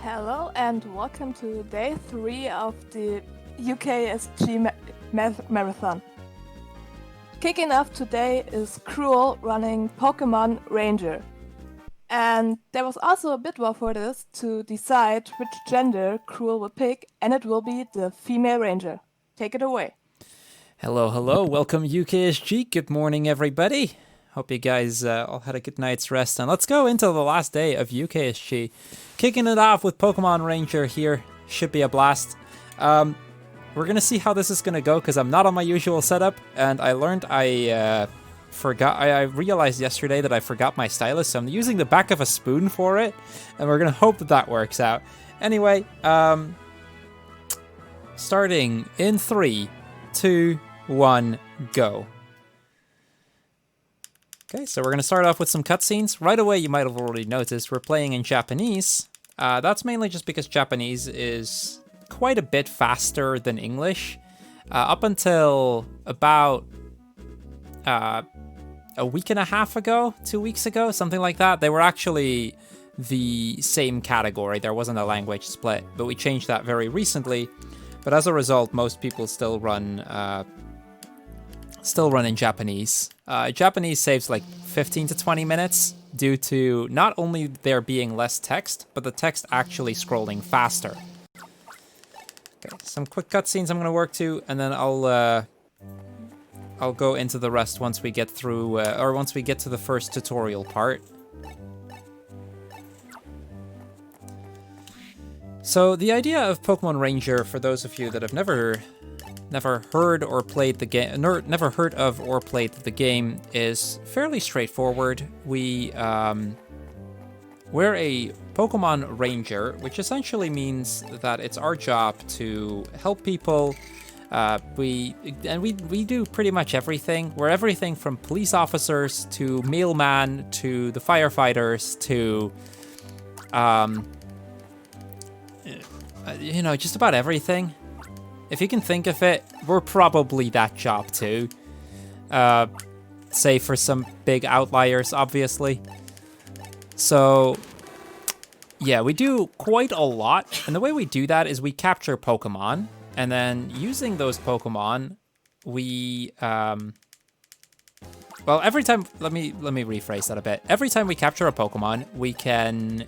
Hello and welcome to day 3 of the UKSG Marathon. Kicking off today is Crrool running Pokémon Ranger. And there was also a bid war for this to decide which gender Crrool will pick, and it will be the female ranger. Take it away. Hello, welcome UKSG, good morning everybody. Hope you guys all had a good night's rest, and let's go into the last day of UKSG. Kicking it off with Pokemon Ranger here, should be a blast. We're gonna see how this is gonna go, because I'm not on my usual setup, and I learned I realized yesterday that I forgot my stylus, so I'm using the back of a spoon for it, and we're gonna hope that that works out. Anyway, starting in 3, 2, 1, go. Okay, so we're going to start off with some cutscenes. Right away, you might have already noticed, we're playing in Japanese. That's mainly just because Japanese is quite a bit faster than English. Up until about a week and a half ago, 2 weeks ago, something like that, they were actually the same category. There wasn't a language split, but we changed that very recently. But as a result, most people still run in Japanese. Japanese saves like 15 to 20 minutes due to not only there being less text, but the text actually scrolling faster. Okay, some quick cutscenes I'm going to work to, and then I'll go into the rest once we get through, or once we get to the first tutorial part. So the idea of Pokemon Ranger, for those of you that have never heard or played the game, never heard of or played the game, is fairly straightforward. We're a Pokemon Ranger, which essentially means that it's our job to help people. We do pretty much everything. We're everything from police officers to mailman to the firefighters to just about everything. If you can think of it, we're probably that job too. Save for some big outliers, obviously. So, yeah, we do quite a lot. And the way we do that is we capture Pokemon. And then using those Pokemon, we... well, every time... Let me rephrase that a bit. Every time we capture a Pokemon, we can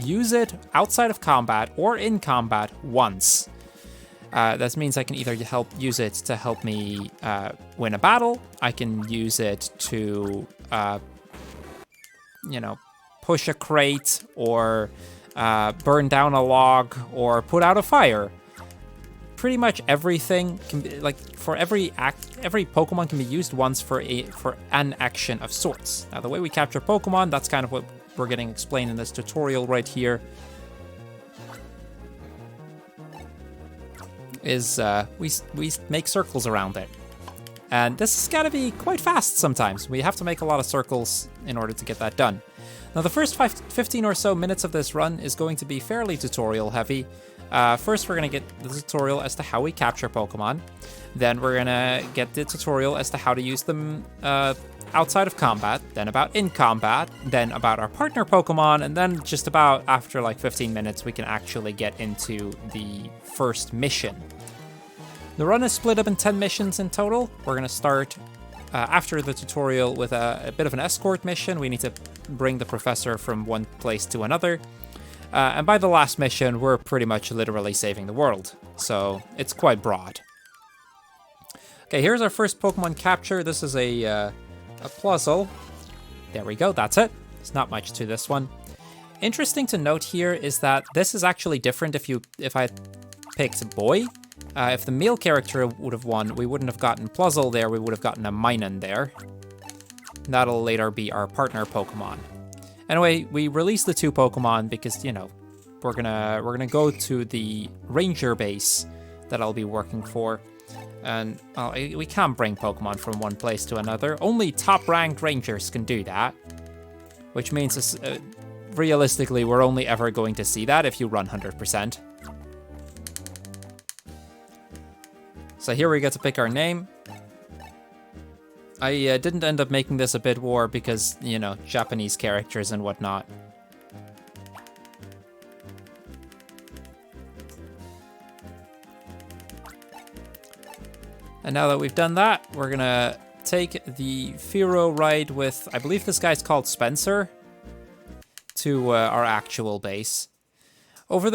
use it outside of combat or in combat once. That means I can either use it to help me win a battle. I can use it to, push a crate or burn down a log or put out a fire. Pretty much everything can be, like, for every Pokemon can be used once for an action of sorts. Now, the way we capture Pokemon, that's kind of what we're getting explained in this tutorial right here. Is we make circles around it. And this has got to be quite fast sometimes. We have to make a lot of circles in order to get that done. Now the first 15 or so minutes of this run is going to be fairly tutorial heavy. First we're going to get the tutorial as to how we capture Pokemon. Then we're going to get the tutorial as to how to use them outside of combat, then about in combat, then about our partner Pokemon, and then just about after like 15 minutes we can actually get into the first mission. The run is split up in 10 missions in total. We're going to start after the tutorial with a bit of an escort mission. We need to bring the professor from one place to another. And by the last mission, we're pretty much literally saving the world. So it's quite broad. Okay, here's our first Pokemon capture. This is a Puzzle. There we go, that's it. There's not much to this one. Interesting to note here is that this is actually different if I picked boy. If the male character would have won, we wouldn't have gotten Puzzle there, we would have gotten a Minun there. That'll later be our partner Pokemon. Anyway, we released the two Pokemon because, we're gonna go to the Ranger base that I'll be working for. And we can't bring Pokemon from one place to another. Only top-ranked Rangers can do that. Which means, realistically, we're only ever going to see that if you run 100%. So here we get to pick our name. I didn't end up making this a bid war because, Japanese characters and whatnot. And now that we've done that, we're gonna take the Firo ride with, I believe this guy's called Spencer, to our actual base. Over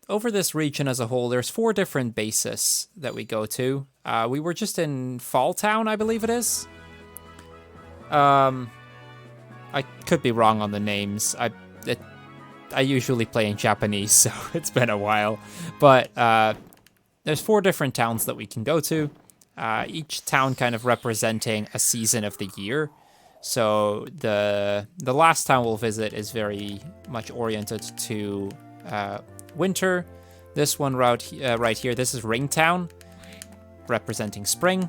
over this region as a whole, there's 4 different bases that we go to. We were just in Fall Town, I believe it is. I could be wrong on the names. I usually play in Japanese, so it's been a while. But there's 4 different towns that we can go to. Each town kind of representing a season of the year. So the last town we'll visit is very much oriented to winter. This one right here, this is Ringtown, representing spring.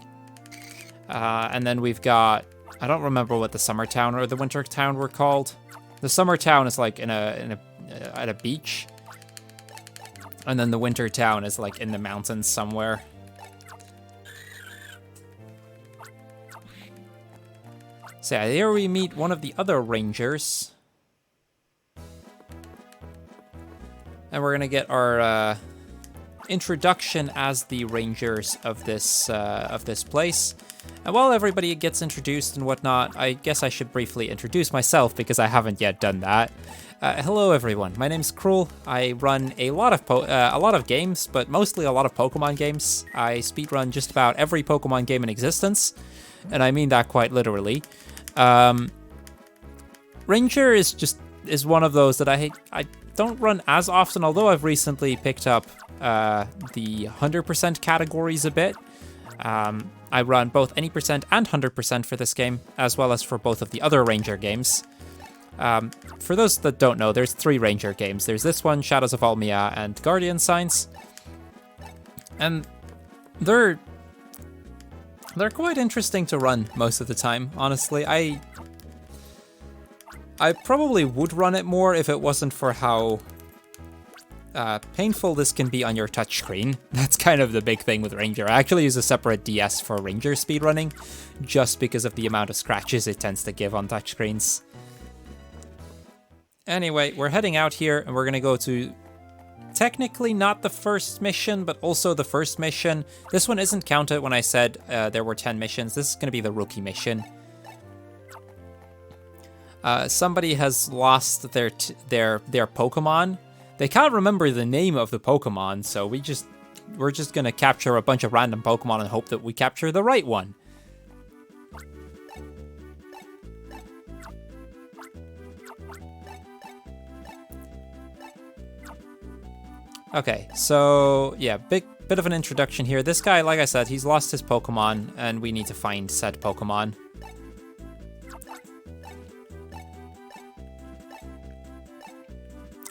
And then we've got, I don't remember what the summer town or the winter town were called. The summer town is like at a beach, and then the winter town is like in the mountains somewhere. So yeah, here we meet one of the other rangers. And we're gonna get our introduction as the rangers of this place. And while everybody gets introduced and whatnot, I guess I should briefly introduce myself because I haven't yet done that. Hello everyone, my name's Crrool. I run a lot of games, but mostly a lot of Pokemon games. I speedrun just about every Pokemon game in existence, and I mean that quite literally. Ranger is one of those that I don't run as often, although I've recently picked up the 100% categories a bit. I run both any percent and 100% for this game, as well as for both of the other Ranger games. For those that don't know, there's 3 Ranger games. There's this one, Shadows of Almia, and Guardian Signs. And they're quite interesting to run most of the time, honestly. I probably would run it more if it wasn't for how painful this can be on your touchscreen. That's kind of the big thing with Ranger. I actually use a separate DS for Ranger speedrunning, just because of the amount of scratches it tends to give on touchscreens. Anyway, we're heading out here, and we're gonna go to technically not the first mission, but also the first mission. This one isn't counted when I said there were 10 missions. This is gonna be the rookie mission. Somebody has lost their Pokemon. They can't remember the name of the Pokemon, so we're just gonna capture a bunch of random Pokemon and hope that we capture the right one. Okay, so yeah, bit of an introduction here. This guy, like I said, he's lost his Pokemon, and we need to find said Pokemon.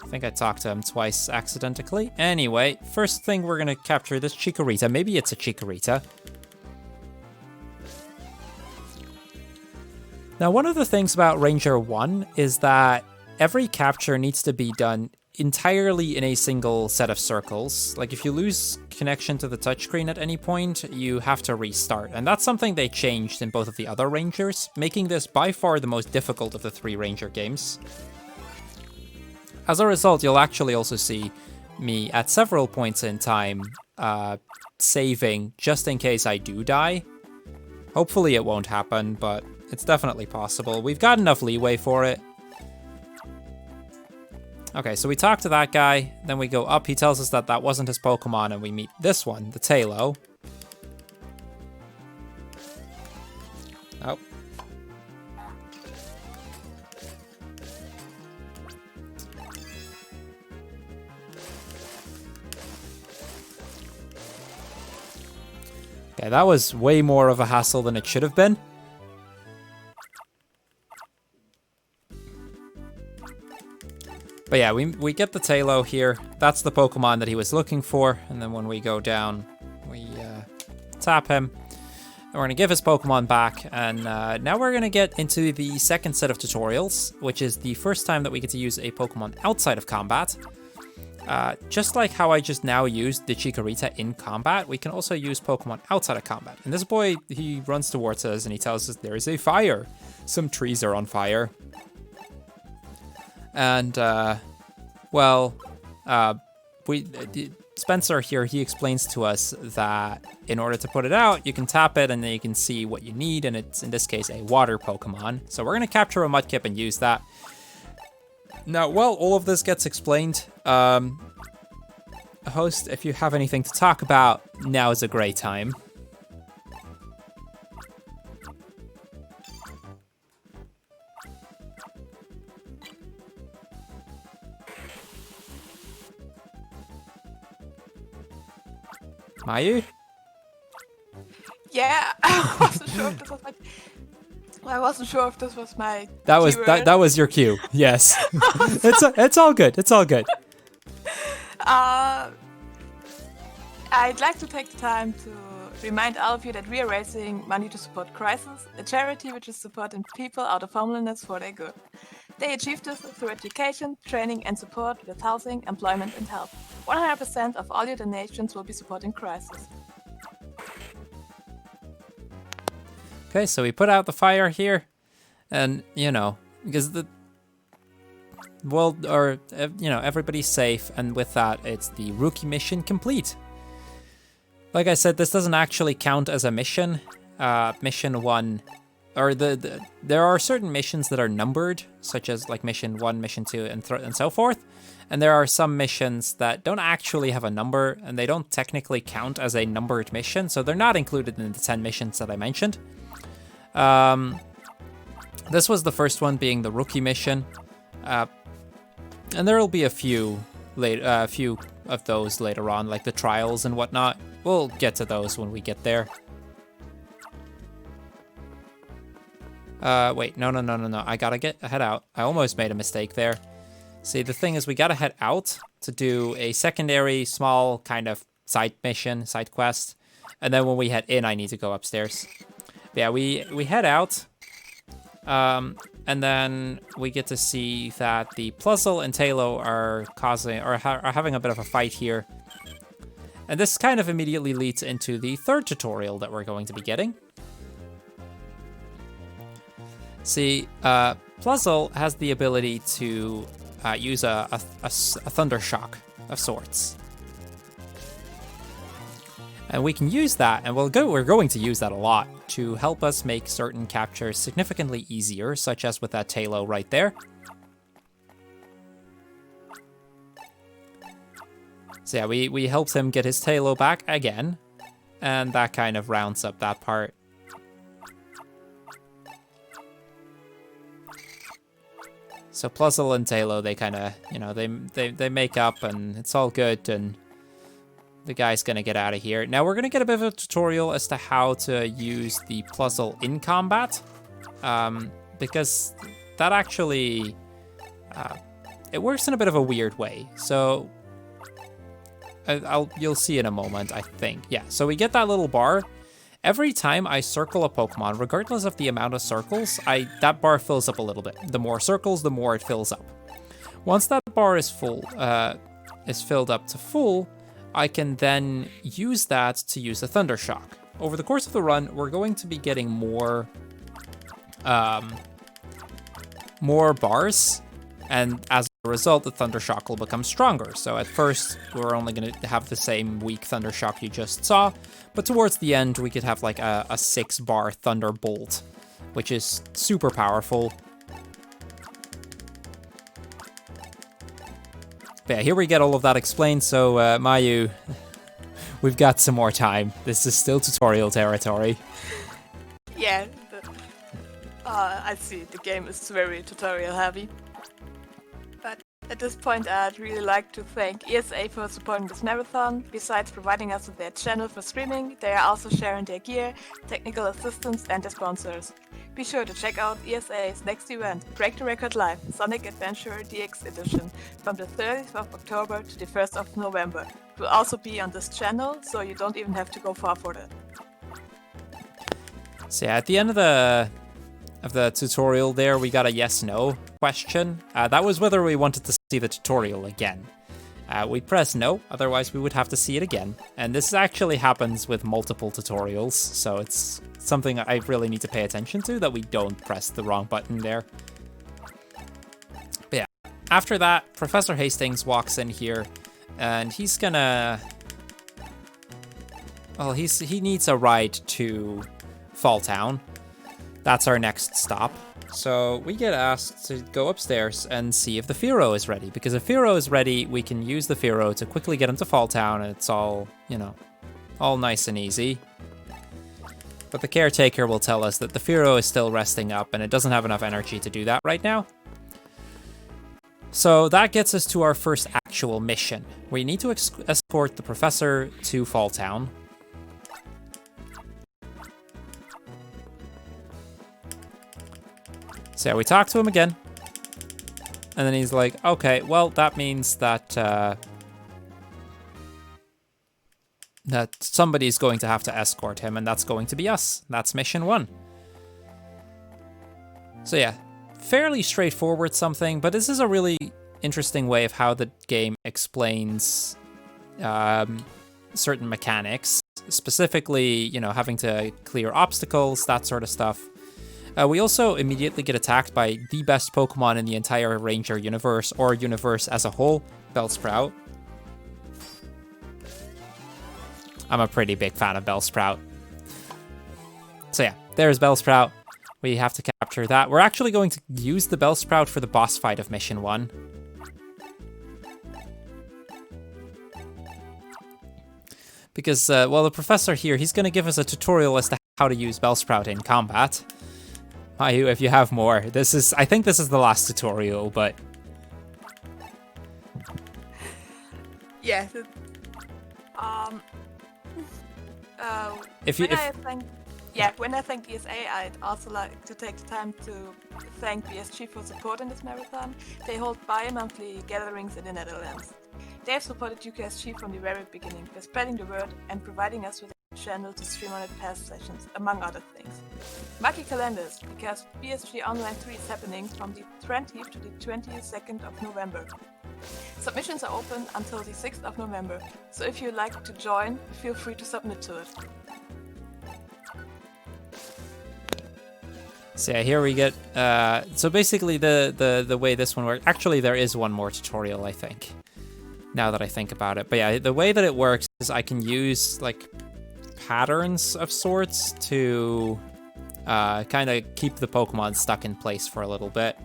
I think I talked to him twice accidentally. Anyway, first thing we're gonna capture this Chikorita. Maybe it's a Chikorita. Now, one of the things about Ranger 1 is that every capture needs to be done entirely in a single set of circles. Like, if you lose connection to the touchscreen at any point, you have to restart. And that's something they changed in both of the other Rangers, making this by far the most difficult of the 3 Ranger games. As a result, you'll actually also see me at several points in time saving just in case I do die. Hopefully it won't happen, but it's definitely possible. We've got enough leeway for it. Okay, so we talk to that guy, then we go up. He tells us that that wasn't his Pokemon, and we meet this one, the Tailo. Oh. Okay, that was way more of a hassle than it should have been. But yeah, we get the Tailo here. That's the Pokemon that he was looking for. And then when we go down, we tap him. And we're going to give his Pokemon back. And now we're going to get into the second set of tutorials, which is the first time that we get to use a Pokemon outside of combat. Just like how I just now used the Chikorita in combat, we can also use Pokemon outside of combat. And this boy, he runs towards us and he tells us there is a fire. Some trees are on fire. And, Spencer here, he explains to us that in order to put it out, you can tap it and then you can see what you need, and it's, in this case, a water Pokemon. So we're going to capture a Mudkip and use that. Now, while all of this gets explained, host, if you have anything to talk about, now is a great time. Mayu? Yeah, I wasn't sure if this was my. That was your cue. Yes, it's all good. It's all good. I'd like to take the time to remind all of you that we are raising money to support Crisis, a charity which is supporting people out of homelessness for their good. They achieve this through education, training, and support with housing, employment, and health. 100% of all your donations will be supporting Crisis. Okay, so we put out the fire here, and, you know, because the world, or, you know, everybody's safe, and with that, it's the rookie mission complete. Like I said, this doesn't actually count as a mission. Mission 1, or there are certain missions that are numbered, such as like mission 1, mission 2, and so forth. And there are some missions that don't actually have a number, and they don't technically count as a numbered mission, so they're not included in the 10 missions that I mentioned. This was the first one, being the rookie mission, and there will be a few of those later on, like the trials and whatnot. We'll get to those when we get there. Wait, no. I gotta head out. I almost made a mistake there. See, the thing is, we gotta head out to do a secondary, small kind of side mission, side quest. And then when we head in, I need to go upstairs. But yeah, we head out. And then we get to see that the Pluzzle and Talo are having a bit of a fight here. And this kind of immediately leads into the third tutorial that we're going to be getting. See, Pluzzle has the ability to use a Thunder Shock of sorts. And we can use that, and we're going to use that a lot to help us make certain captures significantly easier, such as with that Talo right there. So yeah, we helped him get his Talo back again, and that kind of rounds up that part. So Pluzzle and Talo, they kind of, you know, they make up, and it's all good, and the guy's gonna get out of here. Now we're gonna get a bit of a tutorial as to how to use the Pluzzle in combat, because that actually, it works in a bit of a weird way. So you'll see in a moment, I think. Yeah, so we get that little bar. Every time I circle a Pokemon, regardless of the amount of circles, that bar fills up a little bit. The more circles, the more it fills up. Once that bar is filled up to full, I can then use that to use the Thunder Shock. Over the course of the run, we're going to be getting more bars, and as a result, the Thunder Shock will become stronger. So at first, we're only going to have the same weak Thunder Shock you just saw, but towards the end, we could have like a 6-bar Thunderbolt, which is super powerful. But yeah, here we get all of that explained, so Mayu, we've got some more time. This is still tutorial territory. Yeah, I see, the game is very tutorial heavy. But at this point, I'd really like to thank ESA for supporting this marathon. Besides providing us with their channel for streaming, they are also sharing their gear, technical assistance, and their sponsors. Be sure to check out ESA's next event, Break the Record Live, Sonic Adventure DX Edition, from the 30th of October to the 1st of November. It will also be on this channel, so you don't even have to go far for that. So yeah, at the end of the tutorial there, we got a yes/no question. That was whether we wanted to see the tutorial again. We press no, otherwise we would have to see it again. And this actually happens with multiple tutorials, so it's something I really need to pay attention to, that we don't press the wrong button there. But yeah, after that, Professor Hastings walks in here, And he's gonna... Well, he needs a ride to Fall Town. That's our next stop. So we get asked to go upstairs and see if the Fearow is ready. Because if Fearow is ready, we can use the Fearow to quickly get him to Fall Town, and it's all, you know, all nice and easy. But the caretaker will tell us that the Fearow is still resting up, and it doesn't have enough energy to do that right now. So that gets us to our first actual mission. We need to escort the professor to Fall Town. So yeah, we talk to him again. And then he's like, okay, well, that means that that somebody's going to have to escort him, and that's going to be us. That's mission 1. So yeah, fairly straightforward something, but this is a really interesting way of how the game explains certain mechanics, specifically, you know, having to clear obstacles, that sort of stuff. We also immediately get attacked by the best Pokemon in the entire Ranger universe, or universe as a whole, Bellsprout. I'm a pretty big fan of Bellsprout. So yeah, there's Bellsprout. We have to capture that. We're actually going to use the Bellsprout for the boss fight of Mission 1. Because, well, the professor here, he's going to give us a tutorial as to how to use Bellsprout in combat. Mayu, if you have more. I think this is the last tutorial, but... Yes. When I thank BSA, I'd also like to take the time to thank BSG for support in this marathon. They hold bi-monthly gatherings in the Netherlands. They have supported UKSG from the very beginning by spreading the word and providing us with a channel to stream on it past sessions, among other things. Mark your calendars, because BSG Online 3 is happening from the 20th to the 22nd of November. Submissions are open until the 6th of November, so if you'd like to join, feel free to submit to it. So yeah, here we get, so basically the way this one works, actually there is one more tutorial, I think, now that I think about it. But yeah, the way that it works is I can use, like, patterns of sorts to kind of keep the Pokemon stuck in place for a little bit.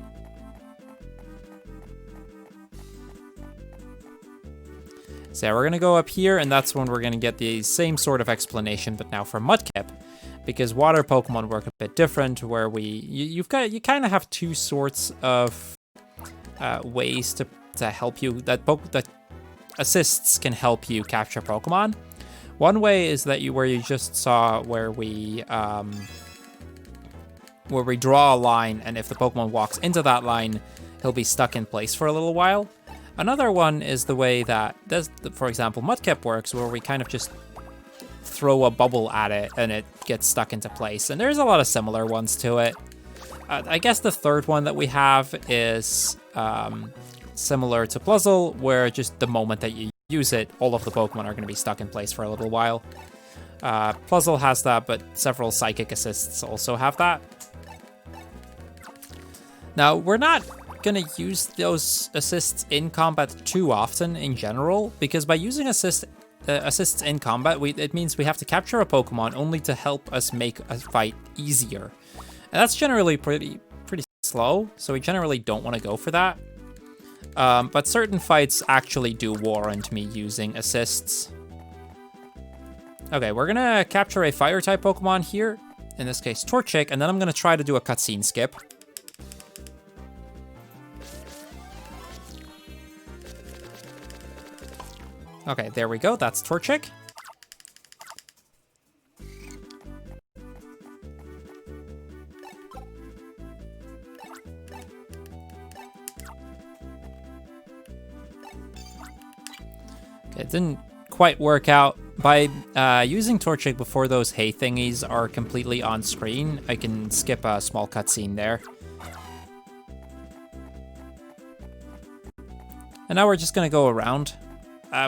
So yeah, we're going to go up here, and that's when we're going to get the same sort of explanation, but now for Mudkip. Because water Pokemon work a bit different, where you kind of have two sorts of ways to help you, that assists can help you capture Pokemon. One way is that where you just saw where we draw a line, and if the Pokemon walks into that line, he'll be stuck in place for a little while. Another one is the way that, for example, Mudkip works, where we kind of just throw a bubble at it and it gets stuck into place. And there's a lot of similar ones to it. I guess the third one that we have is similar to Puzzle, where just the moment that you use it, all of the Pokemon are going to be stuck in place for a little while. Puzzle has that, but several Psychic Assists also have that. Now, we're not going to use those assists in combat too often in general, because by using assists in combat, it means we have to capture a Pokemon only to help us make a fight easier. And that's generally pretty slow, so we generally don't want to go for that. But certain fights actually do warrant me using assists. Okay, we're gonna capture a Fire-type Pokemon here, in this case Torchic, and then I'm gonna try to do a cutscene skip. Okay, there we go, that's Torchic. Okay, it didn't quite work out. By using Torchic before those hay thingies are completely on screen, I can skip a small cutscene there. And now we're just gonna go around.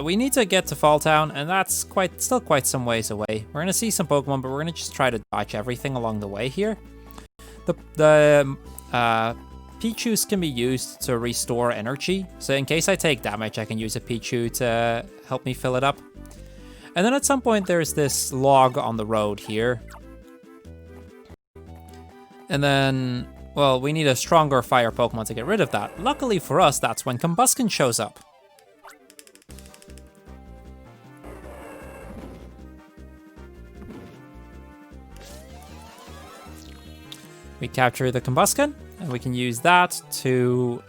We need to get to Fall Town, and that's still quite some ways away. We're gonna see some Pokemon, but we're gonna just try to dodge everything along the way here. The Pichus can be used to restore energy. So in case I take damage, I can use a Pichu to help me fill it up. And then at some point, there's this log on the road here. And then, well, we need a stronger fire Pokemon to get rid of that. Luckily for us, that's when Combusken shows up. We capture the Combusken, and we can use that to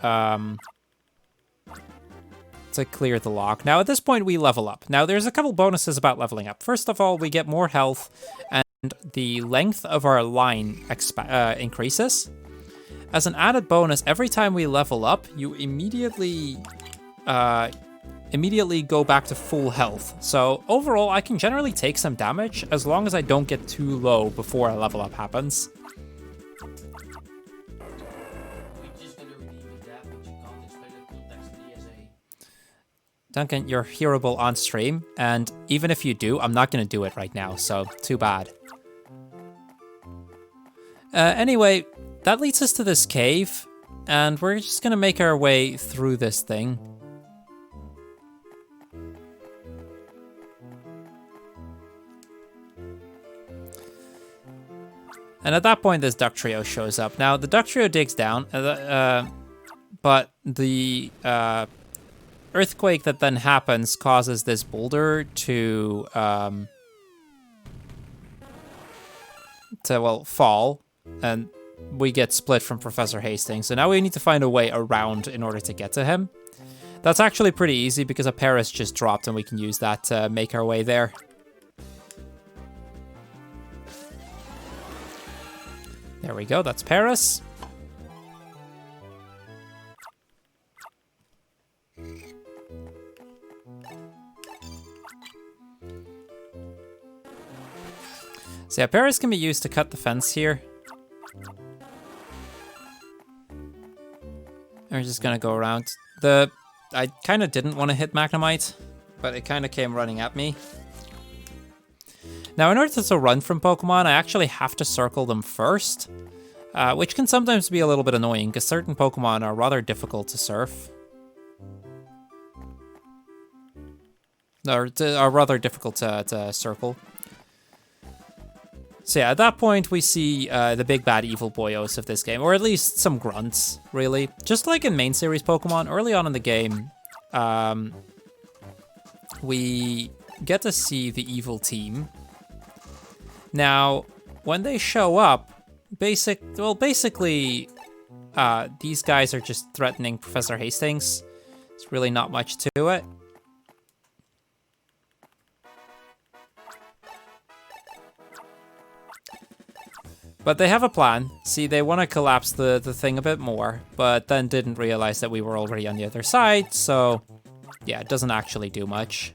clear the log. Now, at this point, we level up. Now, there's a couple bonuses about leveling up. First of all, we get more health, and the length of our line increases. As an added bonus, every time we level up, you immediately go back to full health. So overall, I can generally take some damage as long as I don't get too low before a level up happens. Duncan, you're hearable on stream, and even if you do, I'm not going to do it right now, so too bad. Anyway, that leads us to this cave, and we're just going to make our way through this thing. And at that point, this Duck Trio shows up. Now, the Duck Trio digs down, but the earthquake that then happens causes this boulder to fall, and we get split from Professor Hastings. So now we need to find a way around in order to get to him. That's actually pretty easy because a Paris just dropped, and we can use that to make our way there. There we go, that's Paris. So yeah, Paris can be used to cut the fence here. And we're just gonna go around. I kind of didn't want to hit Magnemite, but it kind of came running at me. Now, in order to run from Pokemon, I actually have to circle them first, which can sometimes be a little bit annoying, because certain Pokemon are rather difficult to surf. Or are rather difficult to circle. So yeah, at that point, we see the big bad evil boyos of this game, or at least some grunts, really. Just like in main series Pokemon, early on in the game, we get to see the evil team. Now, when they show up, basically, these guys are just threatening Professor Hastings. There's really not much to it. But they have a plan. See, they want to collapse the thing a bit more, but then didn't realize that we were already on the other side, so yeah, it doesn't actually do much.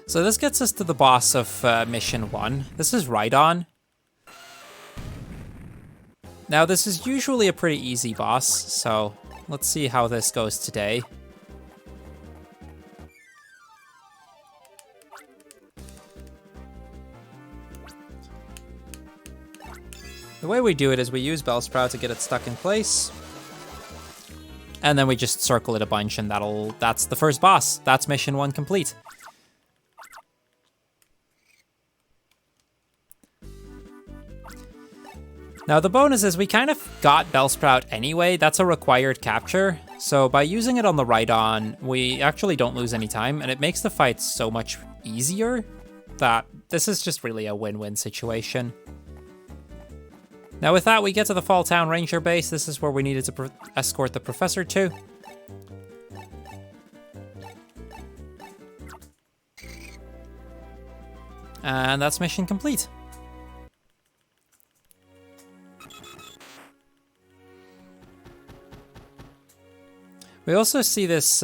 So this gets us to the boss of Mission 1. This is Rhydon. Now, this is usually a pretty easy boss, so let's see how this goes today. The way we do it is we use Bellsprout to get it stuck in place. And then we just circle it a bunch, and that's the first boss. That's Mission 1 complete. Now, the bonus is we kind of got Bellsprout anyway. That's a required capture. So by using it on the Rhydon, we actually don't lose any time, and it makes the fight so much easier that this is just really a win-win situation. Now, with that, we get to the Fall Town Ranger base. This is where we needed to escort the professor to. And that's mission complete. We also see this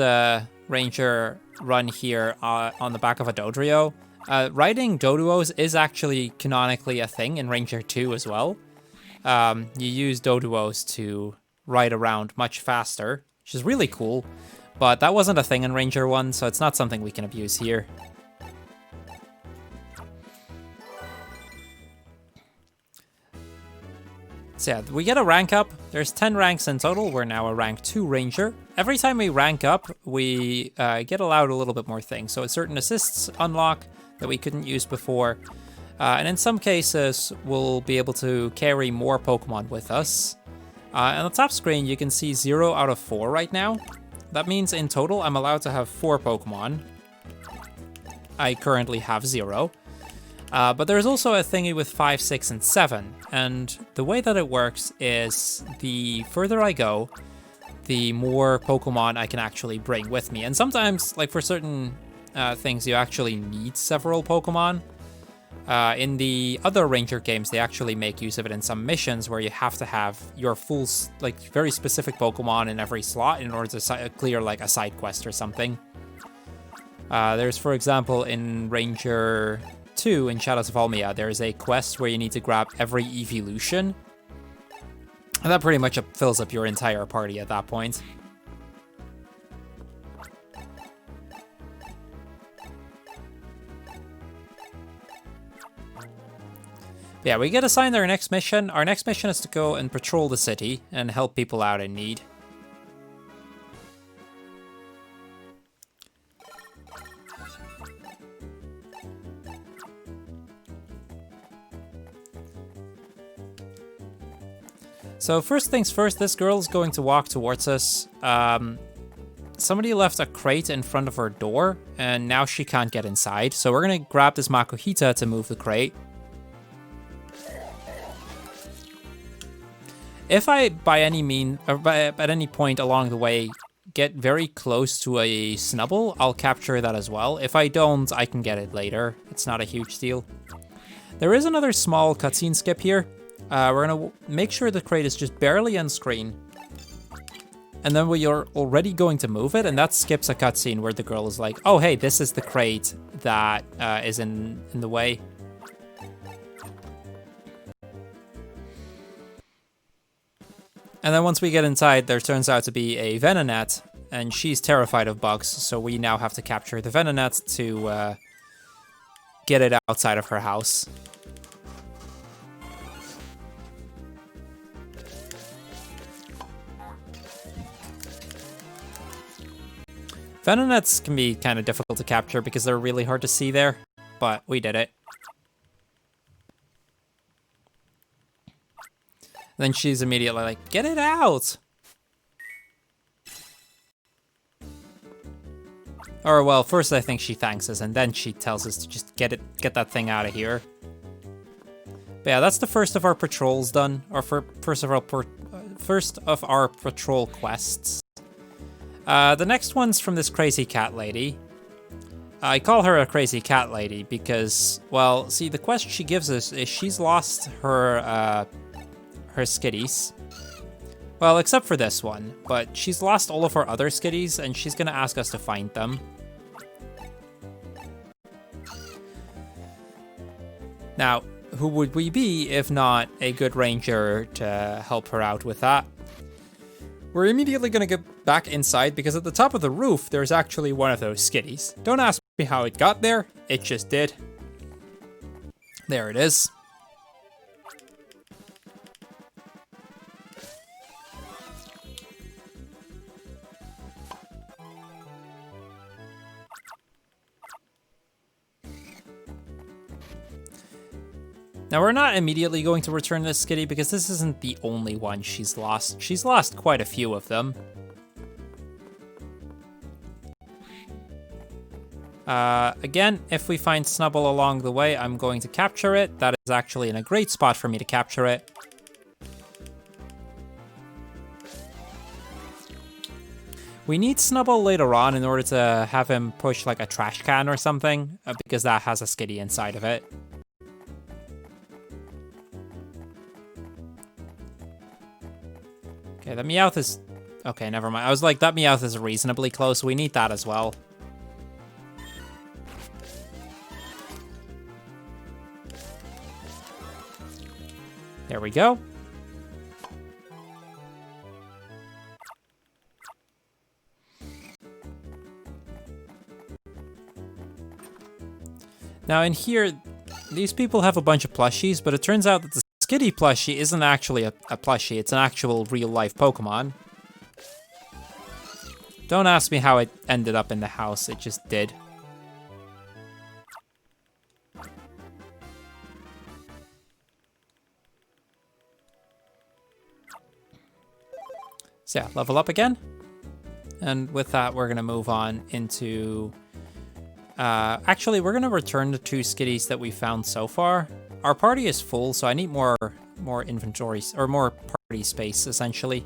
ranger run here on the back of a Dodrio. Riding Doduos is actually canonically a thing in Ranger 2 as well. You use Doduos to ride around much faster, which is really cool. But that wasn't a thing in Ranger 1, so it's not something we can abuse here. So yeah, we get a rank up. There's 10 ranks in total. We're now a rank 2 ranger. Every time we rank up, we get allowed a little bit more things. So certain assists unlock that we couldn't use before. And in some cases, we'll be able to carry more Pokemon with us. On the top screen, you can see 0 out of 4 right now. That means in total, I'm allowed to have 4 Pokemon. I currently have 0. But there's also a thingy with 5, 6, and 7. And the way that it works is the further I go, the more Pokemon I can actually bring with me. And sometimes, like for certain things, you actually need several Pokemon. In the other Ranger games, they actually make use of it in some missions where you have to have your full, like very specific Pokemon in every slot in order to clear like a side quest or something. There's, for example, in Ranger 2 in Shadows of Almia, there's a quest where you need to grab every evolution. And that pretty much fills up your entire party at that point. Yeah, we get assigned our next mission. Our next mission is to go and patrol the city and help people out in need. So first things first, this girl's going to walk towards us. Somebody left a crate in front of her door, and now she can't get inside. So we're going to grab this Makuhita to move the crate. If I, by any mean, or at any point along the way, get very close to a Snubbull, I'll capture that as well. If I don't, I can get it later. It's not a huge deal. There is another small cutscene skip here. We're gonna make sure the crate is just barely on screen. And then we are already going to move it, and that skips a cutscene where the girl is like, oh hey, this is the crate that is in the way. And then once we get inside, there turns out to be a Venonat, and she's terrified of bugs, so we now have to capture the Venonat to get it outside of her house. Venonats can be kind of difficult to capture because they're really hard to see there, but we did it. Then she's immediately like, get it out! Or, well, first I think she thanks us, and then she tells us to just get that thing out of here. But yeah, that's the first of our patrols done, or first of our patrol quests. The next one's from this crazy cat lady. I call her a crazy cat lady because, well, see, the quest she gives us is she's lost her skitties. Well, except for this one, but she's lost all of her other skitties, and she's gonna ask us to find them. Now, who would we be if not a good ranger to help her out with that? We're immediately gonna get back inside because at the top of the roof, there's actually one of those skitties. Don't ask me how it got there, it just did. There it is. Now, we're not immediately going to return this skitty because this isn't the only one she's lost. She's lost quite a few of them. Again, if we find Snubbull along the way, I'm going to capture it. That is actually in a great spot for me to capture it. We need Snubbull later on in order to have him push like a trash can or something, because that has a skitty inside of it. Okay, the Meowth is... Okay, never mind. I was like, that Meowth is reasonably close. We need that as well. There we go. Now in here, these people have a bunch of plushies, but it turns out that the Skitty plushie isn't actually a plushie, it's an actual real-life Pokemon. Don't ask me how it ended up in the house, it just did. So yeah, level up again. And with that, we're gonna move on into... actually, we're gonna return the 2 Skitties that we found so far. Our party is full, so I need more inventories, or more party space, essentially.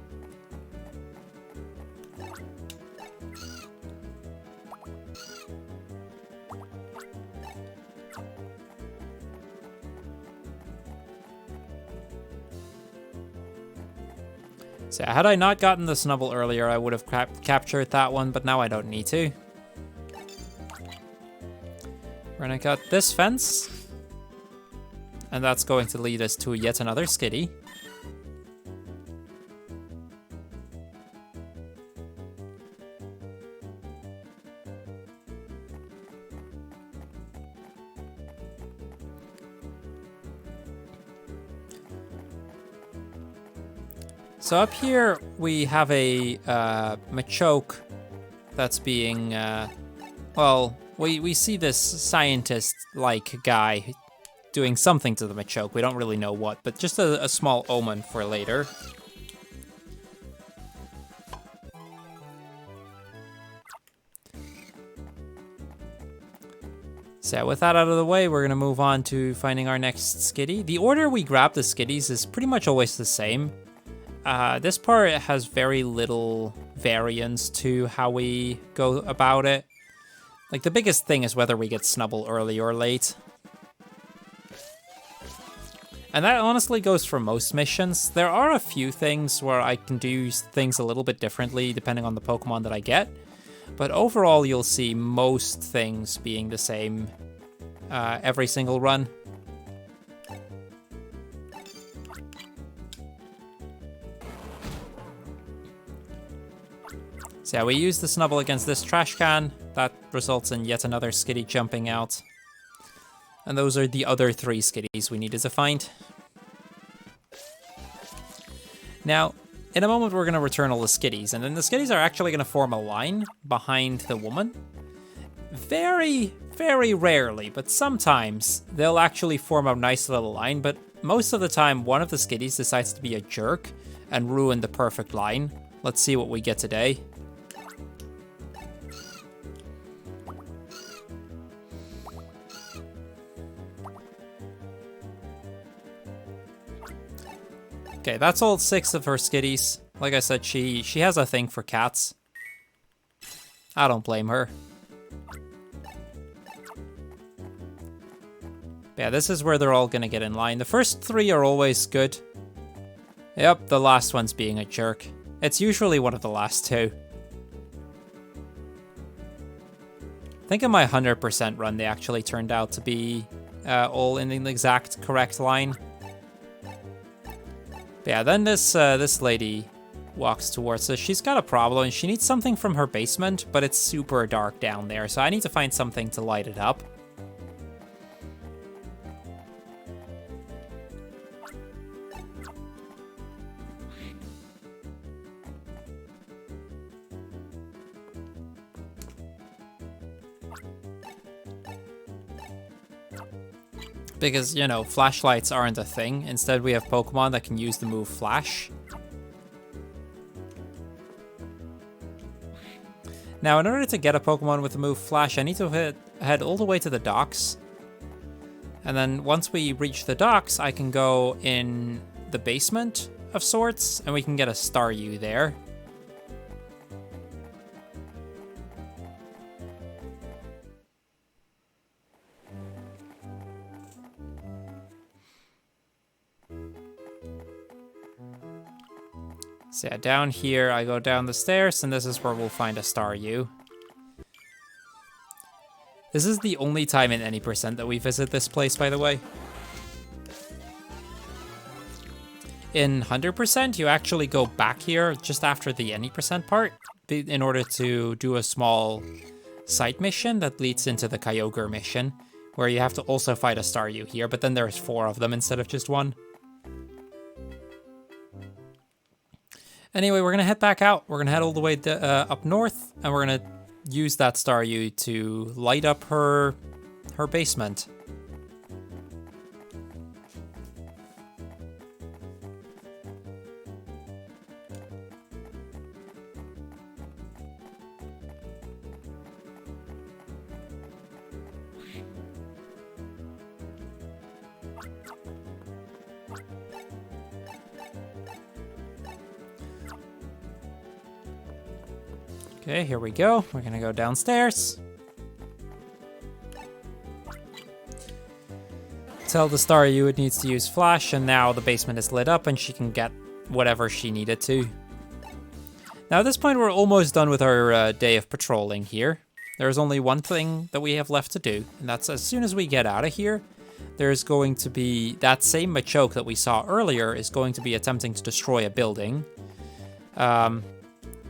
So had I not gotten the Snubble earlier, I would have captured that one, but now I don't need to. We're gonna cut this fence. And that's going to lead us to yet another Skitty. So up here we have a Machoke that's being, well, we see this scientist-like guy doing something to the Machoke. We don't really know what, but just a small omen for later. So with that out of the way, we're going to move on to finding our next Skitty. The order we grab the Skitties is pretty much always the same. This part has very little variance to how we go about it. Like, the biggest thing is whether we get Snubble early or late. And that honestly goes for most missions. There are a few things where I can do things a little bit differently depending on the Pokemon that I get. But overall, you'll see most things being the same every single run. So yeah, we use the Snubble against this trash can. That results in yet another Skitty jumping out. And those are the other 3 Skitties we needed to find. Now, in a moment we're going to return all the Skitties, and then the Skitties are actually going to form a line behind the woman. Very, very rarely, but sometimes they'll actually form a nice little line, but most of the time one of the Skitties decides to be a jerk and ruin the perfect line. Let's see what we get today. Okay, that's all 6 of her Skitties. Like I said, she has a thing for cats. I don't blame her. Yeah, this is where they're all gonna get in line. The first 3 are always good. Yep, the last one's being a jerk. It's usually one of the last 2. I think in my 100% run, they actually turned out to be all in the exact correct line. But yeah, then this lady walks towards us. She's got a problem. She needs something from her basement, but it's super dark down there, so I need to find something to light it up. Because, you know, flashlights aren't a thing. Instead, we have Pokemon that can use the move Flash. Now, in order to get a Pokemon with the move Flash, I need to head all the way to the docks. And then once we reach the docks, I can go in the basement of sorts, and we can get a Staryu there. So yeah, down here, I go down the stairs, and this is where we'll find a Staryu. This is the only time in any percent that we visit this place, by the way. In 100%, you actually go back here just after the any percent part in order to do a small side mission that leads into the Kyogre mission, where you have to also fight a Staryu here, but then there's 4 of them instead of just 1. Anyway, we're gonna head back out. We're gonna head all the way up north, and we're gonna use that Staryu to light up her basement. Okay, here we go. We're gonna go downstairs. Tell the Staryu it needs to use flash, and now the basement is lit up and she can get whatever she needed to. Now at this point we're almost done with our day of patrolling here. There's only one thing that we have left to do, and that's as soon as we get out of here, there's going to be that same Machoke that we saw earlier is going to be attempting to destroy a building.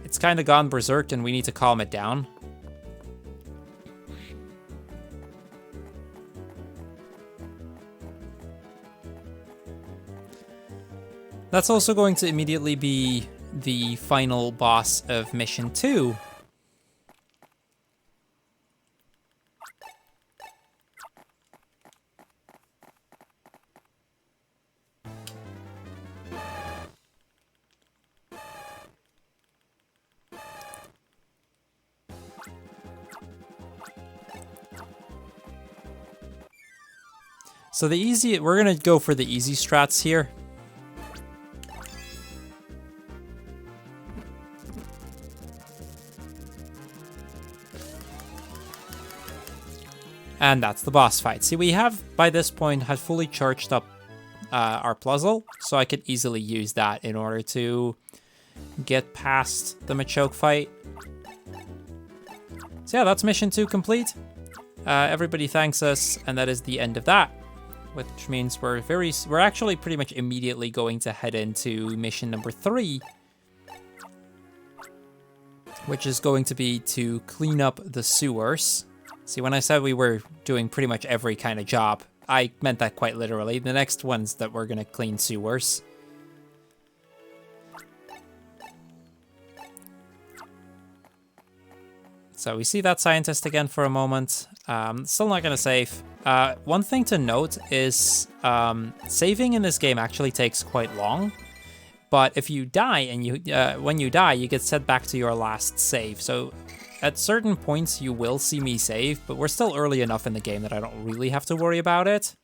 It's kind of gone berserk and we need to calm it down. That's also going to immediately be the final boss of Mission 2. So we're gonna go for the easy strats here. And that's the boss fight. See, we have, by this point, had fully charged up our puzzle, so I could easily use that in order to get past the Machoke fight. So yeah, that's Mission 2 complete. Everybody thanks us, and that is the end of that. Which means we're actually pretty much immediately going to head into mission number 3, which is going to be to clean up the sewers. See, when I said we were doing pretty much every kind of job, I meant that quite literally. The next one's that we're gonna clean sewers. So we see that scientist again for a moment. Still not gonna save. One thing to note is saving in this game actually takes quite long. But if you die and when you die, you get sent back to your last save. So at certain points you will see me save, but we're still early enough in the game that I don't really have to worry about it.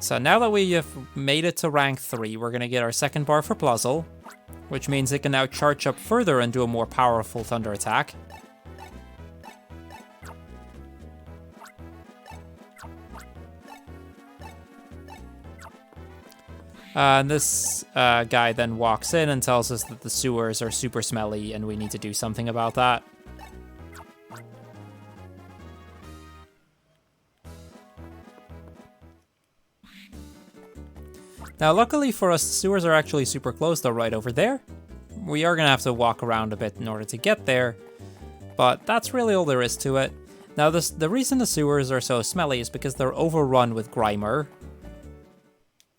So now that we have made it to rank 3, we're gonna get our second bar for puzzle, which means it can now charge up further and do a more powerful thunder attack. And this guy then walks in and tells us that the sewers are super smelly and we need to do something about that. Now, luckily for us, the sewers are actually super close. They're right over there. We are going to have to walk around a bit in order to get there, but that's really all there is to it. Now, the reason the sewers are so smelly is because they're overrun with Grimer,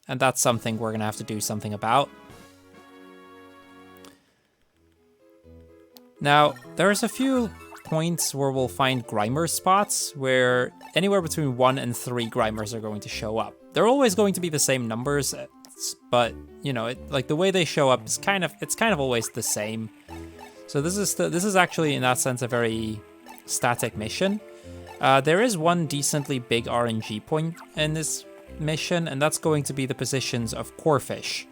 and that's something we're going to have to do something about. Now, there's a few points where we'll find Grimer spots where anywhere between 1 and 3 Grimers are going to show up. They're always going to be the same numbers, but you know, like the way they show up is kind of always the same. So this is actually in that sense a very static mission. There is one decently big RNG point in this mission, and that's going to be the positions of Corefish.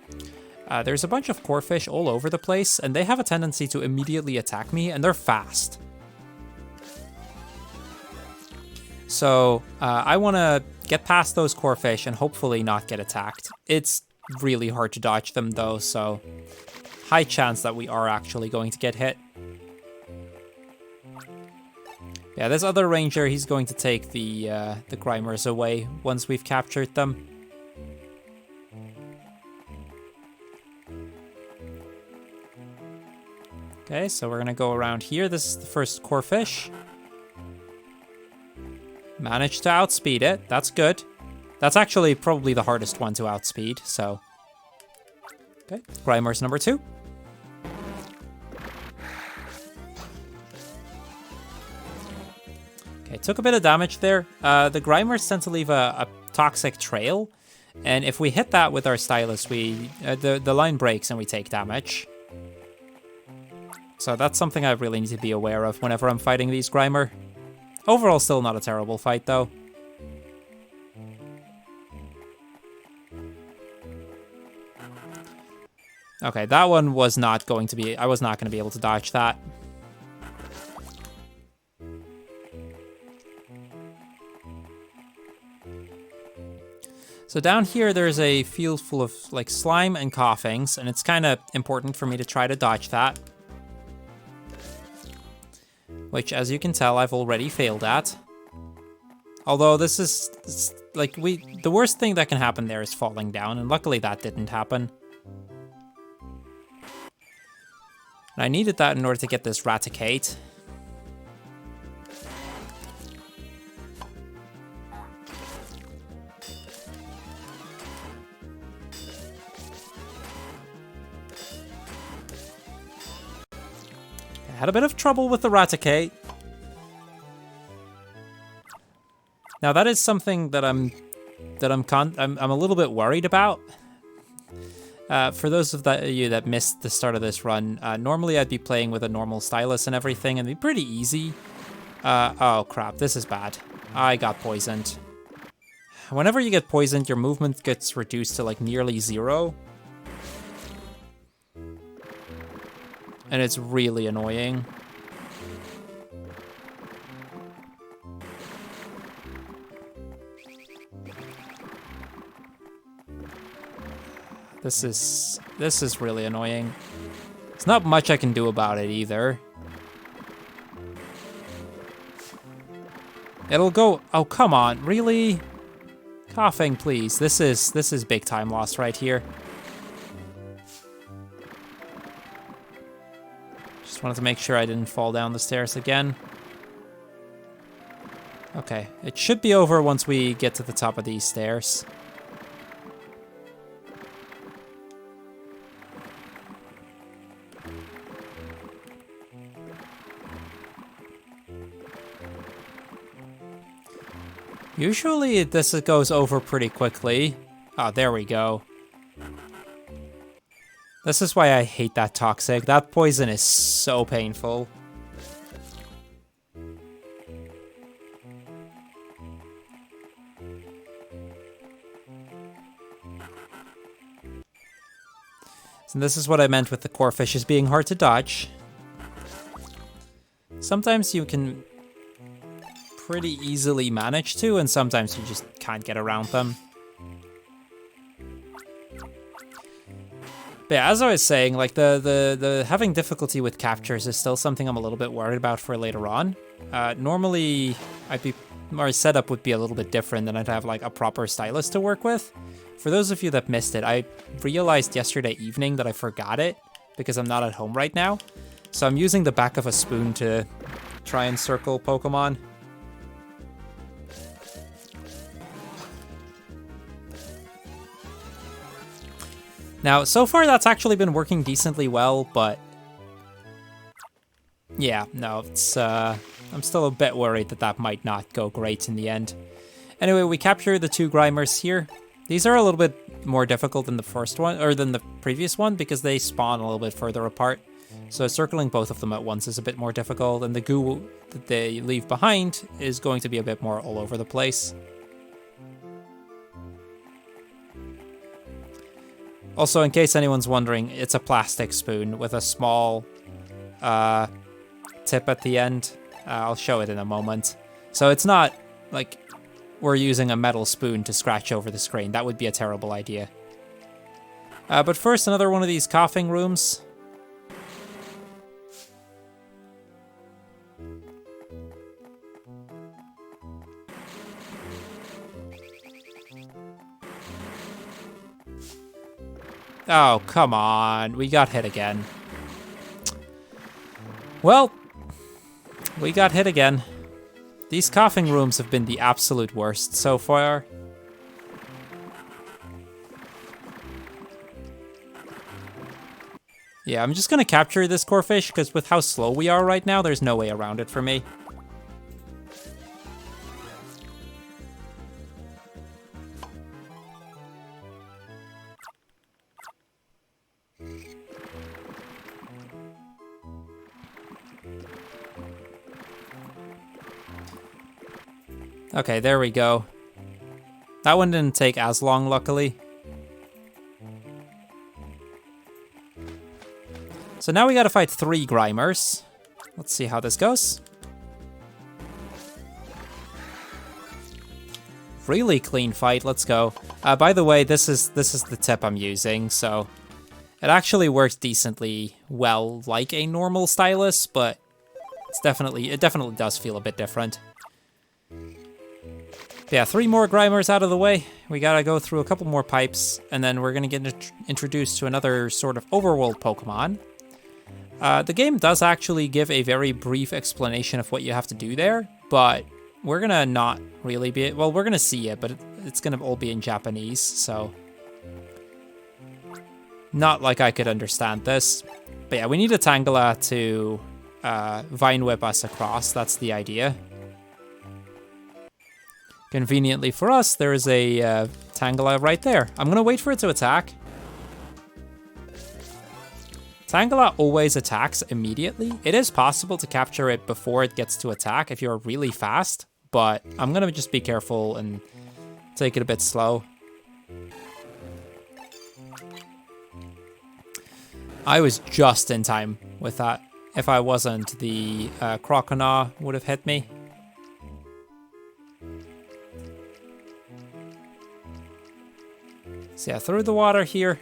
There's a bunch of Corefish all over the place, and they have a tendency to immediately attack me, and they're fast. So I want to get past those Corefish and hopefully not get attacked. It's really hard to dodge them though, so high chance that we are actually going to get hit. Yeah, this other ranger, he's going to take the Grimers away once we've captured them. Okay, so we're gonna go around here. This is the first core fish. Managed to outspeed it. That's good. That's actually probably the hardest one to outspeed, so. Okay, Grimer's number 2. Okay, took a bit of damage there. The Grimers tend to leave a toxic trail, and if we hit that with our stylus, the line breaks and we take damage. So that's something I really need to be aware of whenever I'm fighting these Grimer. Overall, still not a terrible fight, though. Okay, that one was not going to be... I was not going to be able to dodge that. So down here, there's a field full of, like, slime and coughings, and it's kind of important for me to try to dodge that. Which, as you can tell, I've already failed at. Although this is, like, the worst thing that can happen there is falling down, and luckily that didn't happen. And I needed that in order to get this Raticate. Had a bit of trouble with the Raticate. Now that is something that I'm a little bit worried about. For those of you that missed the start of this run, normally I'd be playing with a normal stylus and everything, and it'd be pretty easy. Oh crap, this is bad. I got poisoned. Whenever you get poisoned, your movement gets reduced to like nearly 0. And it's really annoying. This is really annoying. There's not much I can do about it either. It'll go... Oh, come on, really? Coughing, please. This is big time loss right here. Just wanted to make sure I didn't fall down the stairs again. Okay, it should be over once we get to the top of these stairs. Usually this goes over pretty quickly. Oh, there we go. This is why I hate that toxic. That poison is so painful. So this is what I meant with the core fishes being hard to dodge. Sometimes you can pretty easily manage to, and sometimes you just can't get around them. But yeah, as I was saying, like the having difficulty with captures is still something I'm a little bit worried about for later on. Normally, my setup would be a little bit different, and I'd have like a proper stylus to work with. For those of you that missed it, I realized yesterday evening that I forgot it because I'm not at home right now. So I'm using the back of a spoon to try and circle Pokemon. Now, so far that's actually been working decently well, but yeah, no, it's I'm still a bit worried that that might not go great in the end. Anyway, we capture the 2 Grimers here. These are a little bit more difficult than the first one, or than the previous one, because they spawn a little bit further apart. So circling both of them at once is a bit more difficult, and the goo that they leave behind is going to be a bit more all over the place. Also, in case anyone's wondering, it's a plastic spoon with a small tip at the end. I'll show it in a moment. So it's not like we're using a metal spoon to scratch over the screen. That would be a terrible idea. But first, another one of these coughing rooms. Oh, come on. We got hit again. Well, we got hit again. These coughing rooms have been the absolute worst so far. Yeah, I'm just gonna capture this core fish, because with how slow we are right now, there's no way around it for me. Okay, there we go. That one didn't take as long, luckily. So now we gotta fight 3 Grimers. Let's see how this goes. Really clean fight, let's go. By the way, this is the tip I'm using, so it actually works decently well like a normal stylus, but it definitely does feel a bit different. Yeah, 3 more Grimers out of the way. We gotta go through a couple more pipes, and then we're gonna get introduced to another sort of overworld Pokemon. The game does actually give a very brief explanation of what you have to do there, but we're gonna not really be... Well, we're gonna see it, but it's gonna all be in Japanese, so... Not like I could understand this. But yeah, we need a Tangela to Vine Whip us across, that's the idea. Conveniently for us, there is a Tangela right there. I'm gonna wait for it to attack. Tangela always attacks immediately. It is possible to capture it before it gets to attack if you're really fast, but I'm gonna just be careful and take it a bit slow. I was just in time with that. If I wasn't, the Croconaw would have hit me. So yeah, through the water here.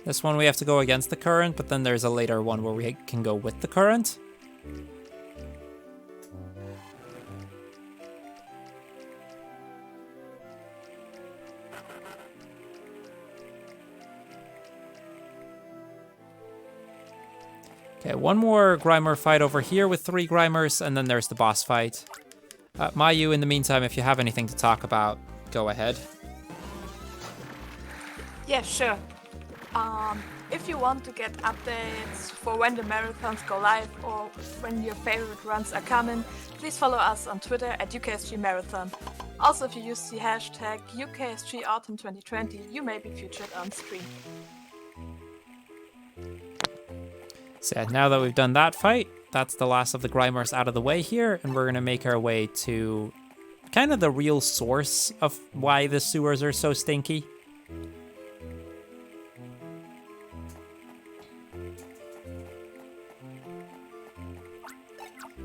This one we have to go against the current, but then there's a later one where we can go with the current. Okay, one more Grimer fight over here with 3 Grimers, and then there's the boss fight. Mayu, in the meantime, if you have anything to talk about, go ahead. Yeah, sure. If you want to get updates for when the marathons go live or when your favorite runs are coming, please follow us on Twitter at UKSG Marathon. Also, if you use the hashtag UKSG Autumn 2020, you may be featured on stream. So yeah, now that we've done that fight, that's the last of the Grimers out of the way here, and we're gonna make our way to kind of the real source of why the sewers are so stinky.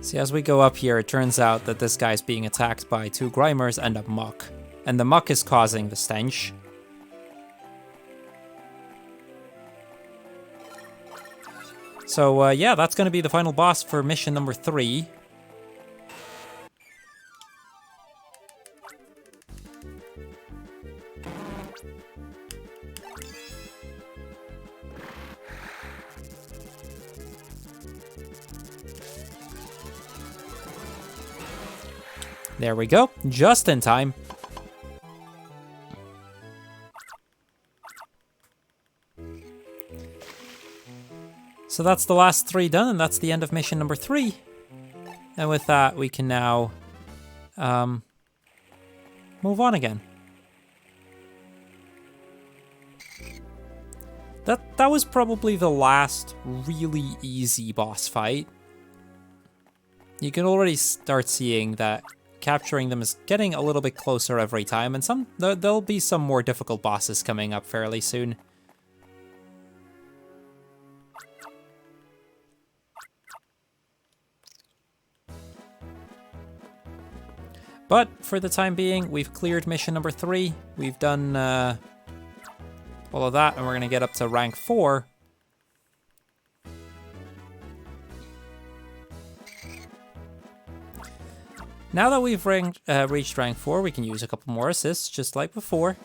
See, as we go up here, it turns out that this guy's being attacked by 2 Grimers and a muck. And the muck is causing the stench. So, yeah, that's going to be the final boss for mission number 3. There we go, just in time. So that's the last 3 done, and that's the end of mission number 3. And with that, we can now move on again. That was probably the last really easy boss fight. You can already start seeing that capturing them is getting a little bit closer every time, and there'll be some more difficult bosses coming up fairly soon. But for the time being, we've cleared mission number 3. We've done all of that, and we're going to get up to rank 4. Now that we've reached rank 4, we can use a couple more assists, just like before.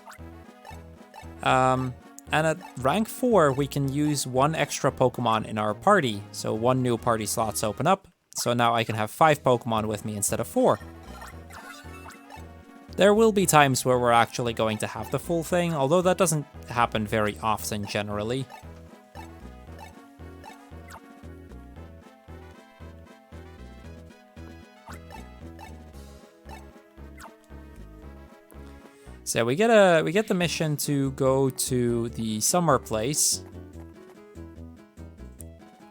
And And at rank 4, we can use 1 extra Pokemon in our party. So 1 new party slots open up. So now I can have 5 Pokemon with me instead of 4. There will be times where we're actually going to have the full thing, although that doesn't happen very often generally. So we get the mission to go to the summer place,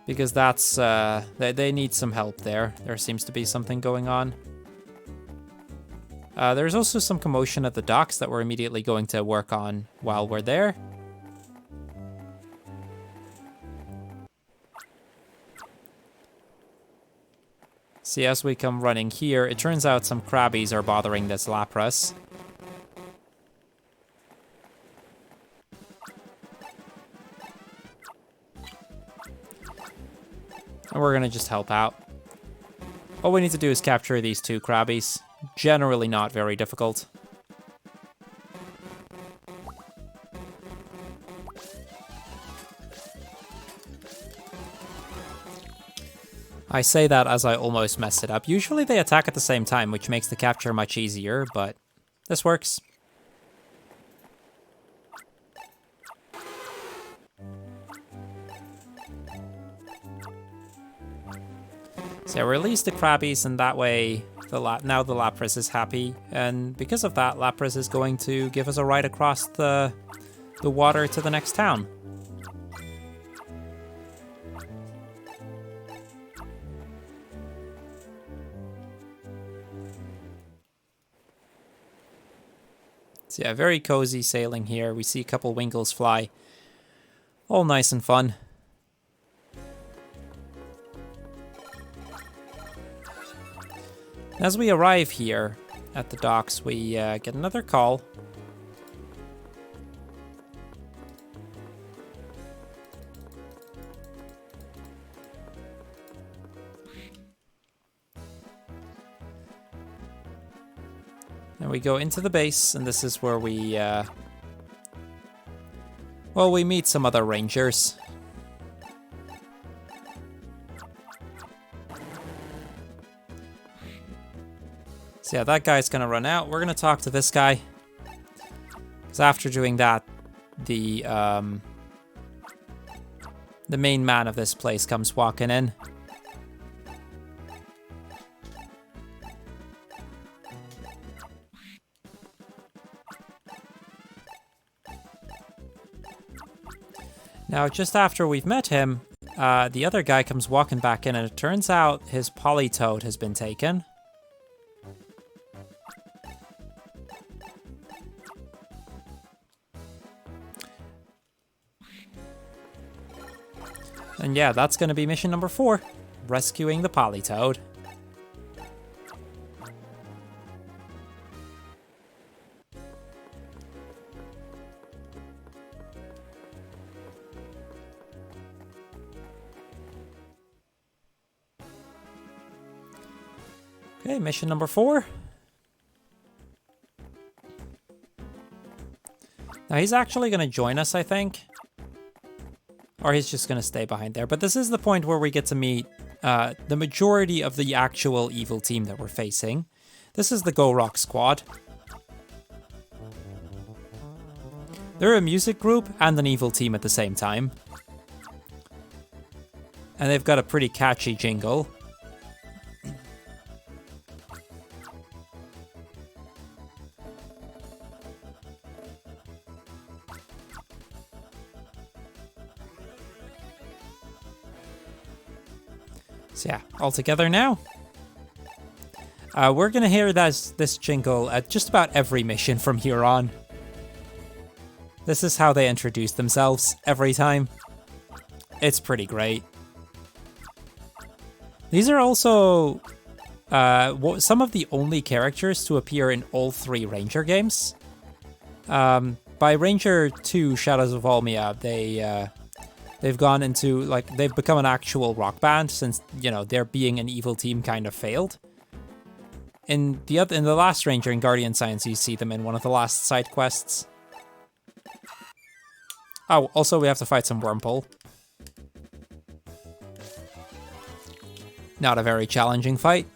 because that's they need some help there. There seems to be something going on. There's also some commotion at the docks that we're immediately going to work on while we're there. See, as we come running here, it turns out some Krabbies are bothering this Lapras. And we're gonna just help out. All we need to do is capture these 2 Krabbies. Generally not very difficult. I say that as I almost messed it up. Usually they attack at the same time, which makes the capture much easier, but this works. So release the Krabbies, and that way now the Lapras is happy, and because of that, Lapras is going to give us a ride across the water to the next town. So yeah, very cozy sailing here. We see a couple Winkles fly. All nice and fun. As we arrive here at the docks, we get another call. And we go into the base, and this is where we, well, we meet some other rangers. So yeah, that guy's gonna run out. We're gonna talk to this guy. Because after doing that, the main man of this place comes walking in. Now, just after we've met him, the other guy comes walking back in, and it turns out his Politoed has been taken. And yeah, that's going to be mission number 4, rescuing the Politoed. Okay, mission number 4. Now he's actually going to join us, I think. Or he's just going to stay behind there. But this is the point where we get to meet the majority of the actual evil team that we're facing. This is the Go Rock Squad. They're a music group and an evil team at the same time. And they've got a pretty catchy jingle. So yeah, all together now. We're gonna hear this jingle at just about every mission from here on. This is how they introduce themselves every time. It's pretty great. These are also some of the only characters to appear in all 3 Ranger games. By Ranger 2, Shadows of Olmia, they've gone into, like, they've become an actual rock band since, you know, their being an evil team kind of failed. In the last Ranger, in Guardian Science, you see them in one of the last side quests. Oh, also we have to fight some Wurmple. Not a very challenging fight.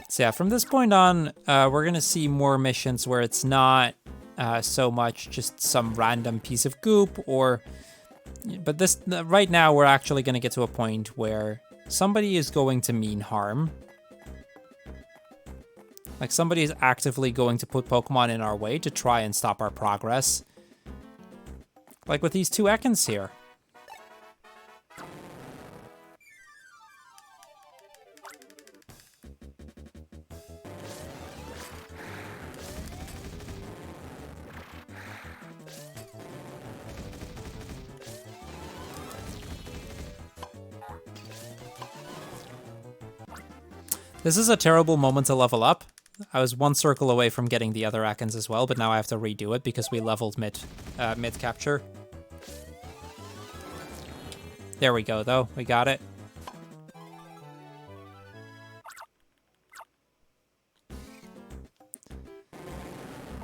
So yeah, from this point on, we're gonna see more missions where it's not so much just some random piece of goop but this right now we're actually gonna get to a point where somebody is going to mean harm. Like somebody is actively going to put Pokemon in our way to try and stop our progress. Like with these two Ekans here. This is a terrible moment to level up. I was one circle away from getting the other Ekans as well, but now I have to redo it because we leveled mid-capture. There we go, though. We got it.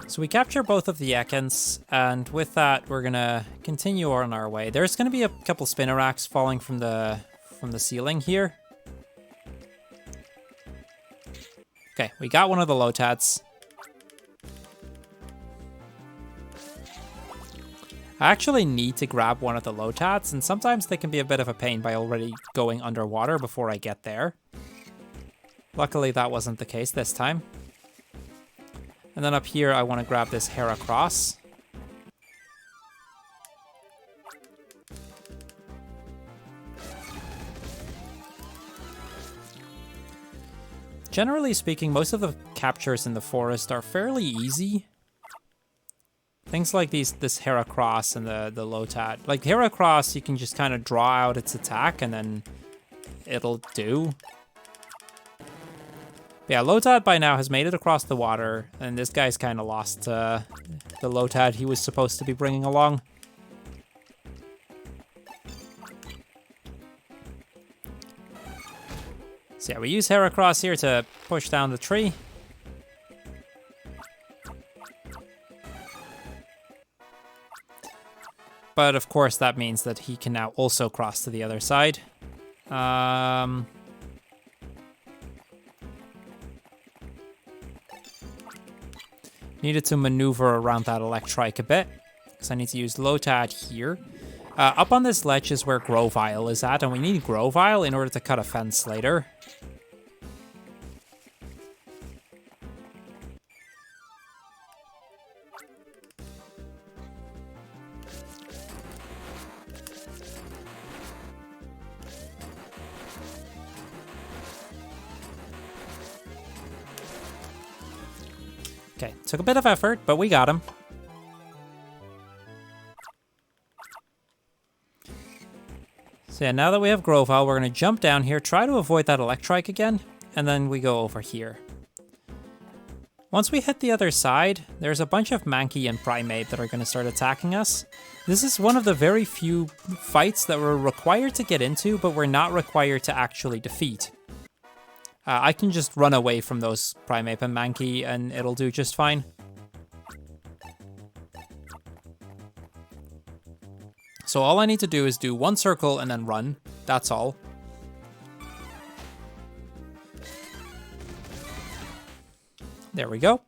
So we capture both of the Ekans, and with that, we're gonna continue on our way. There's gonna be a couple Spinnerax falling from the ceiling here. Okay, we got one of the Lotats. I actually need to grab one of the Lotats, and sometimes they can be a bit of a pain by already going underwater before I get there. Luckily, that wasn't the case this time. And then up here, I want to grab this Heracross. Generally speaking, most of the captures in the forest are fairly easy. Things like this Heracross and the Lotat. Like Heracross, you can just kind of draw out its attack and then it'll do. Yeah, Lotat by now has made it across the water, and this guy's kind of lost the Lotat he was supposed to be bringing along. So yeah, we use Heracross here to push down the tree. But of course that means that he can now also cross to the other side. Needed to maneuver around that Electrike a bit, because I need to use Lotat here. Up on this ledge is where Grovyle is at, and we need Grovyle in order to cut a fence later. Okay, took a bit of effort, but we got him. So yeah, now that we have Grovyle, we're going to jump down here, try to avoid that Electrike again, and then we go over here. Once we hit the other side, there's a bunch of Mankey and Primeape that are going to start attacking us. This is one of the very few fights that we're required to get into, but we're not required to actually defeat. I can just run away from those Primeape and Mankey, and it'll do just fine. So all I need to do is do one circle and then run. That's all. There we go.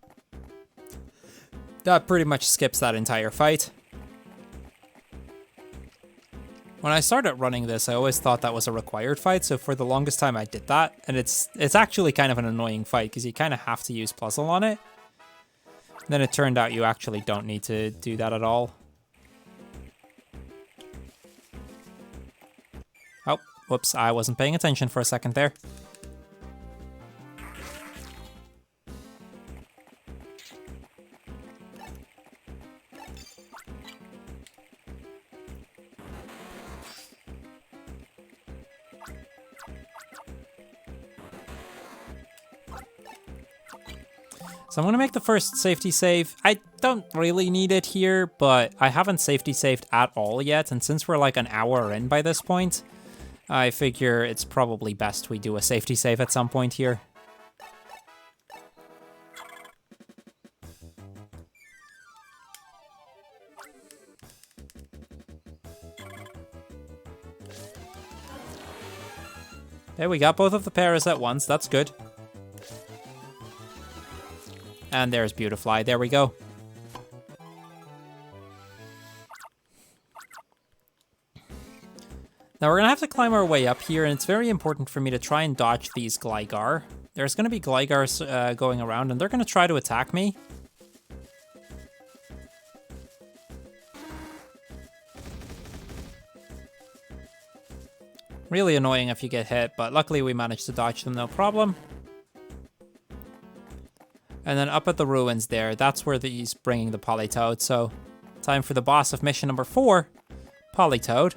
That pretty much skips that entire fight. When I started running this, I always thought that was a required fight, so for the longest time I did that, and it's actually kind of an annoying fight, because you kind of have to use Puzzle on it. And then it turned out you actually don't need to do that at all. Oh, whoops, I wasn't paying attention for a second there. So I'm going to make the first safety save. I don't really need it here, but I haven't safety saved at all yet, and since we're like an hour in by this point, I figure it's probably best we do a safety save at some point here. Okay, we got both of the pairs at once. That's good. And there's Beautifly. There we go. Now we're going to have to climb our way up here, and it's very important for me to try and dodge these Gligar. There's going to be Gligars going around, and they're going to try to attack me. Really annoying if you get hit, but luckily we managed to dodge them, no problem. And then up at the ruins there, that's where he's bringing the Politoed. So, time for the boss of mission number 4, Politoed.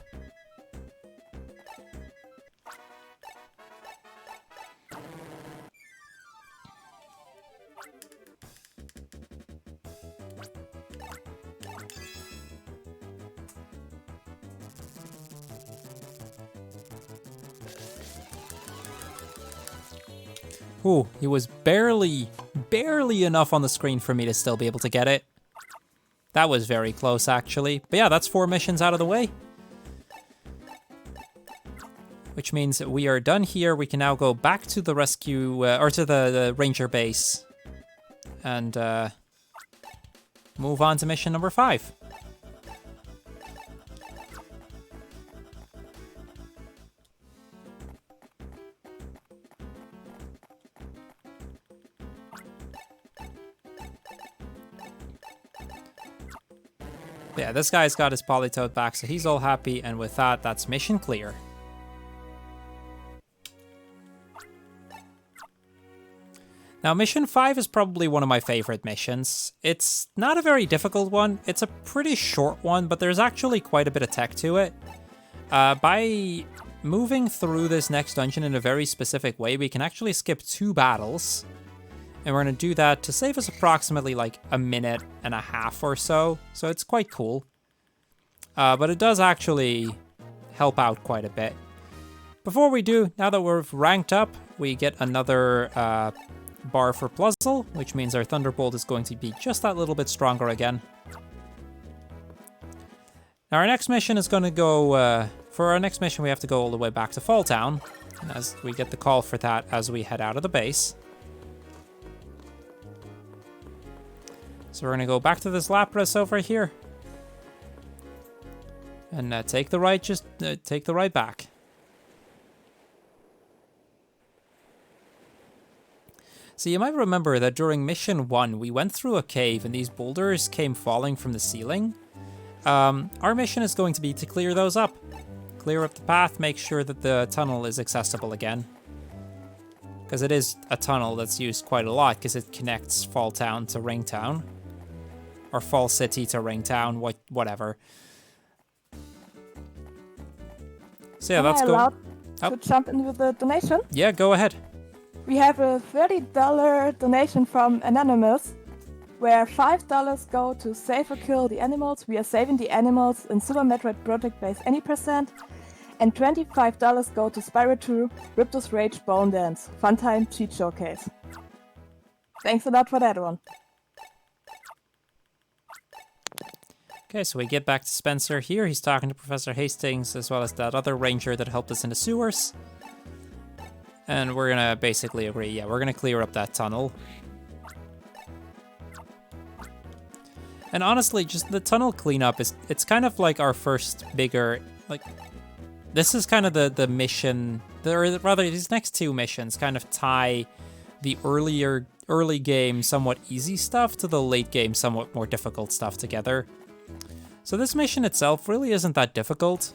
Ooh, he was barely enough on the screen for me to still be able to get it. That was very close, actually. But yeah, that's 4 missions out of the way. Which means that we are done here. We can now go back to the rescue, or to the ranger base. And move on to mission number 5. Yeah, this guy's got his Politoed back, so he's all happy, and with that, that's mission clear. Now, mission 5 is probably one of my favorite missions. It's not a very difficult one. It's a pretty short one, but there's actually quite a bit of tech to it. By moving through this next dungeon in a very specific way, we can actually skip 2 battles. And we're going to do that to save us approximately like a minute and a half or so. So it's quite cool. But it does actually help out quite a bit. Before we do, now that we're ranked up, we get another bar for Puzzle, which means our Thunderbolt is going to be just that little bit stronger again. Now our next mission is going to go... for our next mission, we have to go all the way back to Fall Town. As we get the call for that as we head out of the base. So we're going to go back to this Lapras over here. And take the right, take the right back. So you might remember that during mission 1, we went through a cave and these boulders came falling from the ceiling. Our mission is going to be to clear those up. Clear up the path, make sure that the tunnel is accessible again. Because it is a tunnel that's used quite a lot because it connects Fall Town to Ringtown. Or Fall City to Ringtown, whatever. So yeah, let's go. Am I allowed to jump into the donation? Yeah, go ahead. We have a $30 donation from Anonymous, where $5 go to save or kill the animals. We are saving the animals in Super Metroid Project Base any percent. And $25 go to Spyro 2, Ripto's Rage Bone Dance, Funtime Cheat Showcase. Thanks a lot for that one. Okay, so we get back to Spencer here. He's talking to Professor Hastings, as well as that other ranger that helped us in the sewers. And we're gonna basically agree, yeah, we're gonna clear up that tunnel. And honestly, just the tunnel cleanup it's kind of like our first bigger, like, this is kind of the mission, or rather these next 2 missions kind of tie the early game somewhat easy stuff to the late game somewhat more difficult stuff together. So this mission itself really isn't that difficult,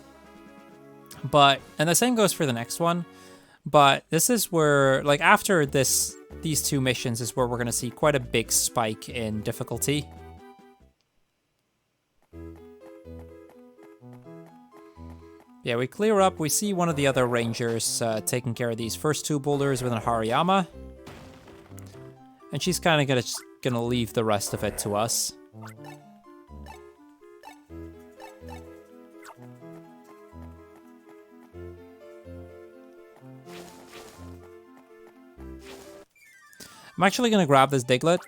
but, and the same goes for the next one, but this is where, like, after these 2 missions is where we're going to see quite a big spike in difficulty. Yeah, we clear up, we see one of the other rangers taking care of these first 2 boulders with a Hariyama, and she's kind of gonna leave the rest of it to us. I'm actually going to grab this Diglett.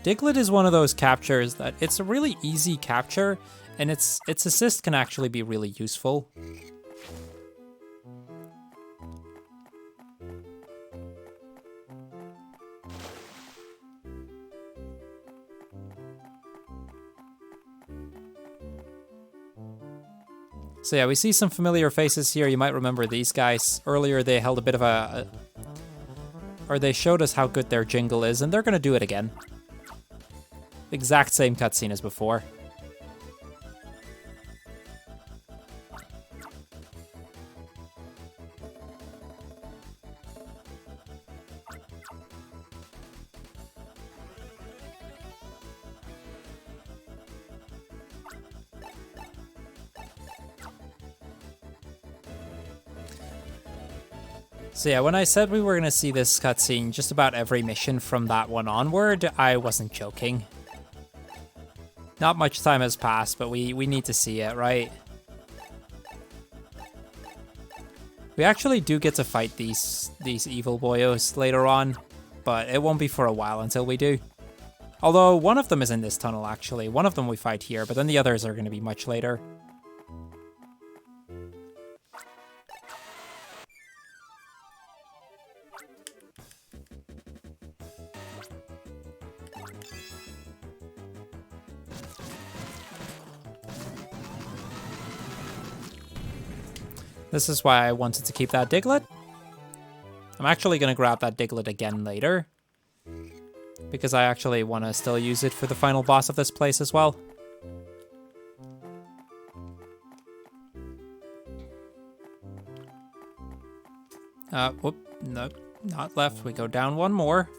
Diglett is one of those captures that it's a really easy capture. And its assist can actually be really useful. So yeah, we see some familiar faces here. You might remember these guys. Earlier they held a bit of or they showed us how good their jingle is, and they're gonna do it again. Exact same cutscene as before. So yeah, when I said we were going to see this cutscene just about every mission from that one onward, I wasn't joking. Not much time has passed, but we need to see it, right? We actually do get to fight these evil boyos later on, but it won't be for a while until we do. Although one of them is in this tunnel, actually. One of them we fight here, but then the others are going to be much later. This is why I wanted to keep that Diglett. I'm actually going to grab that Diglett again later, because I actually want to still use it for the final boss of this place as well. Whoop, nope, not left. We go down one more.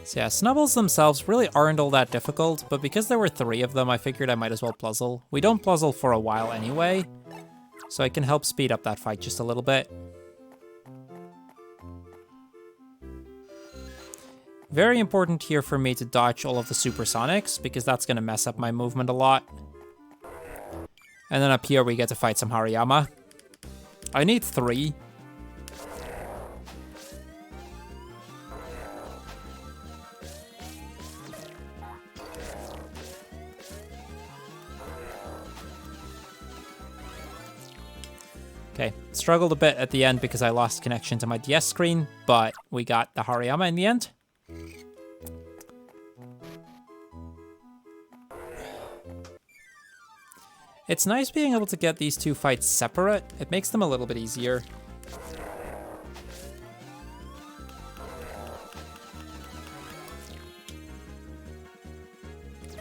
So yeah, Snubbles themselves really aren't all that difficult, but because there were 3 of them, I figured I might as well puzzle. We don't puzzle for a while anyway, so I can help speed up that fight just a little bit. Very important here for me to dodge all of the supersonics, because that's going to mess up my movement a lot. And then up here we get to fight some Hariyama. I need 3. Okay, struggled a bit at the end because I lost connection to my DS screen, but we got the Hariyama in the end. It's nice being able to get these 2 fights separate. It makes them a little bit easier.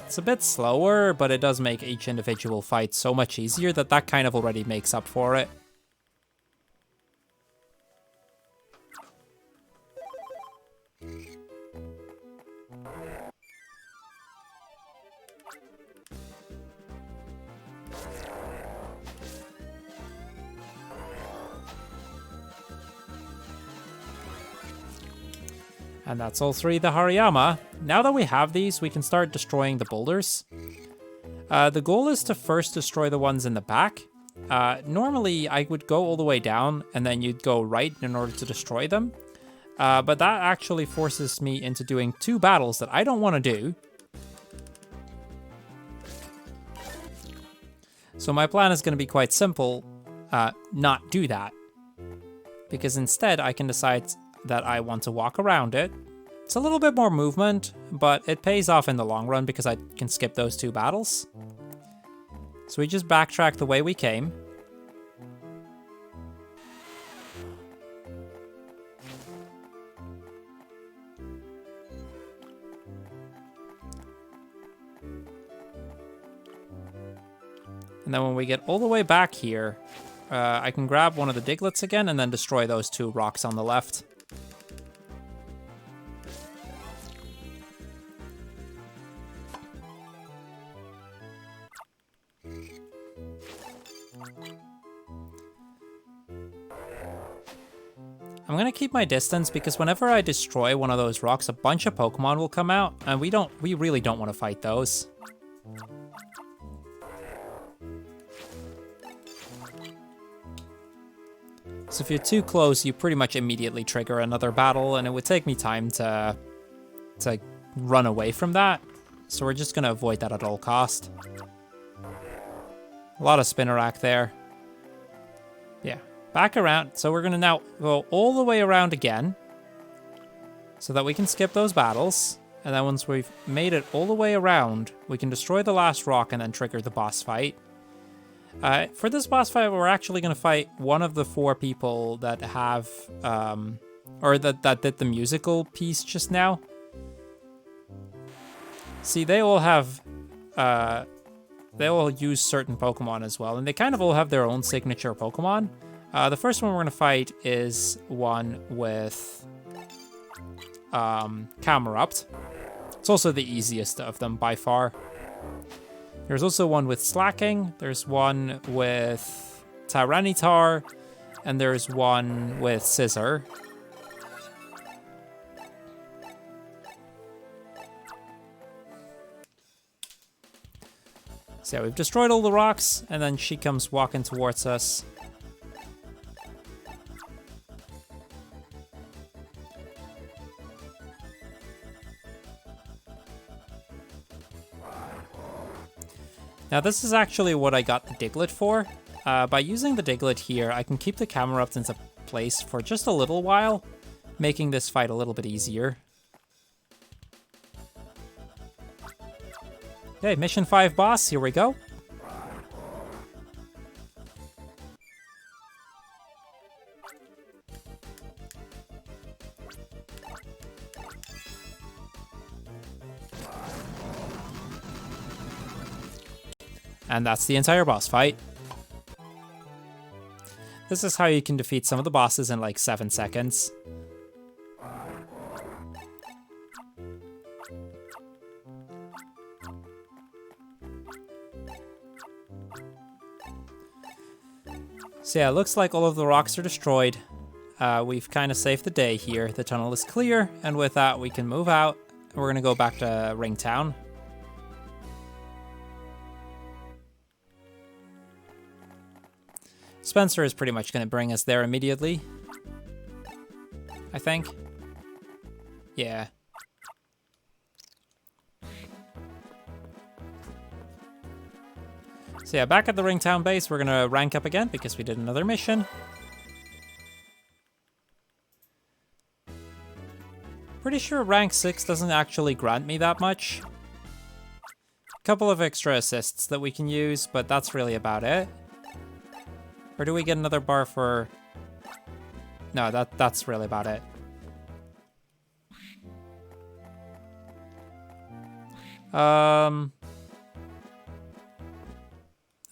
It's a bit slower, but it does make each individual fight so much easier that kind of already makes up for it. And that's all 3 of the Hariyama. Now that we have these, we can start destroying the boulders. The goal is to first destroy the ones in the back. Normally, I would go all the way down, and then you'd go right in order to destroy them. But that actually forces me into doing 2 battles that I don't want to do. So my plan is going to be quite simple. Not do that. Because instead, I can decide that I want to walk around it. It's a little bit more movement, but it pays off in the long run because I can skip those 2 battles. So we just backtrack the way we came. And then when we get all the way back here, I can grab one of the Diglets again and then destroy those 2 rocks on the left. I'm gonna keep my distance because whenever I destroy one of those rocks, a bunch of Pokemon will come out, and we really don't want to fight those. So if you're too close, you pretty much immediately trigger another battle, and it would take me time to run away from that. So we're just gonna avoid that at all cost. A lot of Spinnerack there. Yeah. Back around, so we're gonna now go all the way around again so that we can skip those battles, and then once we've made it all the way around, we can destroy the last rock and then trigger the boss fight. For this boss fight, we're actually gonna fight one of the 4 people that have, or that did the musical piece just now. See, they all have, they all use certain Pokemon as well, and they kind of all have their own signature Pokemon. The first one we're going to fight is one with Camerupt. It's also the easiest of them by far. There's also one with Slacking, there's one with Tyranitar, and there's one with Scissor. So yeah, we've destroyed all the rocks, and then she comes walking towards us. Now this is actually what I got the Diglett for. By using the Diglett here, I can keep the Camerupt into place for just a little while, making this fight a little bit easier. Okay, Mission 5 boss, here we go. And that's the entire boss fight. This is how you can defeat some of the bosses in like 7 seconds. So yeah, it looks like all of the rocks are destroyed. We've kind of saved the day here. The tunnel is clear, and with that we can move out. We're gonna go back to Ringtown. Spencer is pretty much gonna bring us there immediately, I think. Yeah. So yeah, back at the Ringtown base, we're gonna rank up again because we did another mission. Pretty sure rank 6 doesn't actually grant me that much. A couple of extra assists that we can use, but that's really about it. Or do we get another bar for... No, that's really about it.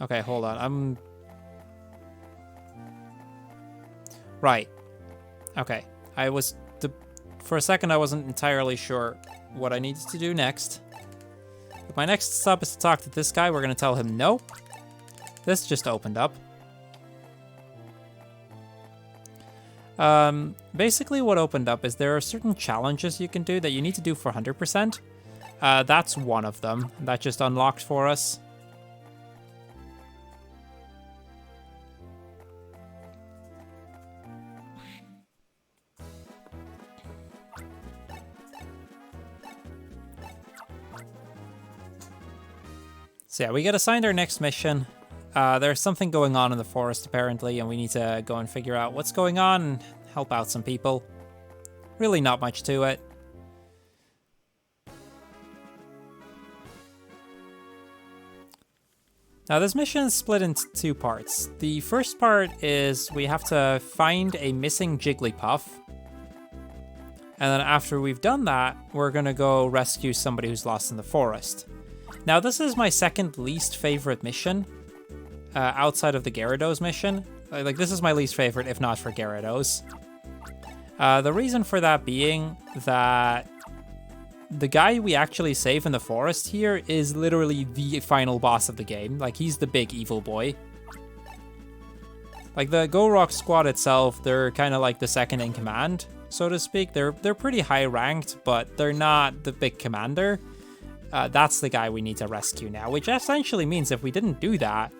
Okay, hold on. Right. Okay. For a second, I wasn't entirely sure what I needed to do next. But my next stop is to talk to this guy. We're going to tell him no. This just opened up. Basically what opened up is there are certain challenges you can do that you need to do for 100%. That's one of them. That just unlocked for us. So yeah, we get assigned our next mission. There's something going on in the forest apparently, and we need to go and figure out what's going on and help out some people. Really not much to it. Now this mission is split into 2 parts. The first part is we have to find a missing Jigglypuff. And then after we've done that, we're gonna go rescue somebody who's lost in the forest. Now this is my second least favorite mission, outside of the Gyarados mission. Like, this is my least favorite, if not for Gyarados. The reason for that being that the guy we actually save in the forest here is literally the final boss of the game. Like, he's the big evil boy. Like the Go Rock squad itself, they're kind of like the second in command, so to speak. They're pretty high ranked, but they're not the big commander. That's the guy we need to rescue now, which essentially means if we didn't do that,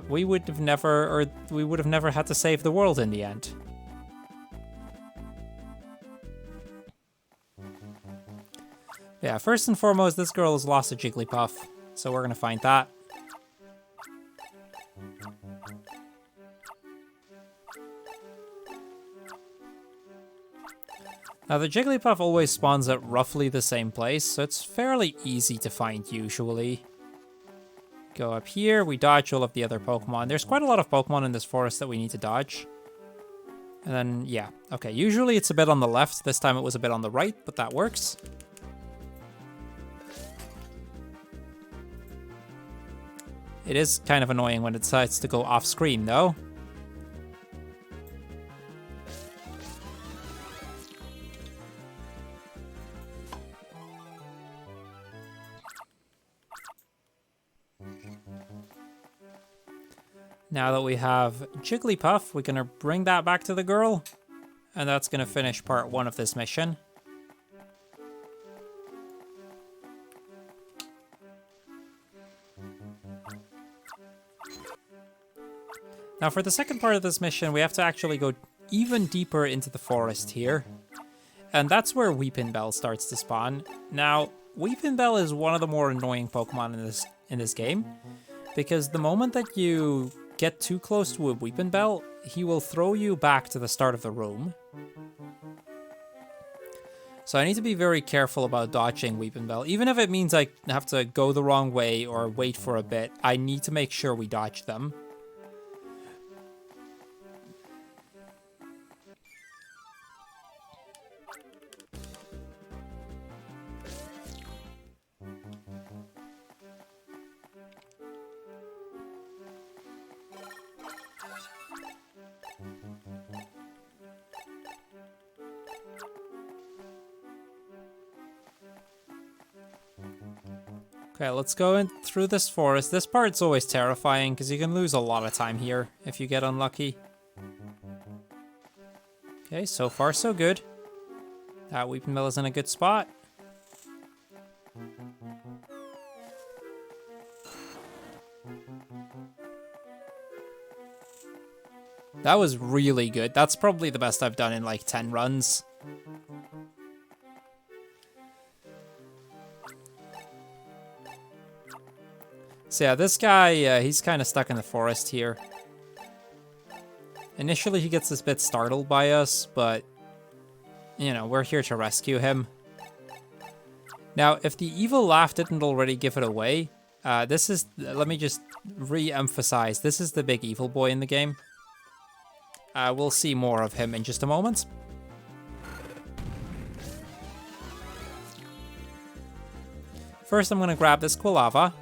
we would have never had to save the world in the end. Yeah, first and foremost, this girl has lost a Jigglypuff, so we're gonna find that. Now, the Jigglypuff always spawns at roughly the same place, so it's fairly easy to find usually. Go up here, we dodge all of the other Pokemon. There's quite a lot of Pokemon in this forest that we need to dodge. And then, yeah, okay, usually it's a bit on the left. This time it was a bit on the right, but that works. It is kind of annoying when it decides to go off screen, though. Now that we have Jigglypuff, we're going to bring that back to the girl, and that's going to finish part 1 of this mission. Now for the second part of this mission, we have to actually go even deeper into the forest here, and that's where Weepinbell starts to spawn. Now, Weepinbell is one of the more annoying Pokemon in this game, because the moment that you get too close to a Weepinbell, he will throw you back to the start of the room. So I need to be very careful about dodging Weepinbell. Even if it means I have to go the wrong way or wait for a bit, I need to make sure we dodge them. Okay, let's go in through this forest. This part's always terrifying because you can lose a lot of time here if you get unlucky. Okay, so far so good. That Weepinbell is in a good spot. That was really good. That's probably the best I've done in like 10 runs. So yeah, this guy, he's kind of stuck in the forest here. Initially, he gets this bit startled by us, but, you know, we're here to rescue him. Now, if the evil laugh didn't already give it away, this is, let me just re-emphasize, this is the big evil boy in the game. We'll see more of him in just a moment. First, I'm going to grab this Quilava.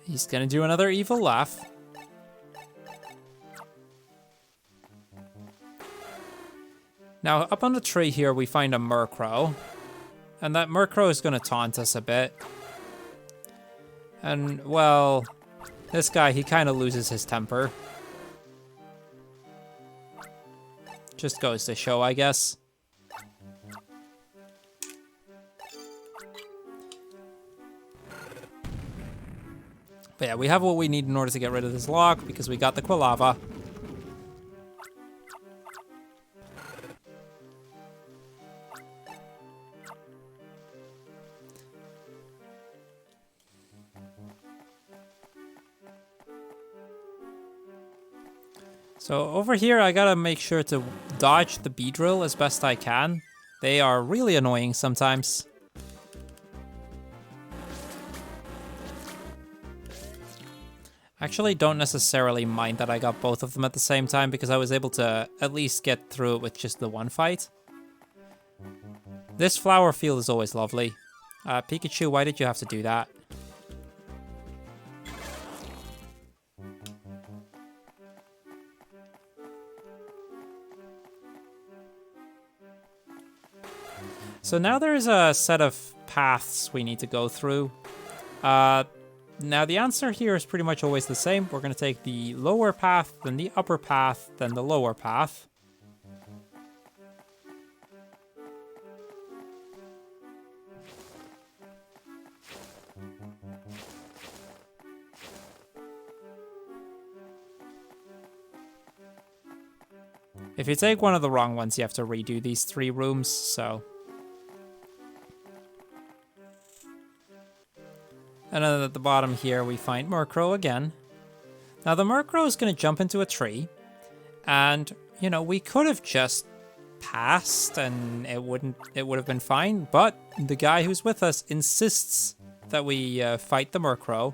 He's gonna do another evil laugh. Now, up on the tree here, we find a Murkrow. And that Murkrow is gonna taunt us a bit. And, well, this guy, he kind of loses his temper. Just goes to show, I guess. But yeah, we have what we need in order to get rid of this log, because we got the Quilava. So over here, I gotta make sure to dodge the Beedrill as best I can. They are really annoying sometimes. Actually, don't necessarily mind that I got both of them at the same time, because I was able to at least get through it with just the one fight. This flower field is always lovely. Pikachu, why did you have to do that? So now there's a set of paths we need to go through. Now the answer here is pretty much always the same. We're going to take the lower path, then the upper path, then the lower path. If you take one of the wrong ones, you have to redo these 3 rooms, so... And then at the bottom here, we find Murkrow again. Now, the Murkrow is going to jump into a tree. And, you know, we could have just passed and it would have been fine. But the guy who's with us insists that we fight the Murkrow.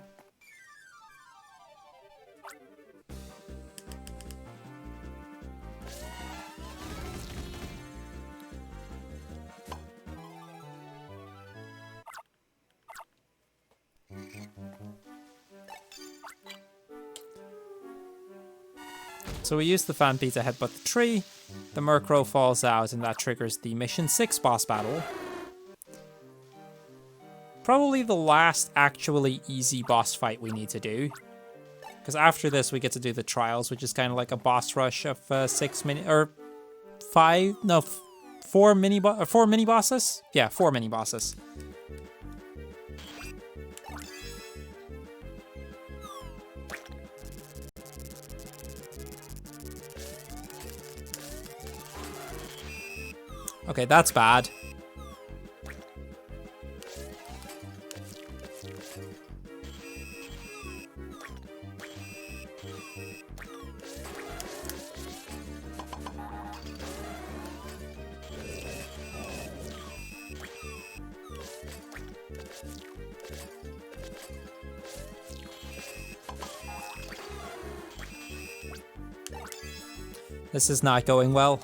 So we use the Phanpy to headbutt the tree, the Murkrow falls out, and that triggers the Mission 6 boss battle. Probably the last actually easy boss fight we need to do. Because after this we get to do the trials, which is kind of like a boss rush of 4 mini bosses? Yeah, 4 mini bosses. Okay, that's bad. This is not going well.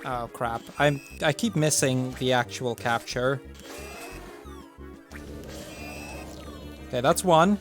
Oh crap, I keep missing the actual capture. Okay, that's one.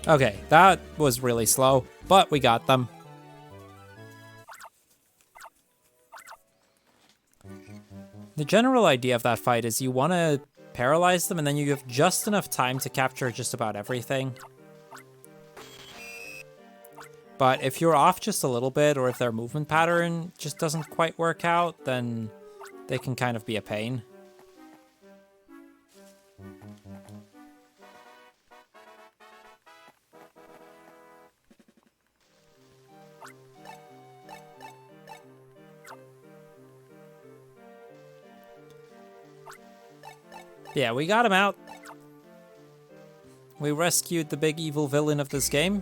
Okay, that was really slow, but we got them. The general idea of that fight is you want to paralyze them and then you have just enough time to capture just about everything. But if you're off just a little bit, or if their movement pattern just doesn't quite work out, then they can kind of be a pain. Yeah, we got him out. We rescued the big evil villain of this game.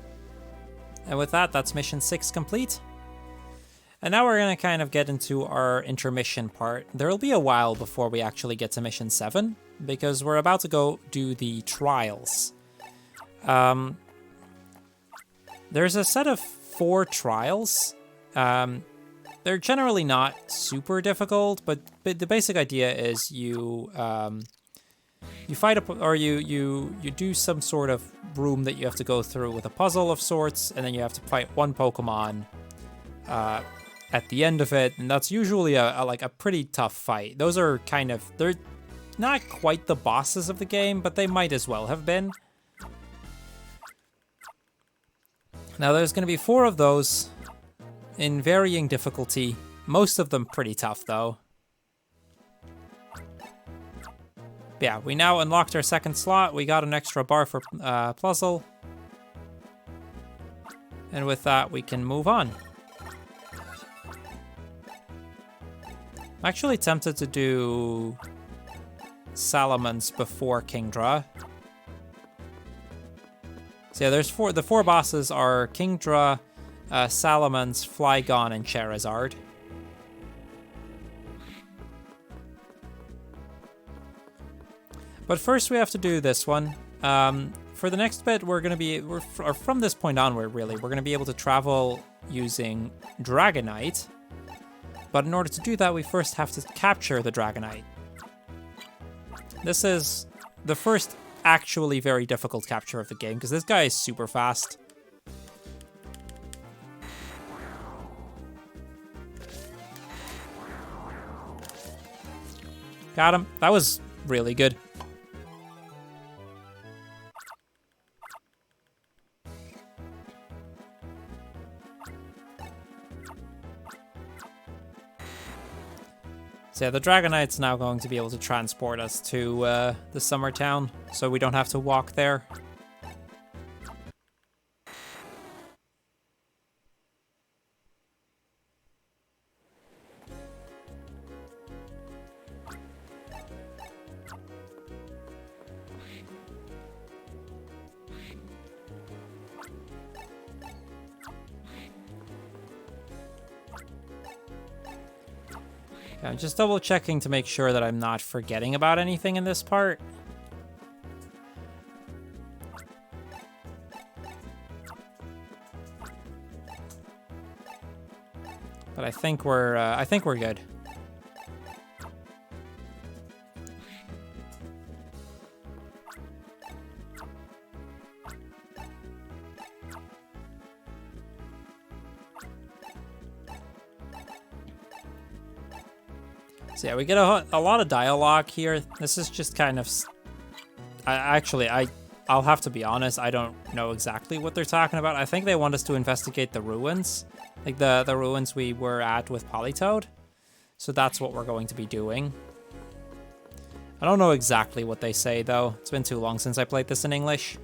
And with that, that's mission 6 complete. And now we're going to kind of get into our intermission part. There'll be a while before we actually get to mission 7, because we're about to go do the trials. There's a set of 4 trials. They're generally not super difficult, but the basic idea is you fight you do some sort of room that you have to go through with a puzzle of sorts, and then you have to fight one Pokemon at the end of it, and that's usually a pretty tough fight. Those are they're not quite the bosses of the game, but they might as well have been. Now there's going to be 4 of those in varying difficulty, most of them pretty tough though. Yeah, we now unlocked our second slot. We got an extra bar for puzzle. And with that, we can move on. I'm actually tempted to do Salamence before Kingdra. So yeah, there's the 4 bosses are Kingdra, Salamence, Flygon, and Charizard. But first we have to do this one. For the next bit, we're from this point onward, really, we're going to be able to travel using Dragonite. But in order to do that, we first have to capture the Dragonite. This is the first actually very difficult capture of the game, because this guy is super fast. Got him. That was really good. So yeah, the Dragonite's now going to be able to transport us to the summer town, so we don't have to walk there. I'm just double checking to make sure that I'm not forgetting about anything in this part. But I think we're good. So yeah, we get a lot of dialogue here. This is just kind of... I'll have to be honest, I don't know exactly what they're talking about. I think they want us to investigate the ruins. Like the ruins we were at with Politoed. So that's what we're going to be doing. I don't know exactly what they say, though. It's been too long since I played this in English.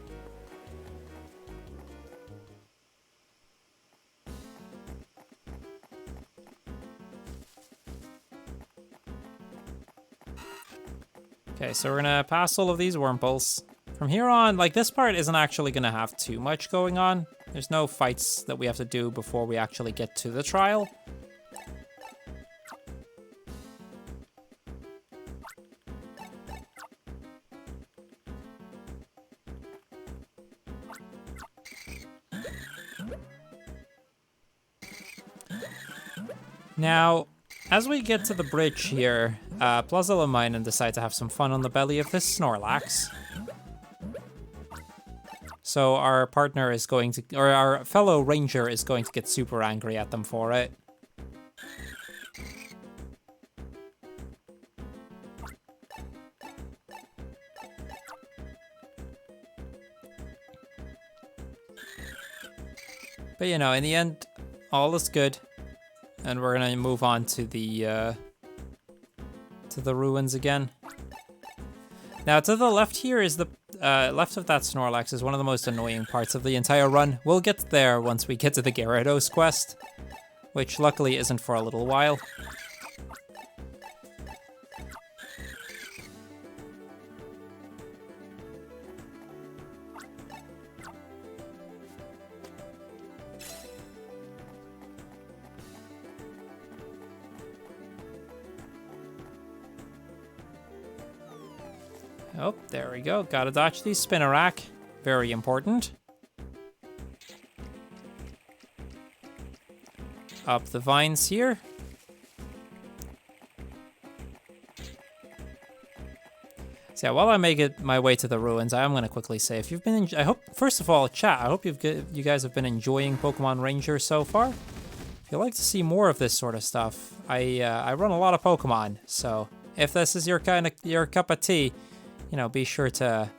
Okay, so we're gonna pass all of these Wurmples. From here on, like, this part isn't actually gonna have too much going on. There's no fights that we have to do before we actually get to the trial. Now, as we get to the bridge here, Plazilla and decide to have some fun on the belly of this Snorlax. So our partner is going to, or our fellow ranger is going to get super angry at them for it. But you know, in the end, all is good. And we're gonna move on to the ruins again. Now, to the left here is the left of that Snorlax is one of the most annoying parts of the entire run. We'll get there once we get to the Gyarados quest, which luckily isn't for a little while. Oh, there we go. Gotta dodge the Spinarak. Very important. Up the vines here. So yeah, while I make it my way to the ruins, I am going to quickly say, if you've been, I hope, first of all, chat, I hope you guys have been enjoying Pokemon Ranger so far. If you'd like to see more of this sort of stuff, I run a lot of Pokemon, so if this is your cup of tea, you know, be sure to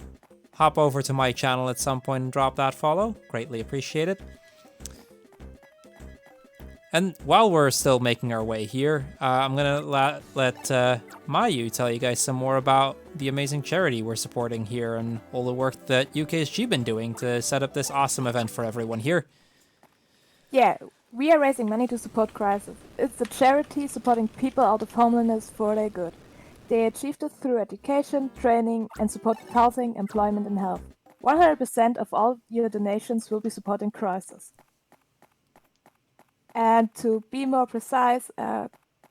hop over to my channel at some point and drop that follow. Greatly appreciated. And while we're still making our way here, I'm gonna let Mayu tell you guys some more about the amazing charity we're supporting here and all the work that UKSG been doing to set up this awesome event for everyone here. Yeah, we are raising money to support Crisis. It's a charity supporting people out of homelessness for their good. They achieved it through education, training, and support with housing, employment, and health. 100% of all your donations will be supporting Crisis. And to be more precise,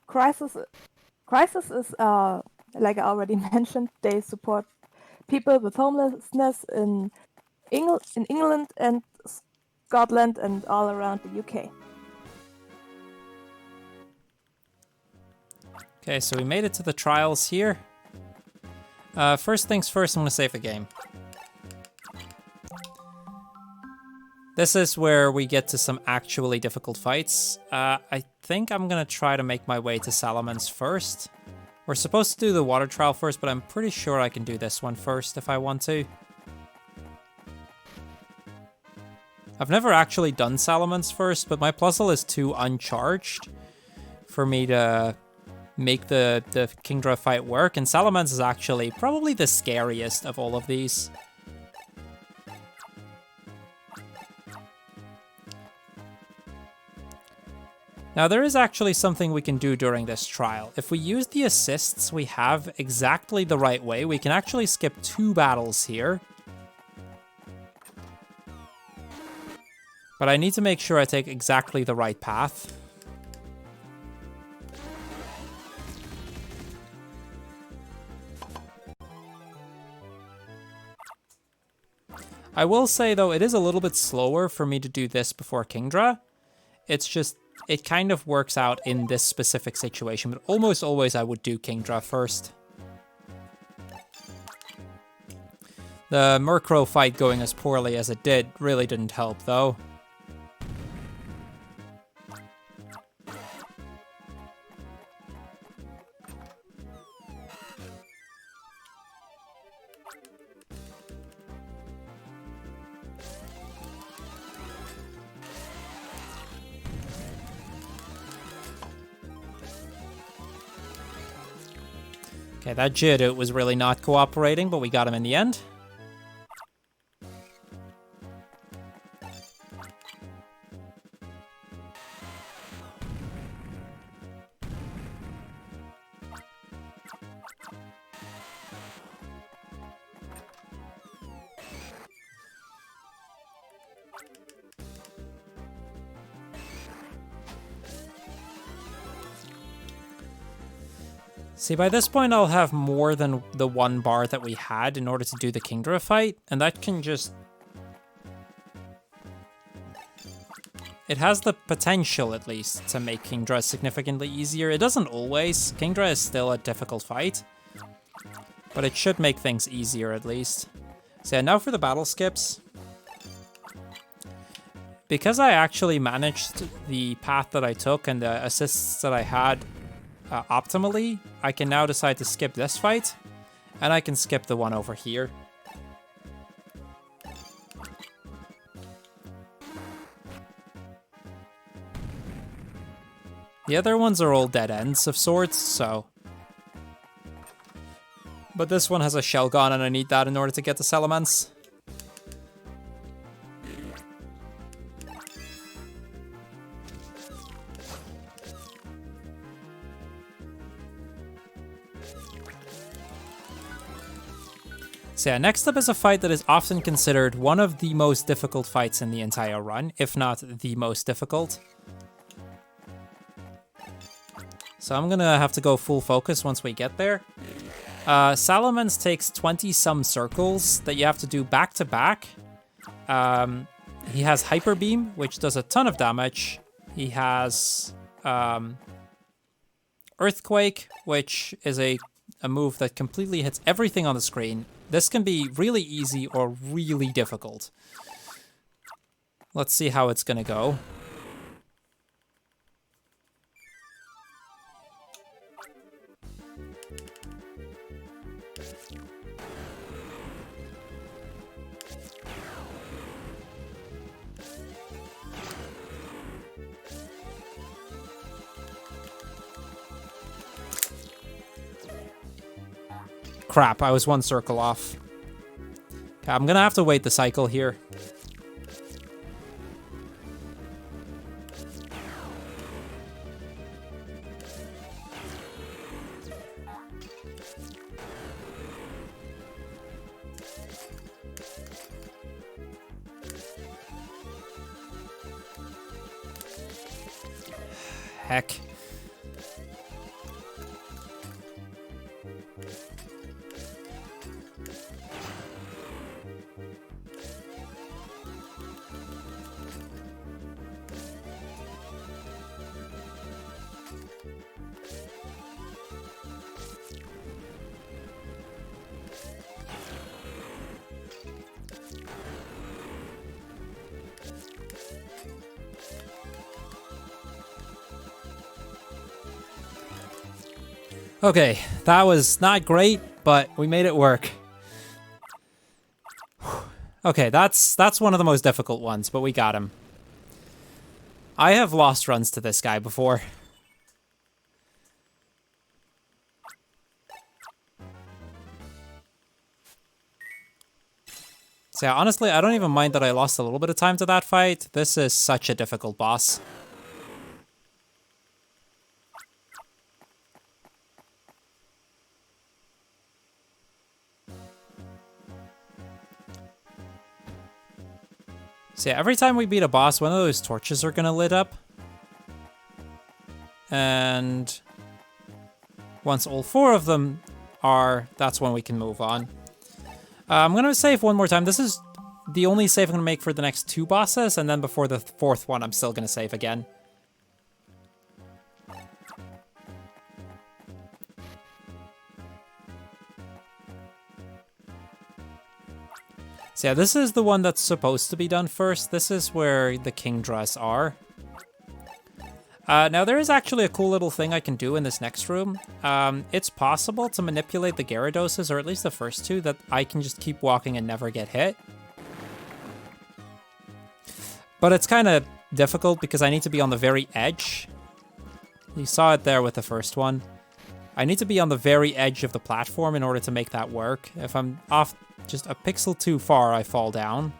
Crisis is, like I already mentioned, they support people with homelessness in England and Scotland and all around the UK. Okay, so we made it to the trials here. First things first, I'm gonna save the game. This is where we get to some actually difficult fights. I think I'm gonna try to make my way to Salamence first. We're supposed to do the water trial first, but I'm pretty sure I can do this one first if I want to. I've never actually done Salamence first, but my puzzle is too uncharged for me to make the Kingdra fight work, and Salamence is actually probably the scariest of all of these. Now, there is actually something we can do during this trial. If we use the assists we have exactly the right way, we can actually skip 2 battles here. But I need to make sure I take exactly the right path. I will say, though, it is a little bit slower for me to do this before Kingdra. It's just, it kind of works out in this specific situation, but almost always I would do Kingdra first. The Murkrow fight going as poorly as it did really didn't help, though. Okay, that Geodude was really not cooperating, but we got him in the end. See, by this point I'll have more than the 1 bar that we had in order to do the Kingdra fight, and that can just... It has the potential, at least, to make Kingdra significantly easier. It doesn't always. Kingdra is still a difficult fight, but it should make things easier, at least. So yeah, now for the battle skips. Because I actually managed the path that I took and the assists that I had optimally, I can now decide to skip this fight, and I can skip the one over here. The other ones are all dead ends of sorts, so... But this one has a Shelgon, and I need that in order to get to Salamence. So yeah, next up is a fight that is often considered one of the most difficult fights in the entire run, if not the most difficult. So I'm gonna have to go full focus once we get there. Salamence takes 20-some circles that you have to do back to back. He has Hyper Beam, which does a ton of damage. He has Earthquake, which is a move that completely hits everything on the screen. This can be really easy or really difficult. Let's see how it's gonna go. Crap, I was 1 circle off. Okay, I'm gonna have to wait the cycle here. heck? Okay, that was not great, but we made it work. Okay, that's one of the most difficult ones, but we got him. I have lost runs to this guy before. So yeah, honestly, I don't even mind that I lost a little bit of time to that fight. This is such a difficult boss. So yeah, every time we beat a boss, one of those torches are gonna lit up. And once all 4 of them are, that's when we can move on. I'm gonna save one more time. This is the only save I'm gonna make for the next 2 bosses, and then before the 4th one, I'm still gonna save again. So yeah, this is the one that's supposed to be done first. This is where the Kingdras are. Now, there is actually a cool little thing I can do in this next room. It's possible to manipulate the Gyarados, or at least the first 2, that I can just keep walking and never get hit. But it's kind of difficult because I need to be on the very edge. You saw it there with the first one. I need to be on the very edge of the platform in order to make that work. If I'm off just a pixel too far, I fall down.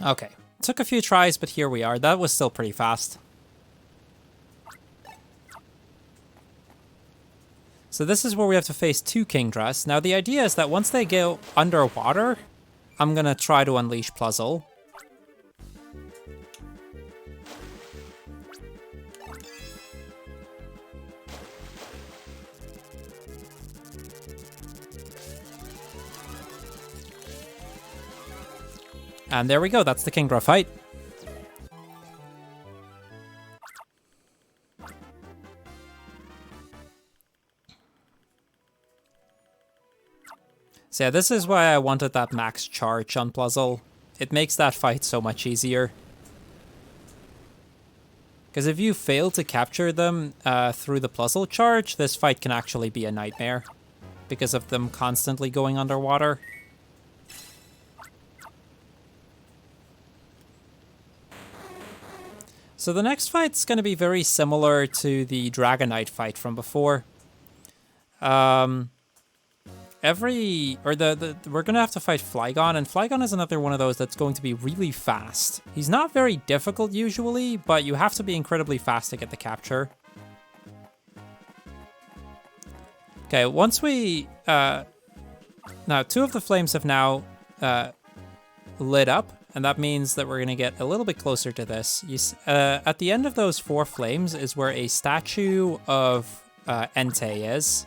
Okay, took a few tries, but here we are. That was still pretty fast. So this is where we have to face 2 Kingdras. Now the idea is that once they go underwater, I'm gonna try to unleash Pluzzle. And there we go, that's the Kingdra fight. So yeah, this is why I wanted that max charge on Pluzzle. It makes that fight so much easier. Because if you fail to capture them through the Pluzzle charge, this fight can actually be a nightmare. Because of them constantly going underwater. So the next fight's going to be very similar to the Dragonite fight from before. We're going to have to fight Flygon, and Flygon is another one of those that's going to be really fast. He's not very difficult usually, but you have to be incredibly fast to get the capture. Okay, once we... now, 2 of the flames have now lit up, and that means that we're going to get a little bit closer to this. At the end of those 4 flames is where a statue of Entei is.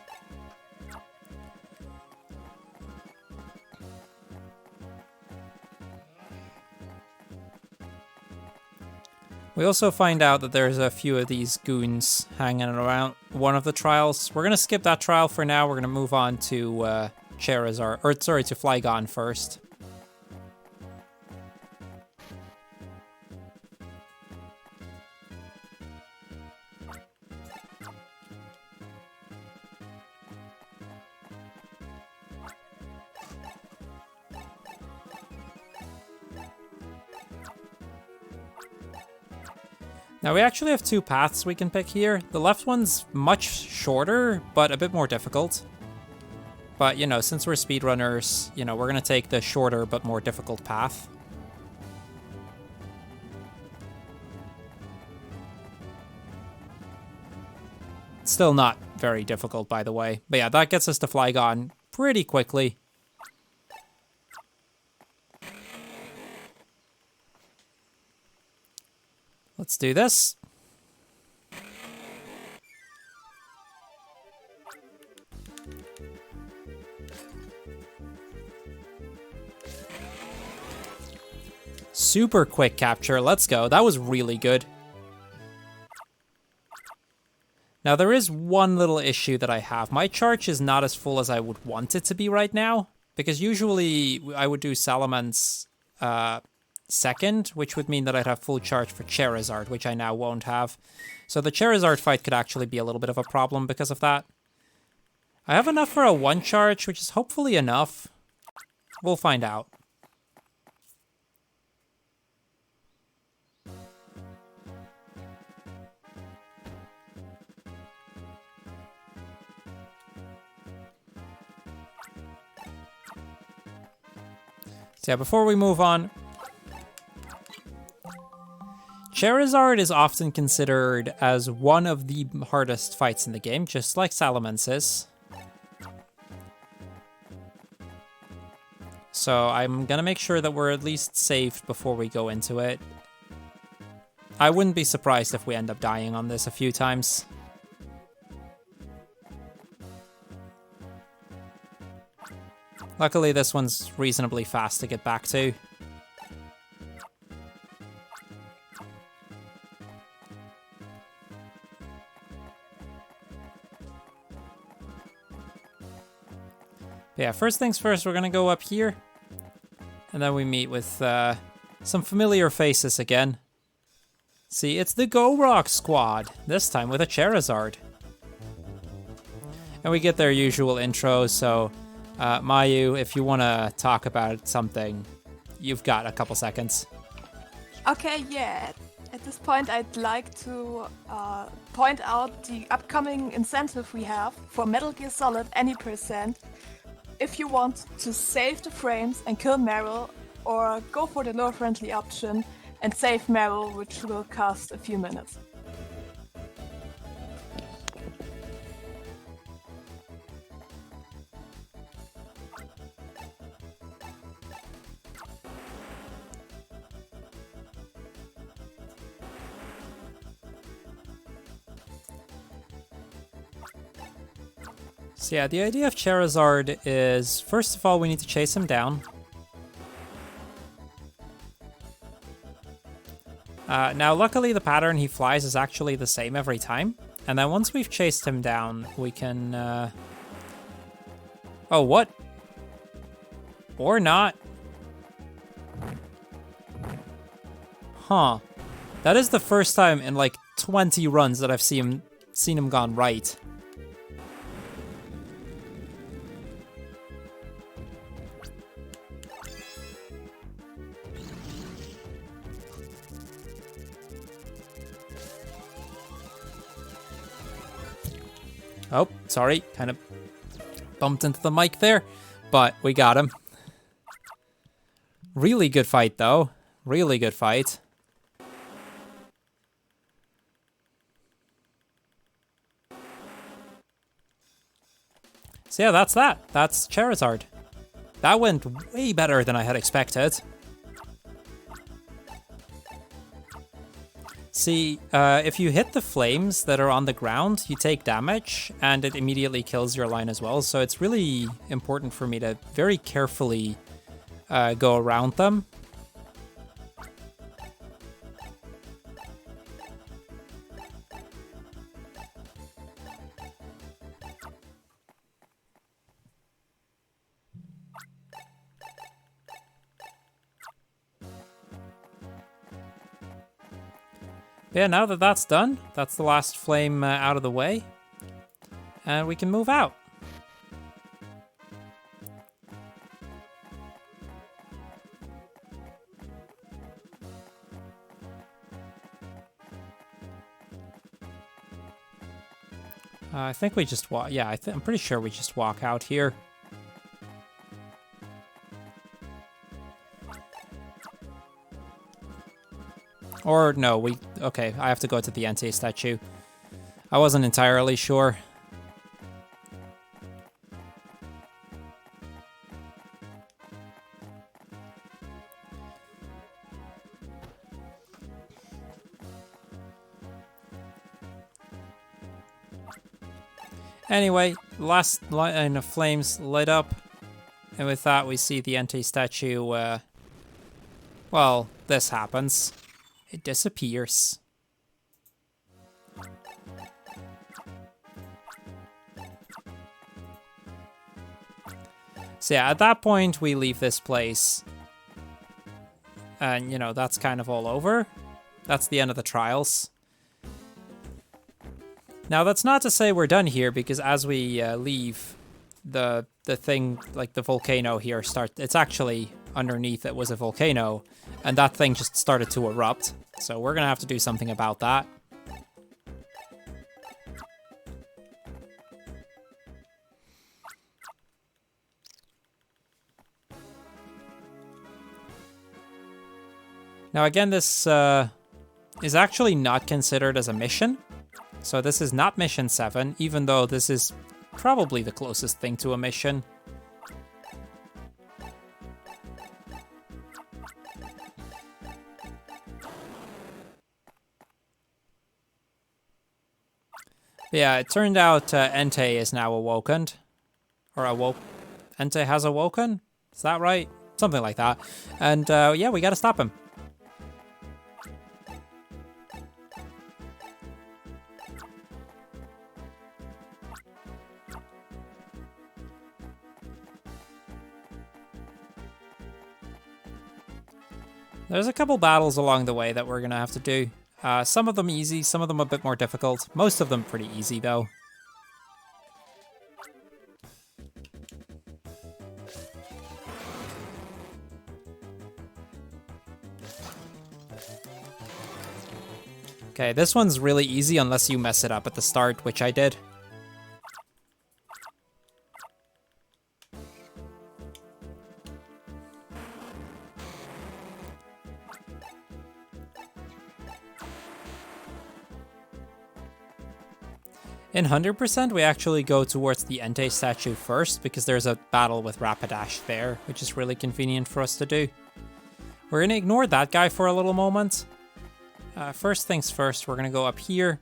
We also find out that there's a few of these goons hanging around one of the trials. We're going to skip that trial for now. We're going to move on to Charizard, or sorry, to Flygon first. Now we actually have 2 paths we can pick here. The left one's much shorter, but a bit more difficult. But, you know, since we're speedrunners, you know, we're going to take the shorter but more difficult path. Still not very difficult, by the way. But yeah, that gets us to Flygon pretty quickly. Let's do this. Super quick capture. Let's go. That was really good. Now, there is one little issue that I have. My charge is not as full as I would want it to be right now, because usually I would do Salamence second, which would mean that I'd have full charge for Charizard, which I now won't have. So the Charizard fight could actually be a little bit of a problem because of that. I have enough for a 1 charge, which is hopefully enough. We'll find out. So yeah, before we move on, Charizard is often considered as one of the hardest fights in the game, just like Salamence is. So I'm gonna make sure that we're at least safe before we go into it. I wouldn't be surprised if we end up dying on this a few times. Luckily, this one's reasonably fast to get back to. But yeah, first things first, we're gonna go up here. And then we meet with some familiar faces again. See, it's the Go Rock squad, this time with a Charizard. And we get their usual intro, so Mayu, if you want to talk about something, you've got a couple seconds. Okay, yeah. At this point, I'd like to point out the upcoming incentive we have for Metal Gear Solid Any %. If you want to save the frames and kill Meryl, or go for the low friendly option and save Meryl, which will cost a few minutes. So yeah, the idea of Charizard is, first of all, we need to chase him down. Now, luckily, the pattern he flies is actually the same every time. And then once we've chased him down, we can... Oh, what? Or not. Huh. That is the first time in like 20 runs that I've seen him gone right. Oh, sorry, kind of bumped into the mic there, but we got him. Really good fight, though. Really good fight. So yeah, that's that. That's Charizard. That went way better than I had expected. See, if you hit the flames that are on the ground, you take damage, and it immediately kills your line as well. So it's really important for me to very carefully go around them. Yeah, now that that's done, that's the last flame out of the way, and we can move out. I think we just walk. Yeah, I'm pretty sure we just walk out here. Or no, okay, I have to go to the Entei statue. I wasn't entirely sure. Anyway, last line of flames lit up, and with that we see the Entei statue, well, this happens. It disappears. So yeah, at that point we leave this place. And, you know, that's kind of all over. That's the end of the trials. Now, that's not to say we're done here, because as we leave, the thing, like the volcano here, it's actually underneath it was a volcano, and that thing just started to erupt. So we're gonna have to do something about that. Now again, this is actually not considered as a mission. So this is not mission 7, even though this is probably the closest thing to a mission. But yeah, it turned out Entei is now awoken. Or awoke. Entei has awoken? Is that right? Something like that. And yeah, we gotta stop him. There's a couple battles along the way that we're gonna have to do. Some of them easy, some of them a bit more difficult. Most of them pretty easy, though. Okay, this one's really easy unless you mess it up at the start, which I did. In 100%, we actually go towards the Entei statue first, because there's a battle with Rapidash there, which is really convenient for us to do. We're going to ignore that guy for a little moment. First things first, we're going to go up here,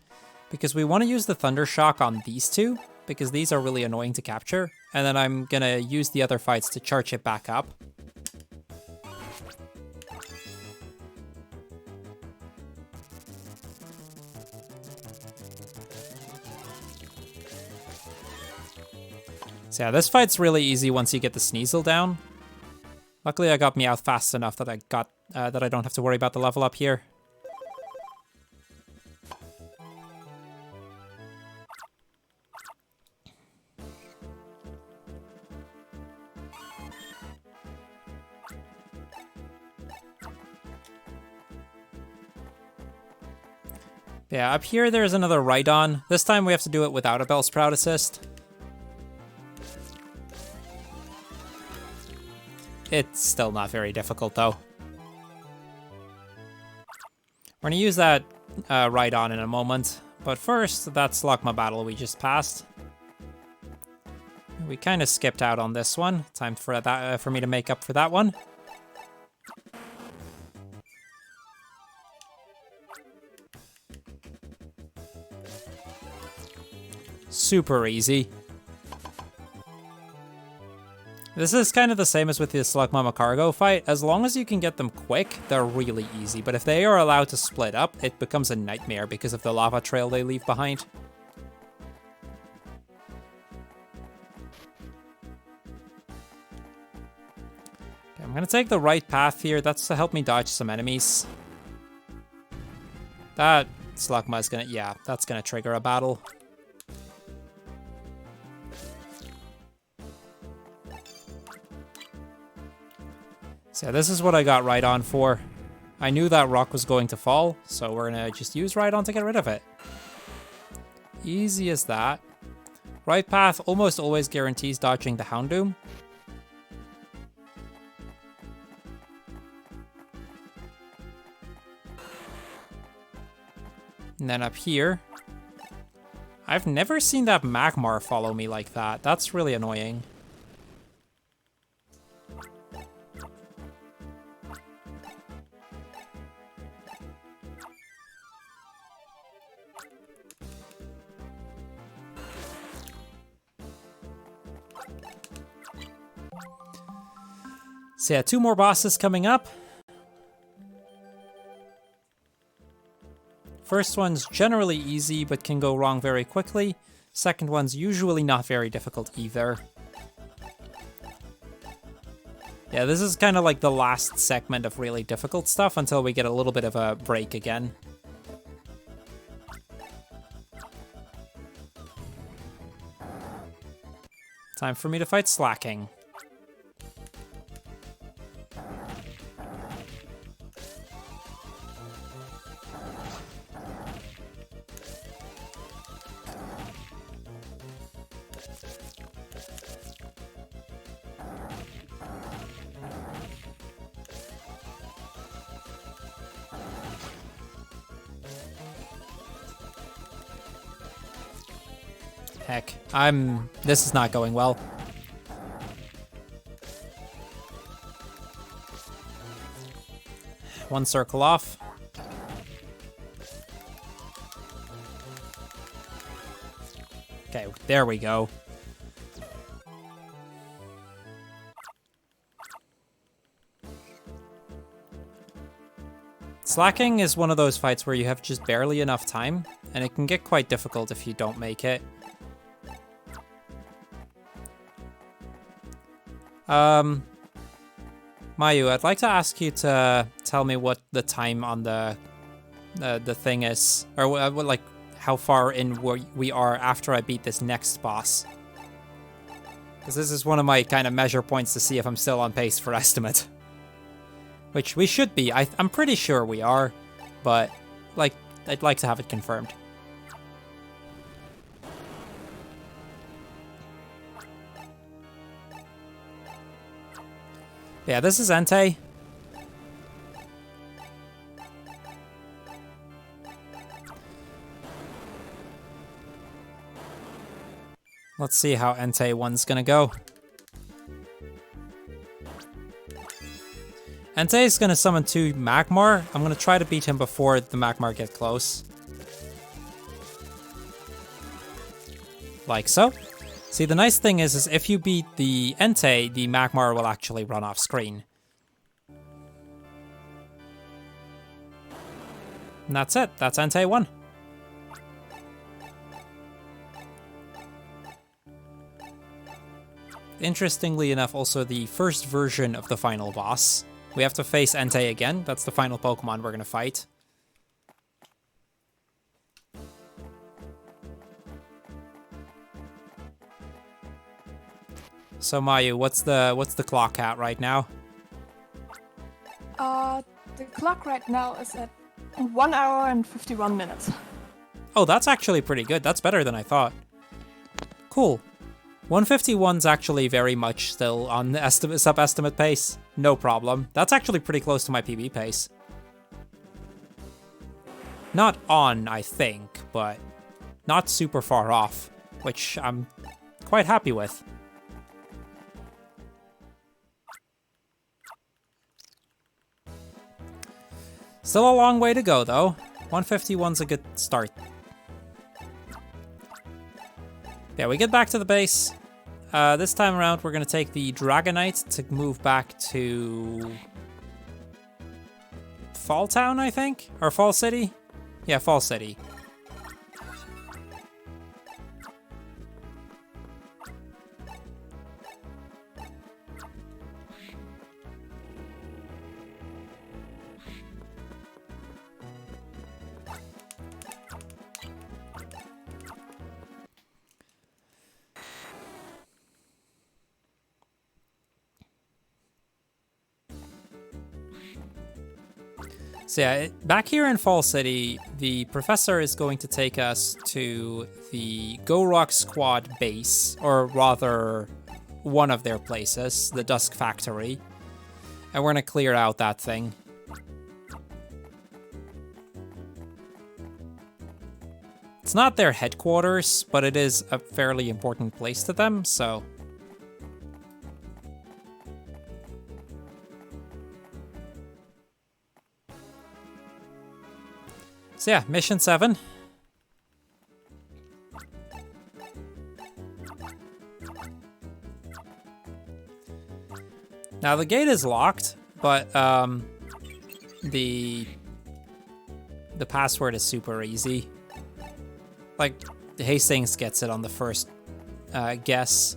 because we want to use the Thunder Shock on these two, because these are really annoying to capture, and then I'm going to use the other fights to charge it back up. So yeah, this fight's really easy once you get the Sneasel down. Luckily, I got Meowth fast enough that I don't have to worry about the level up here. Yeah, up here there's another Rhydon. This time we have to do it without a Bellsprout assist. It's still not very difficult, though. We're gonna use that Rhydon in a moment, but first, that Slugma battle we just passed. We kind of skipped out on this one. Time for that for me to make up for that one. Super easy. This is kind of the same as with the Slugma Cargo fight. As long as you can get them quick, they're really easy. But if they are allowed to split up, it becomes a nightmare because of the lava trail they leave behind. Okay, I'm gonna take the right path here. That's to help me dodge some enemies. That Slugma is gonna, yeah, that's gonna trigger a battle. So yeah, this is what I got Rhydon for. I knew that rock was going to fall, so we're gonna just use Rhydon to get rid of it. Easy as that. Right path almost always guarantees dodging the Houndoom. And then up here, I've never seen that Magmar follow me like that. That's really annoying. So yeah, 2 more bosses coming up. First one's generally easy, but can go wrong very quickly. Second one's usually not very difficult either. Yeah, this is kind of like the last segment of really difficult stuff until we get a little bit of a break again. Time for me to fight Slacking. Heck, this is not going well. One circle off. Okay, there we go. Slacking is one of those fights where you have just barely enough time, and it can get quite difficult if you don't make it. Mayu, I'd like to ask you to tell me what the time on the thing is, or like how far in we are after I beat this next boss. Because this is one of my kind of measure points to see if I'm still on pace for estimate. Which we should be. I'm pretty sure we are, but like I'd like to have it confirmed. Yeah, this is Entei. Let's see how Entei 1's gonna go. Entei is gonna summon 2 Magmar. I'm gonna try to beat him before the Magmar get close. Like so. See, the nice thing is if you beat the Entei, the Magmar will actually run off screen. And that's it. That's Entei 1. Interestingly enough, also the first version of the final boss. We have to face Entei again. That's the final Pokemon we're going to fight. So Mayu, what's the clock at right now? The clock right now is at 1 hour and 51 minutes. Oh, that's actually pretty good. That's better than I thought. Cool. 151's actually very much still on the sub-estimate pace. No problem. That's actually pretty close to my PB pace. Not on, I think, but not super far off, which I'm quite happy with. Still a long way to go, though. 151's a good start. Yeah, we get back to the base. This time around, we're going to take the Dragonite to move back to Fall Town, I think? Or Fall City? Yeah, Fall City. So yeah, back here in Fall City, the professor is going to take us to the Go Rock Squad base, or rather, one of their places, the Dusk Factory. And we're going to clear out that thing. It's not their headquarters, but it is a fairly important place to them, so... So yeah, mission 7. Now the gate is locked, but the password is super easy. Like, Hastings gets it on the first guess,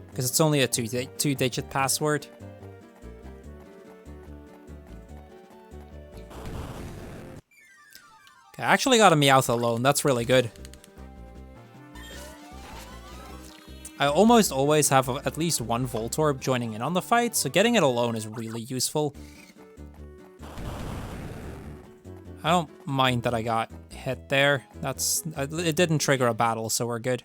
because it's only a two-digit password. Okay, I actually got a Meowth alone. That's really good. I almost always have at least one Voltorb joining in on the fight, so getting it alone is really useful. I don't mind that I got hit there. It didn't trigger a battle, so we're good.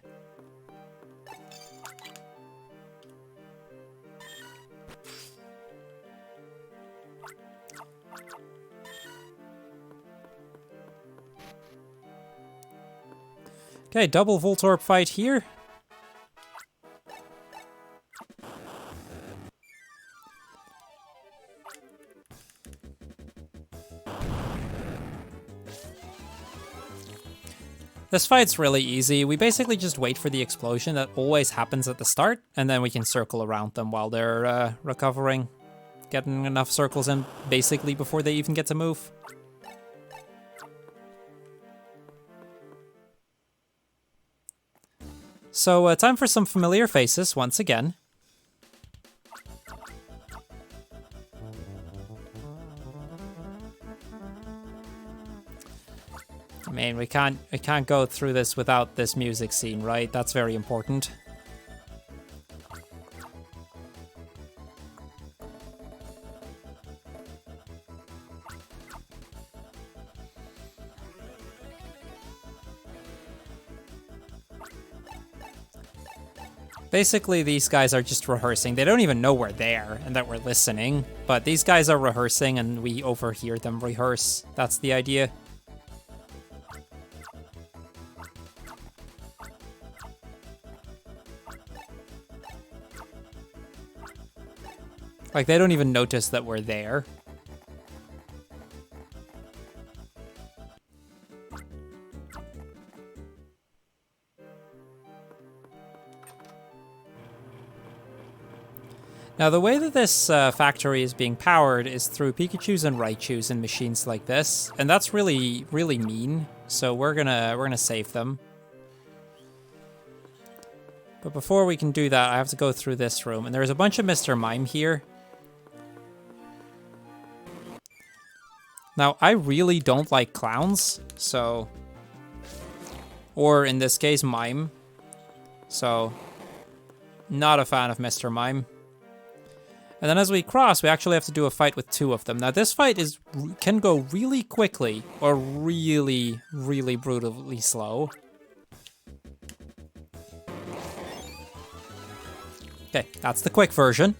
Okay, double Voltorb fight here. This fight's really easy. We basically just wait for the explosion that always happens at the start, and then we can circle around them while they're recovering. Getting enough circles in basically before they even get to move. So time for some familiar faces once again. I mean, we can't go through this without this music scene, right? That's very important. Basically, these guys are just rehearsing. They don't even know we're there and that we're listening, but these guys are rehearsing and we overhear them rehearse. That's the idea. Like, they don't even notice that we're there. Now, the way that this factory is being powered is through Pikachus and Raichus and machines like this, and that's really, really mean. So we're gonna save them. But before we can do that, I have to go through this room, and there's a bunch of Mr. Mime here. Now, I really don't like clowns, so... Or, in this case, Mime. So, not a fan of Mr. Mime. And then as we cross, we actually have to do a fight with 2 of them. Now, this fight can go really quickly, or really, really brutally slow. Okay, that's the quick version.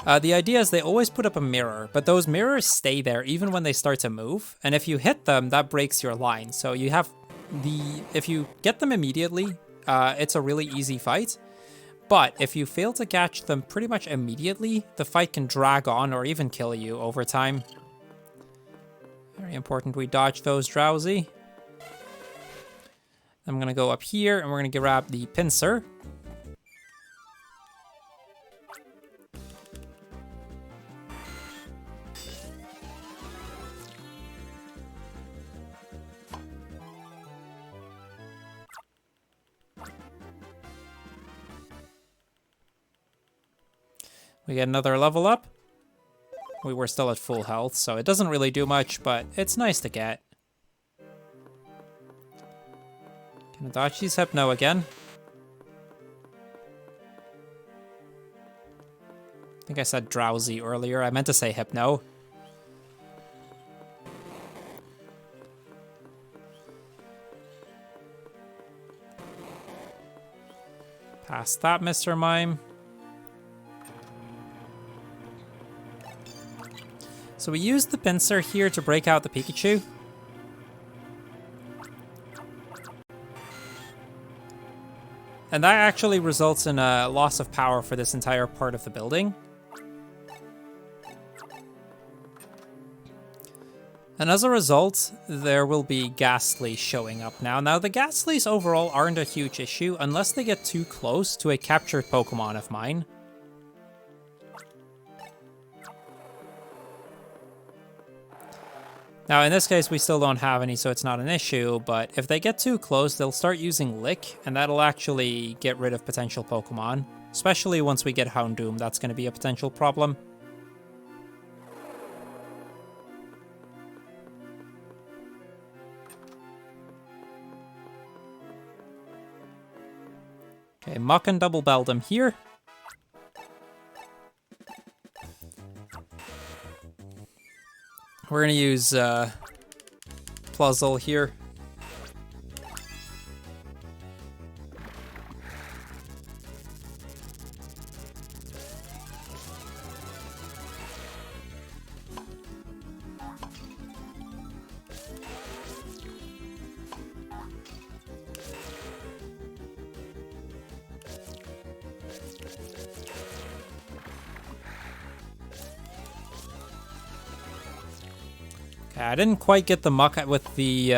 The idea is they always put up a mirror, but those mirrors stay there even when they start to move. And if you hit them, that breaks your line. So you have if you get them immediately, it's a really easy fight. But if you fail to catch them pretty much immediately, the fight can drag on or even kill you over time. Very important we dodge those Drowsy. I'm gonna go up here and we're gonna grab the pincer. We get another level up. We were still at full health, so it doesn't really do much, but it's nice to get. Can Adachi's Hypno again? I think I said Drowsy earlier. I meant to say Hypno. Past that, Mr. Mime. So we used the pincer here to break out the Pikachu. And that actually results in a loss of power for this entire part of the building. And as a result, there will be Ghastly showing up now. Now, the Ghastlies overall aren't a huge issue unless they get too close to a captured Pokemon of mine. Now, in this case, we still don't have any, so it's not an issue, but if they get too close, they'll start using Lick, and that'll actually get rid of potential Pokemon. Especially once we get Houndoom, that's going to be a potential problem. Okay, Muck and Double Beldum here. We're going to use Pluzzle here. I didn't quite get the Muck with the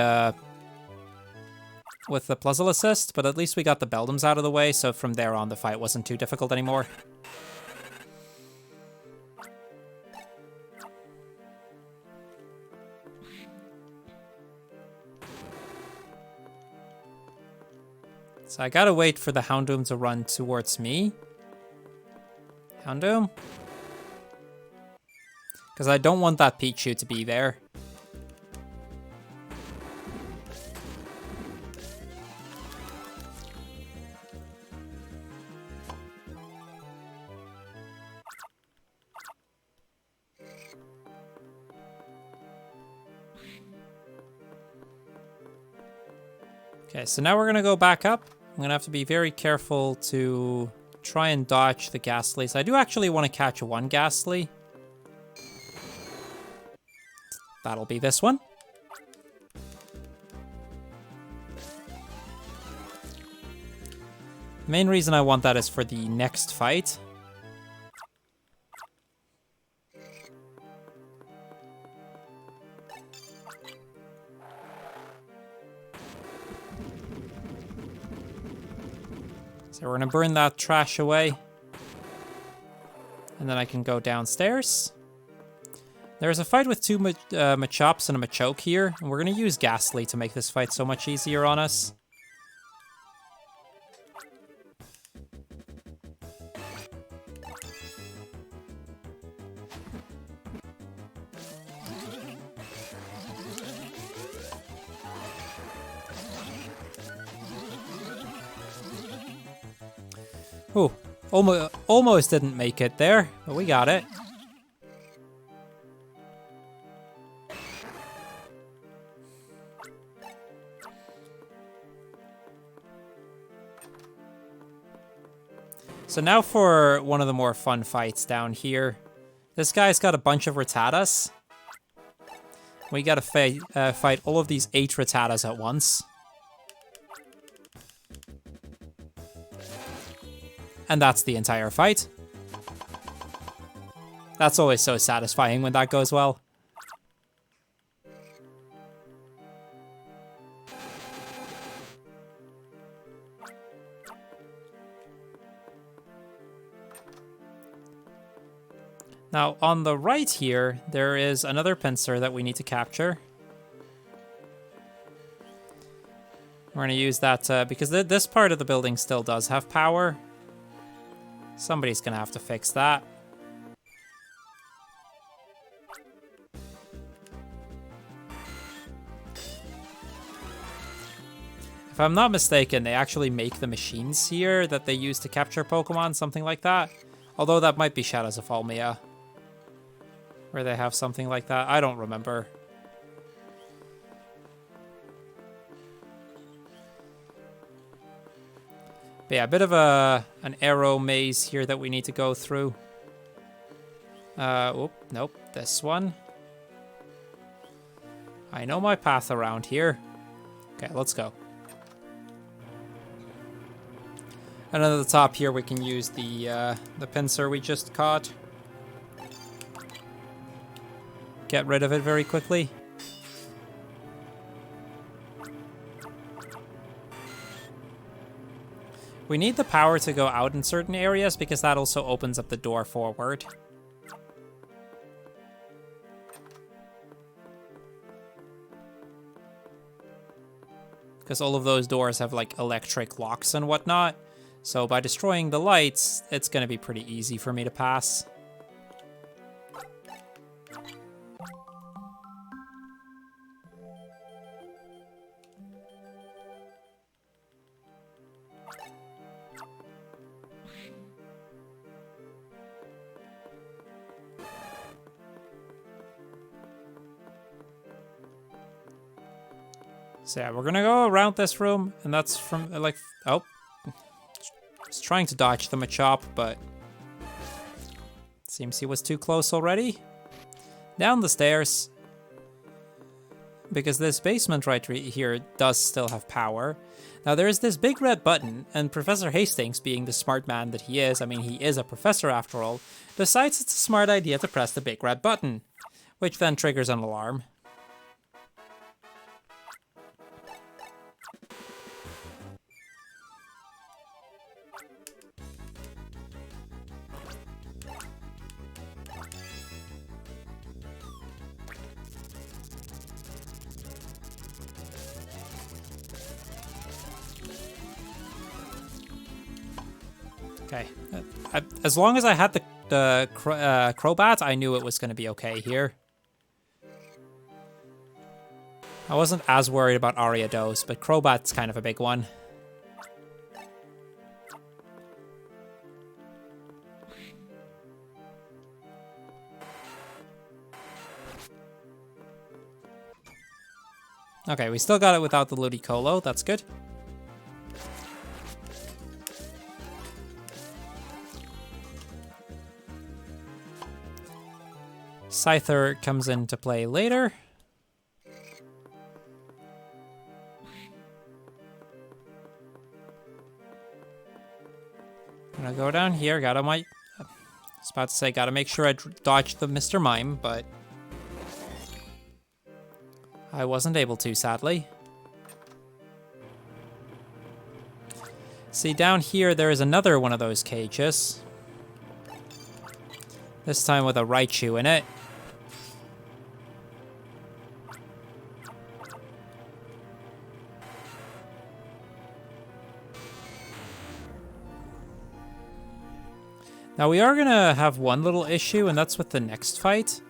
Pluzzle assist, but at least we got the Beldums out of the way, so from there on the fight wasn't too difficult anymore. So I gotta wait for the Houndoom to run towards me. Houndoom? Because I don't want that Pichu to be there. Okay, so now we're going to go back up. I'm going to have to be very careful to try and dodge the Ghastlies. I do actually want to catch one Ghastly. That'll be this one. The main reason I want that is for the next fight. So we're going to burn that trash away. And then I can go downstairs. There's a fight with two Machops and a Machoke here. And we're going to use Ghastly to make this fight so much easier on us. Ooh, almost didn't make it there, but we got it. So now for one of the more fun fights down here. This guy's got a bunch of Rattatas. We gotta fight all of these 8 Rattatas at once. And that's the entire fight. That's always so satisfying when that goes well. Now, on the right here, there is another pincer that we need to capture. We're going to use that because this part of the building still does have power. Somebody's going to have to fix that. If I'm not mistaken, they actually make the machines here that they use to capture Pokemon, something like that. Although that might be Shadows of Almia, where they have something like that. I don't remember. But yeah, a bit of an arrow maze here that we need to go through. Nope, this one. I know my path around here. Okay, let's go. And then at the top here, we can use the pincer we just caught. Get rid of it very quickly. We need the power to go out in certain areas because that also opens up the door forward. Because all of those doors have like electric locks and whatnot. So by destroying the lights, it's going to be pretty easy for me to pass. So yeah, we're gonna go around this room, and that's from, like, oh. I was trying to dodge the Machop, but seems he was too close already. Down the stairs, because this basement right here does still have power. Now there is this big red button, and Professor Hastings, being the smart man that he is, I mean he is a professor after all, decides it's a smart idea to press the big red button, which then triggers an alarm. Okay, as long as I had the Crobat, I knew it was going to be okay here. I wasn't as worried about Ariados, but Crobat's kind of a big one. Okay, we still got it without the Ludicolo, that's good. Scyther comes into play later. I'm gonna go down here, I was about to say, gotta make sure I dodge the Mr. Mime, but I wasn't able to, sadly. See, down here there is another one of those cages. This time with a Raichu in it. Now we are gonna have one little issue, and that's with the next fight.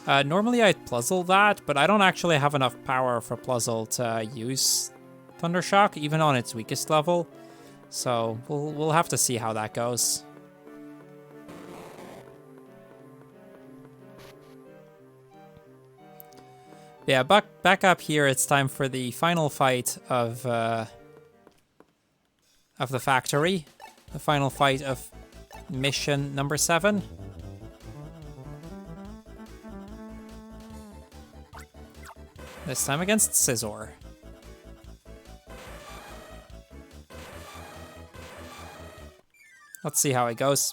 Normally I'd Puzzle that, but I don't actually have enough power for Puzzle to use Thundershock, even on its weakest level. So we'll have to see how that goes. Yeah, back up here, it's time for the final fight of the factory. The final fight of mission number 7. This time against Scizor. Let's see how it goes.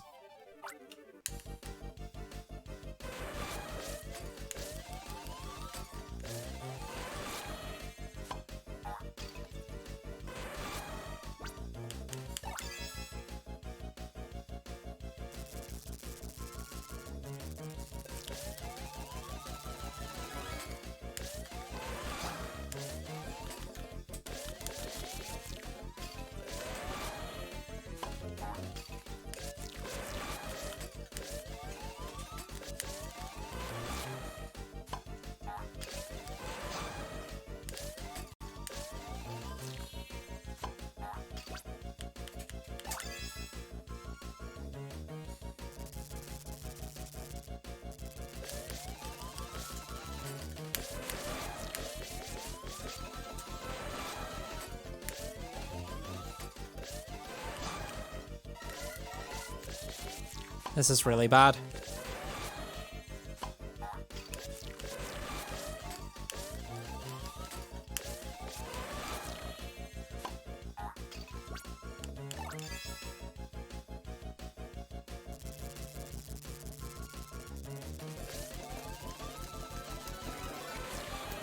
This is really bad.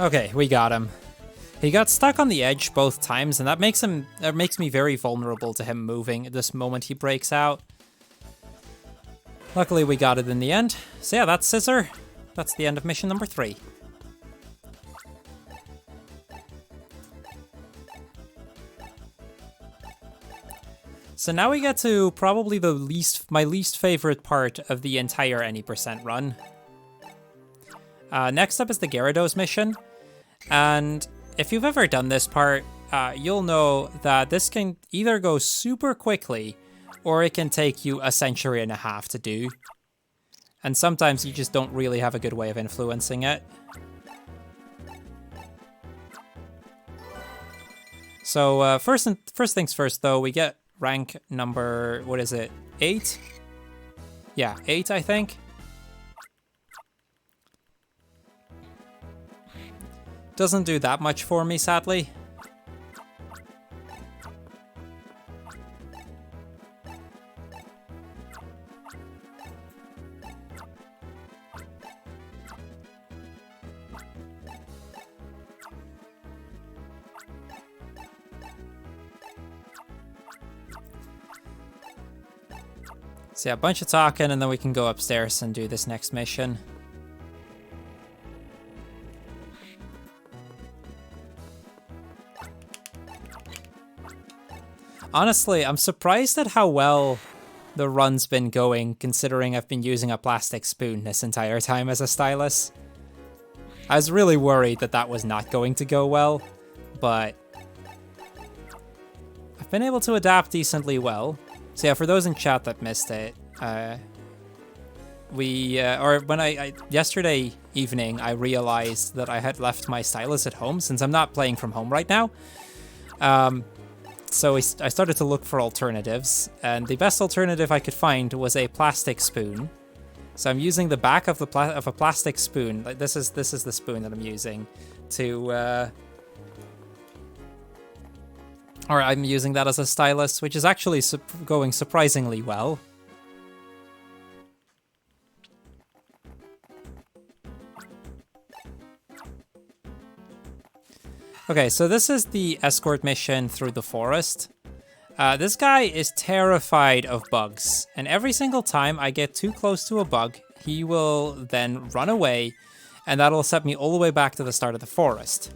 Okay, we got him. He got stuck on the edge both times, and that makes me very vulnerable to him moving at this moment he breaks out. Luckily, we got it in the end. So yeah, that's Scissor. That's the end of mission number 3. So now we get to probably my least favorite part of the entire any percent run. Next up is the Gyarados mission, and if you've ever done this part, you'll know that this can either go super quickly, or it can take you a century and a half to do. And sometimes you just don't really have a good way of influencing it. So first things first though, we get rank number, what is it, 8? Yeah, 8 I think. Doesn't do that much for me, sadly. So yeah, a bunch of talking, and then we can go upstairs and do this next mission. Honestly, I'm surprised at how well the run's been going, considering I've been using a plastic spoon this entire time as a stylus. I was really worried that that was not going to go well, but I've been able to adapt decently well. So yeah, for those in chat that missed it, yesterday evening, I realized that I had left my stylus at home since I'm not playing from home right now. So I started to look for alternatives, and the best alternative I could find was a plastic spoon. So I'm using the back of a plastic spoon. Like this is the spoon that I'm using to. Or I'm using that as a stylus, which is actually going surprisingly well. Okay, so this is the escort mission through the forest. This guy is terrified of bugs, and every single time I get too close to a bug, he will then run away, and that'll set me all the way back to the start of the forest.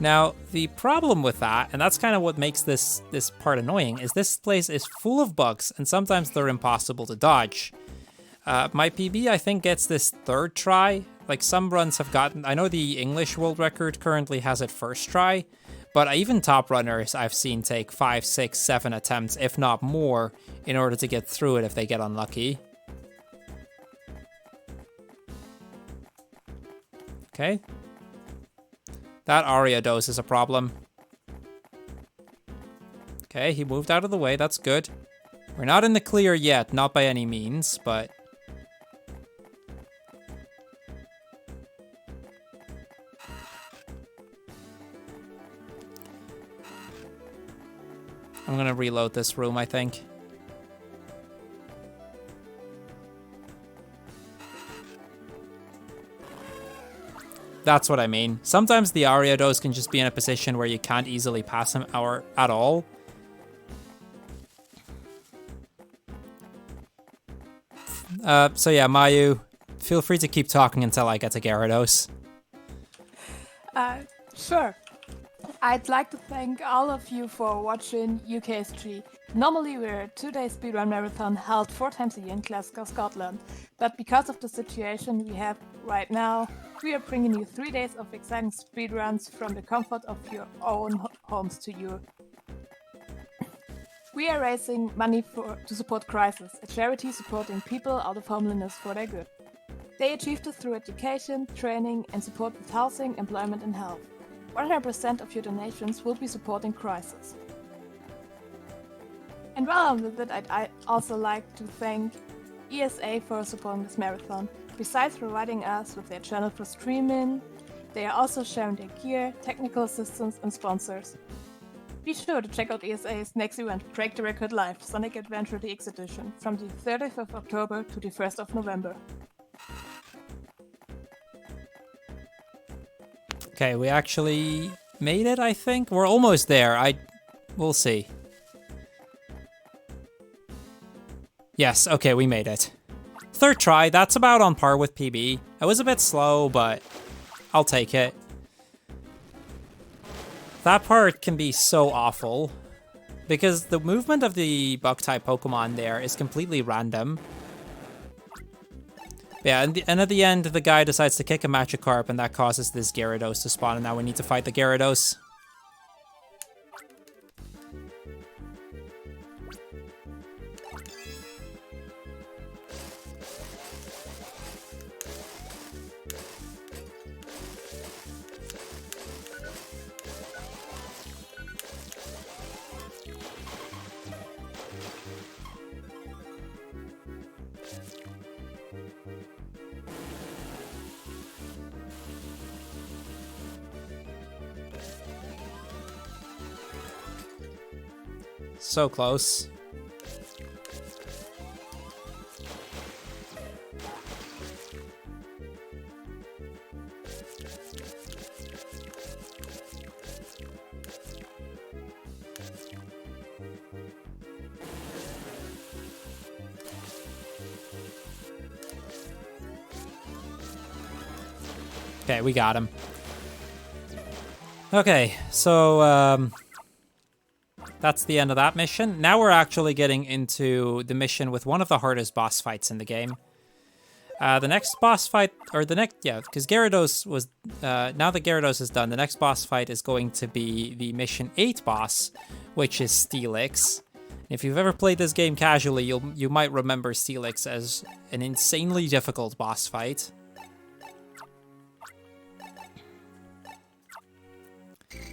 Now, the problem with that, and that's kind of what makes this part annoying, is this place is full of bugs, and sometimes they're impossible to dodge. My PB, I think, gets this 3rd try. Like, some runs have gotten... I know the English world record currently has it 1st try, but even top runners I've seen take 5, 6, 7 attempts, if not more, in order to get through it if they get unlucky. Okay. That Ariados is a problem. Okay, he moved out of the way, that's good. We're not in the clear yet, not by any means, but... I'm gonna reload this room, I think. That's what I mean. Sometimes the Ariados can just be in a position where you can't easily pass him at all. So yeah, Mayu, feel free to keep talking until I get to Gyarados. Sure. I'd like to thank all of you for watching UKSG. Normally we're a 2-day speedrun marathon held 4 times a year in Glasgow, Scotland. But because of the situation we have right now, we are bringing you 3 days of exciting speedruns from the comfort of your own homes to you. We are raising money to support Crisis, a charity supporting people out of homelessness for their good. They achieve this through education, training, and support with housing, employment, and health. 100% of your donations will be supporting Crisis. And while I'm with it, I'd also like to thank ESA for supporting this marathon. Besides providing us with their channel for streaming, they are also sharing their gear, technical assistance, and sponsors. Be sure to check out ESA's next event, Break the Record Live, Sonic Adventure DX Edition, from the 30th of October to the 1st of November. Okay, we actually made it, I think. We're almost there. We'll see. Yes, okay, we made it. Third try, that's about on par with PB. It was a bit slow, but I'll take it. That part can be so awful, because the movement of the bug-type Pokemon there is completely random. Yeah, and at the end, the guy decides to kick a Magikarp, and that causes this Gyarados to spawn, and now we need to fight the Gyarados. So close. Okay, we got him. Okay, so that's the end of that mission. Now we're actually getting into the mission with one of the hardest boss fights in the game. The next boss fight, or the next, yeah, because Gyarados was, now that Gyarados is done, the next boss fight is going to be the Mission 8 boss, which is Steelix. If you've ever played this game casually, you might remember Steelix as an insanely difficult boss fight.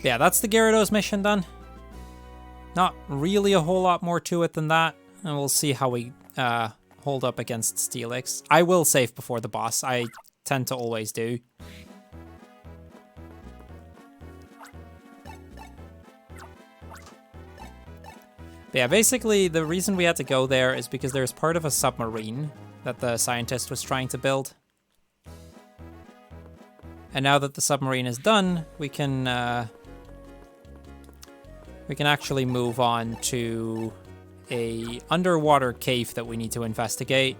Yeah, that's the Gyarados mission done. Not really a whole lot more to it than that, and we'll see how we hold up against Steelix. I will save before the boss. I tend to always do. But yeah, basically the reason we had to go there is because there's part of a submarine that the scientist was trying to build. And now that the submarine is done, we can actually move on to a underwater cave that we need to investigate.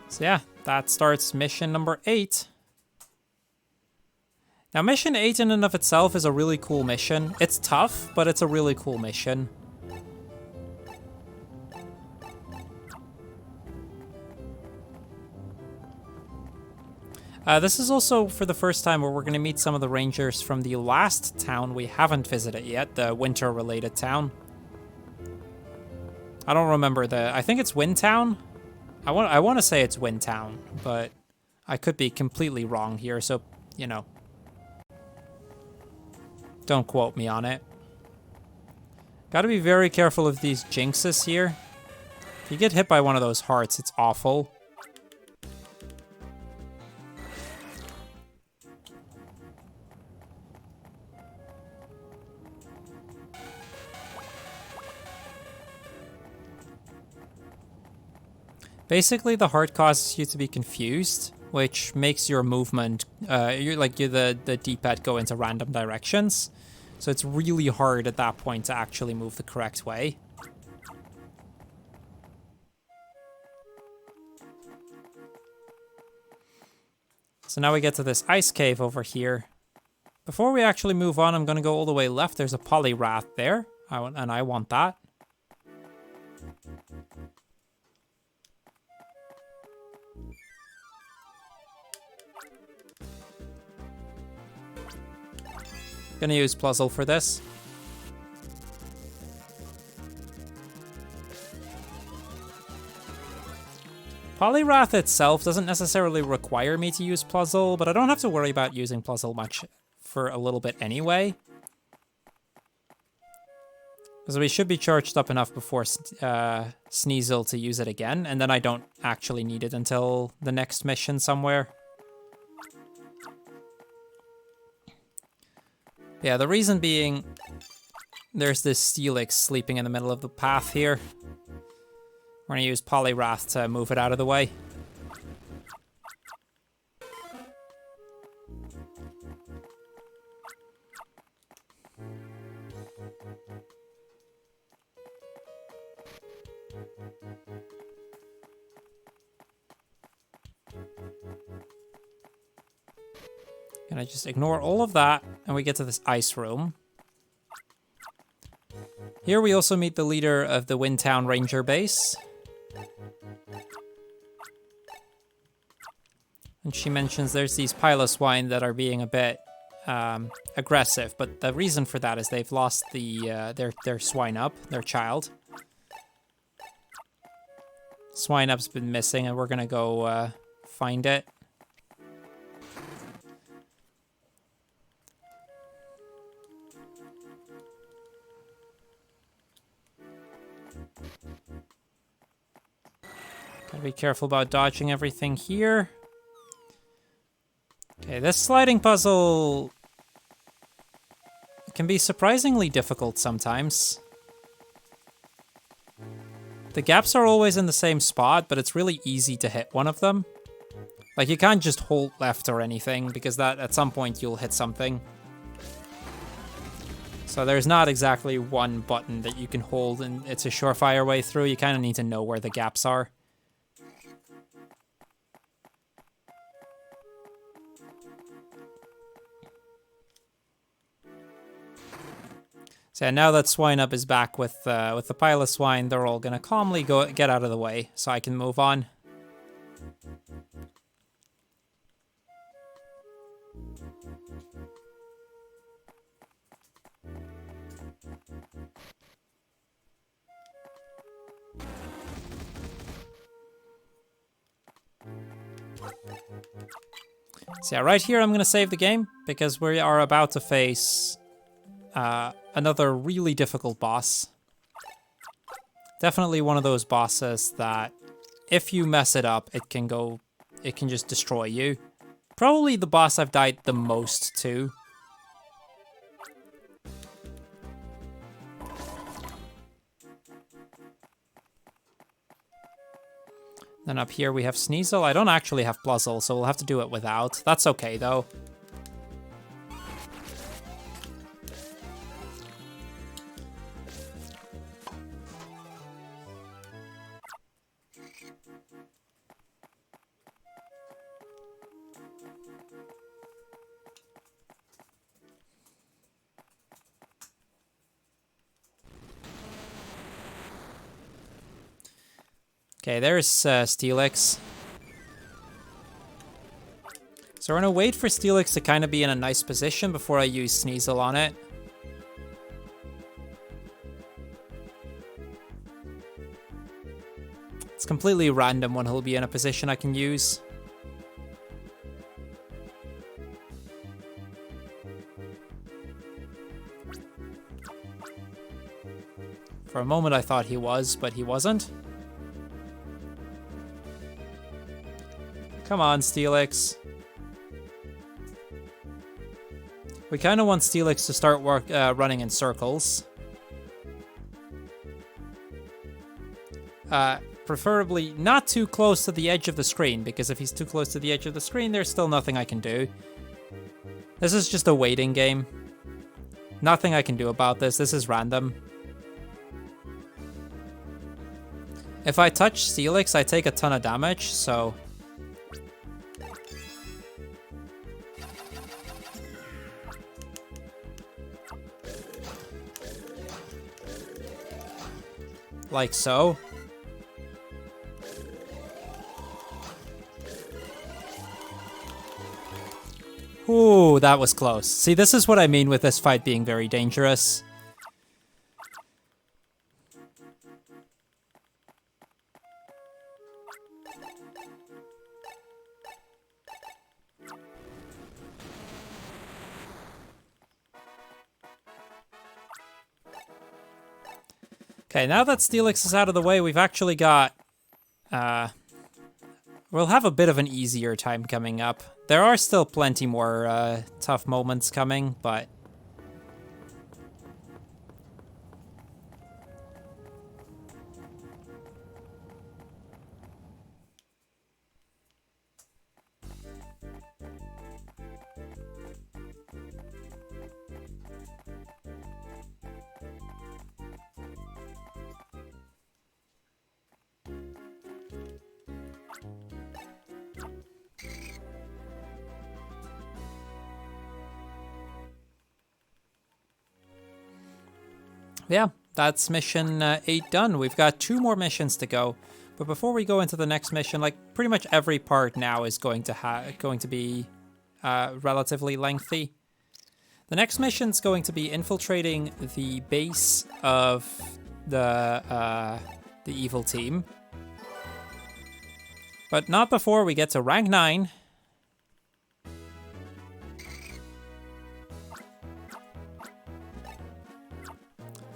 So yeah, that starts mission number 8. Now, mission 8 in and of itself is a really cool mission. It's tough, but it's a really cool mission. This is also for the first time where we're going to meet some of the rangers from the last town we haven't visited yet, the winter-related town. I don't remember I think it's Windtown? I want to say it's Windtown, but I could be completely wrong here, so, you know. Don't quote me on it. Gotta be very careful of these jinxes here. If you get hit by one of those hearts, it's awful. Basically, the heart causes you to be confused, which makes your movement, the D-pad go into random directions. So it's really hard at that point to actually move the correct way. So now we get to this ice cave over here. Before we actually move on, I'm going to go all the way left. There's a Poliwrath there, and I want that. Gonna use Puzzle for this. Poliwrath itself doesn't necessarily require me to use Puzzle, but I don't have to worry about using Puzzle much for a little bit anyway. Because we should be charged up enough before Sneasel to use it again, and then I don't actually need it until the next mission somewhere. Yeah, the reason being, there's this Steelix sleeping in the middle of the path here. We're gonna use Poliwrath to move it out of the way. And I just ignore all of that, and we get to this ice room. Here we also meet the leader of the Windtown Ranger base. And she mentions there's these Piloswine that are being a bit aggressive, but the reason for that is they've lost the their Swine-Up, their child. Swine-Up's been missing, and we're gonna go find it. Gotta be careful about dodging everything here. Okay, this sliding puzzle can be surprisingly difficult sometimes. The gaps are always in the same spot, but it's really easy to hit one of them. Like, you can't just hold left or anything, because that at some point you'll hit something. So there's not exactly one button that you can hold and it's a surefire way through. You kind of need to know where the gaps are. So yeah, now that Swine-Up is back with the Piloswine, they're all gonna calmly get out of the way so I can move on. So yeah, right here I'm gonna save the game because we are about to face another really difficult boss. Definitely one of those bosses that if you mess it up, it can just destroy you. Probably the boss I've died the most to. Then up here we have Sneasel. I don't actually have Bluzzle, so we'll have to do it without. That's okay though. Okay, there's Steelix. So we're gonna wait for Steelix to kind of be in a nice position before I use Sneasel on it. It's completely random when he'll be in a position I can use. For a moment I thought he was, but he wasn't. Come on, Steelix. We kind of want Steelix to start running in circles. Preferably not too close to the edge of the screen, because if he's too close to the edge of the screen, there's still nothing I can do. This is just a waiting game. Nothing I can do about this. This is random. If I touch Steelix, I take a ton of damage, so... like so. Ooh, that was close. See, this is what I mean with this fight being very dangerous. Okay, now that Steelix is out of the way, we've actually got... we'll have a bit of an easier time coming up. There are still plenty more tough moments coming, but Yeah, that's mission 8 done. We've got 2 more missions to go. But before we go into the next mission, like pretty much every part now is going to be relatively lengthy. The next mission's going to be infiltrating the base of the evil team. But not before we get to rank 9.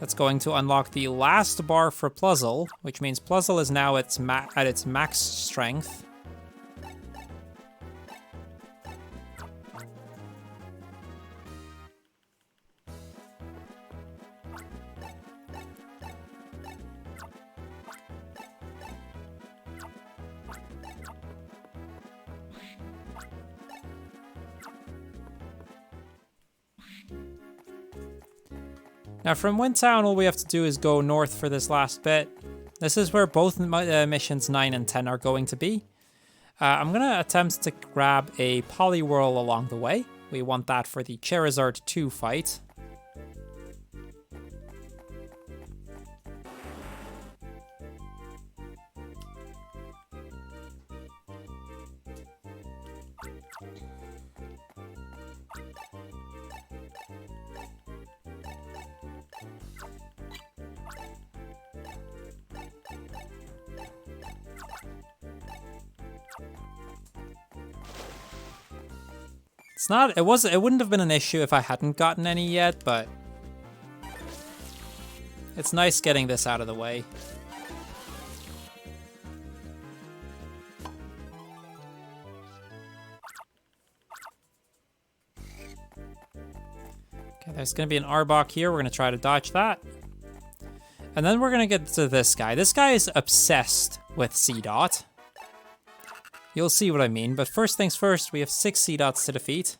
That's going to unlock the last bar for Pluzzle, which means Pluzzle is now at its max strength. Now from Windtown, all we have to do is go north for this last bit. This is where both missions 9 and 10 are going to be. I'm going to attempt to grab a Poliwhirl along the way. We want that for the Charizard 2 fight. It wouldn't have been an issue if I hadn't gotten any yet, but it's nice getting this out of the way. Okay, there's going to be an Arbok here. We're going to try to dodge that. And then we're going to get to this guy. This guy is obsessed with C-Dot. You'll see what I mean, but first things first, we have 6 C-Dots to defeat.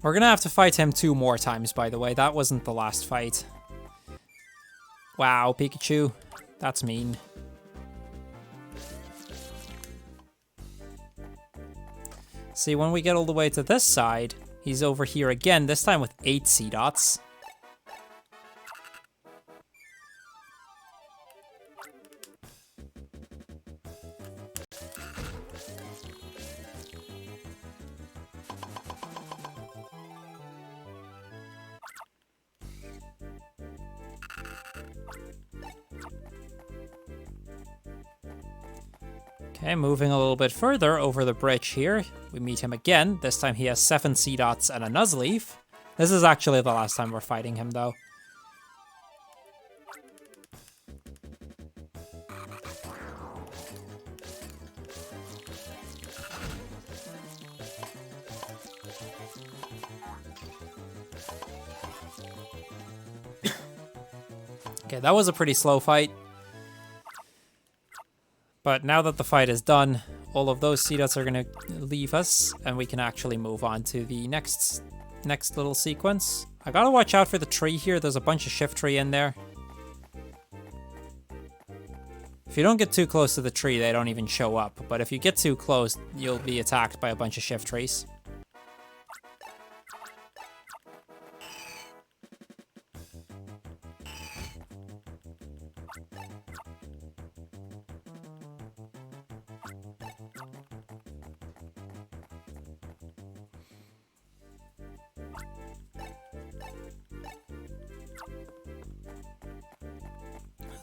We're gonna have to fight him 2 more times, by the way. That wasn't the last fight. Wow, Pikachu. That's mean. See, when we get all the way to this side, he's over here again, this time with 8 C-Dots. Okay, moving a little bit further over the bridge here, we meet him again. This time he has 7 C-Dots and a Nuzleaf. This is actually the last time we're fighting him, though. Okay, that was a pretty slow fight. But now that the fight is done, all of those C-Dots are going to leave us, and we can actually move on to the next little sequence. I gotta watch out for the tree here. There's a bunch of Shiftry in there. If you don't get too close to the tree, they don't even show up. But if you get too close, you'll be attacked by a bunch of Shiftrys.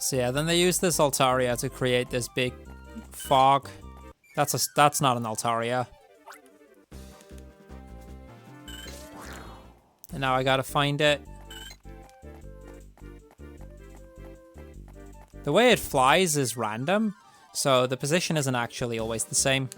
So yeah, then they use this Altaria to create this big fog. That's not an Altaria. And now I gotta find it. The way it flies is random, so the position isn't actually always the same.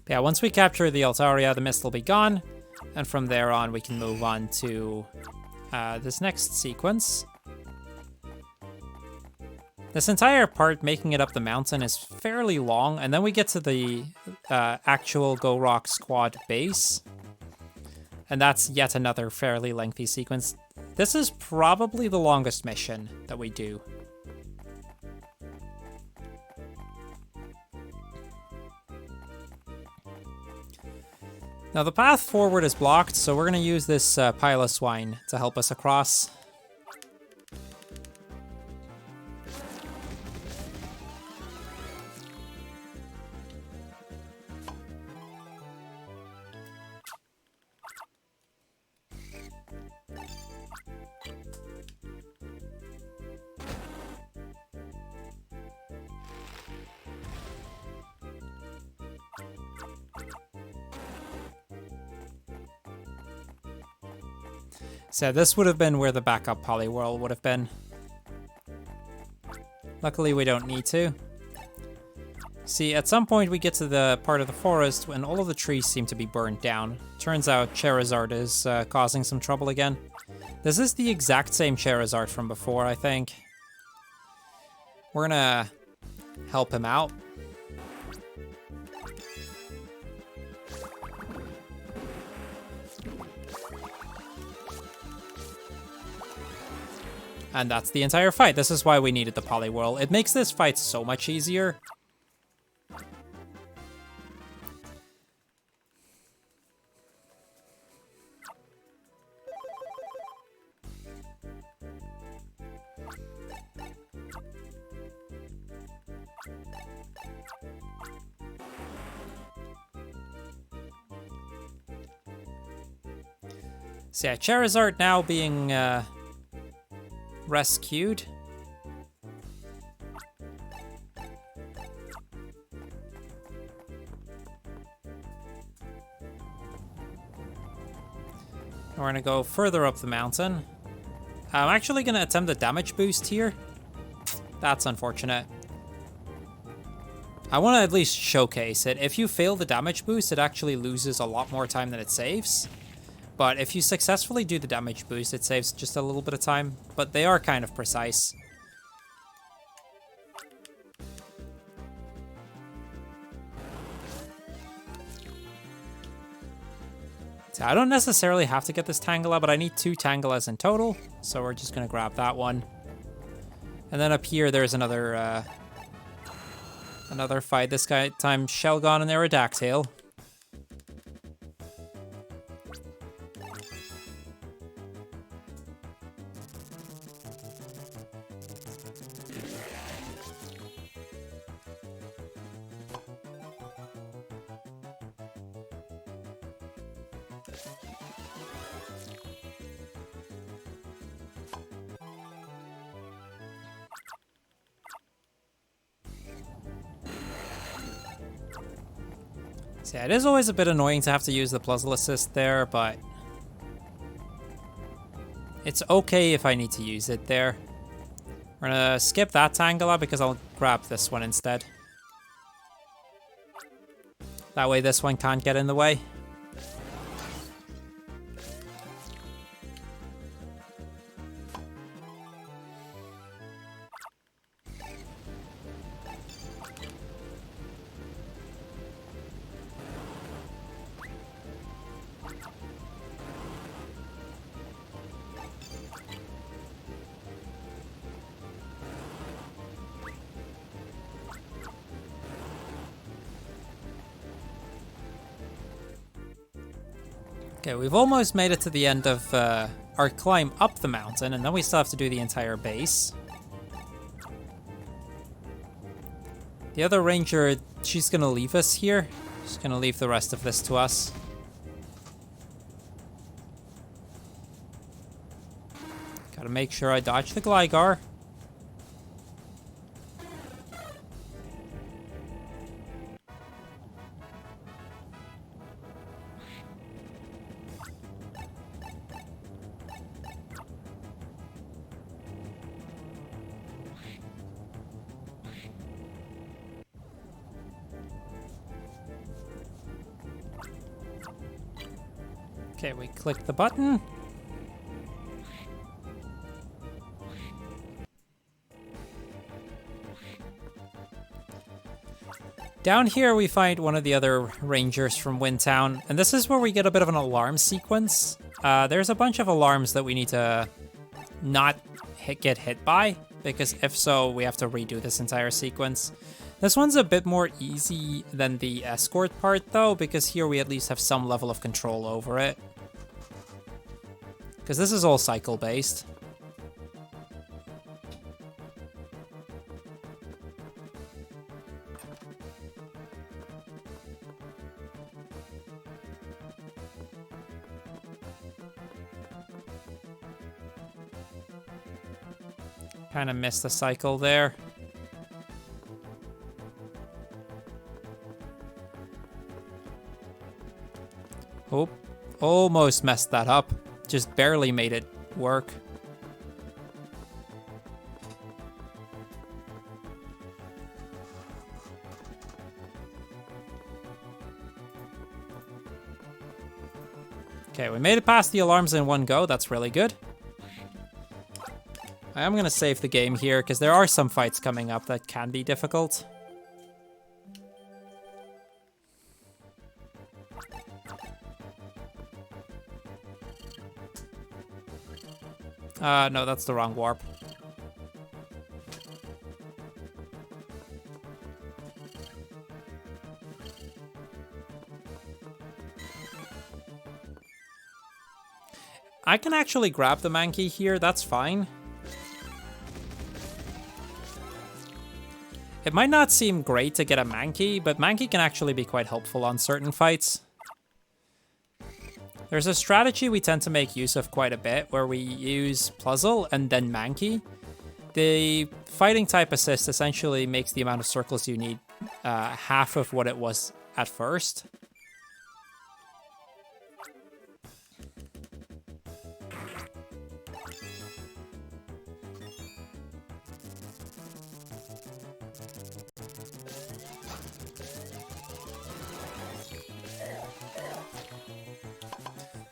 Yeah, once we capture the Altaria, the mist will be gone, and from there on we can move on to this next sequence. This entire part, making it up the mountain, is fairly long, and then we get to the actual Go Rock Squad base. And that's yet another fairly lengthy sequence. This is probably the longest mission that we do. Now the path forward is blocked, so we're going to use this pile of swine to help us across. So this would have been where the backup Poliwhirl would have been. Luckily we don't need to. See, at some point we get to the part of the forest when all of the trees seem to be burned down. Turns out Charizard is causing some trouble again. This is the exact same Charizard from before, I think. We're gonna help him out. And that's the entire fight. This is why we needed the Poliwhirl. It makes this fight so much easier. So yeah, Charizard now being rescued. We're gonna go further up the mountain. I'm actually gonna attempt a damage boost here. That's unfortunate. I want to at least showcase it. If you fail the damage boost, it actually loses a lot more time than it saves. But if you successfully do the damage boost, it saves just a little bit of time. But they are kind of precise. So I don't necessarily have to get this Tangela, but I need 2 Tangelas in total. So we're just going to grab that one. And then up here, there's another fight. This guy, time Shelgon and Aerodactyl. So yeah, it is always a bit annoying to have to use the Puzzle Assist there, but it's okay if I need to use it there. We're gonna skip that Tangela because I'll grab this one instead. That way this one can't get in the way. Okay, we've almost made it to the end of our climb up the mountain, and then we still have to do the entire base. The other ranger, she's gonna leave us here. She's gonna leave the rest of this to us. Gotta make sure I dodge the Gligar. Okay, we click the button. Down here we find one of the other rangers from Windtown, and this is where we get a bit of an alarm sequence. There's a bunch of alarms that we need to not get hit by, because if so, we have to redo this entire sequence. This one's a bit more easy than the escort part though, because here we at least have some level of control over it. Because this is all cycle based. Kind of missed the cycle there. Oh, almost messed that up. Just barely made it work. Okay, we made it past the alarms in one go. That's really good. I am going to save the game here, because there are some fights coming up that can be difficult. No, that's the wrong warp. I can actually grab the Mankey here, that's fine. It might not seem great to get a Mankey, but Mankey can actually be quite helpful on certain fights. There's a strategy we tend to make use of quite a bit, where we use Puzzle and then Mankey. The fighting type assist essentially makes the amount of circles you need half of what it was at first.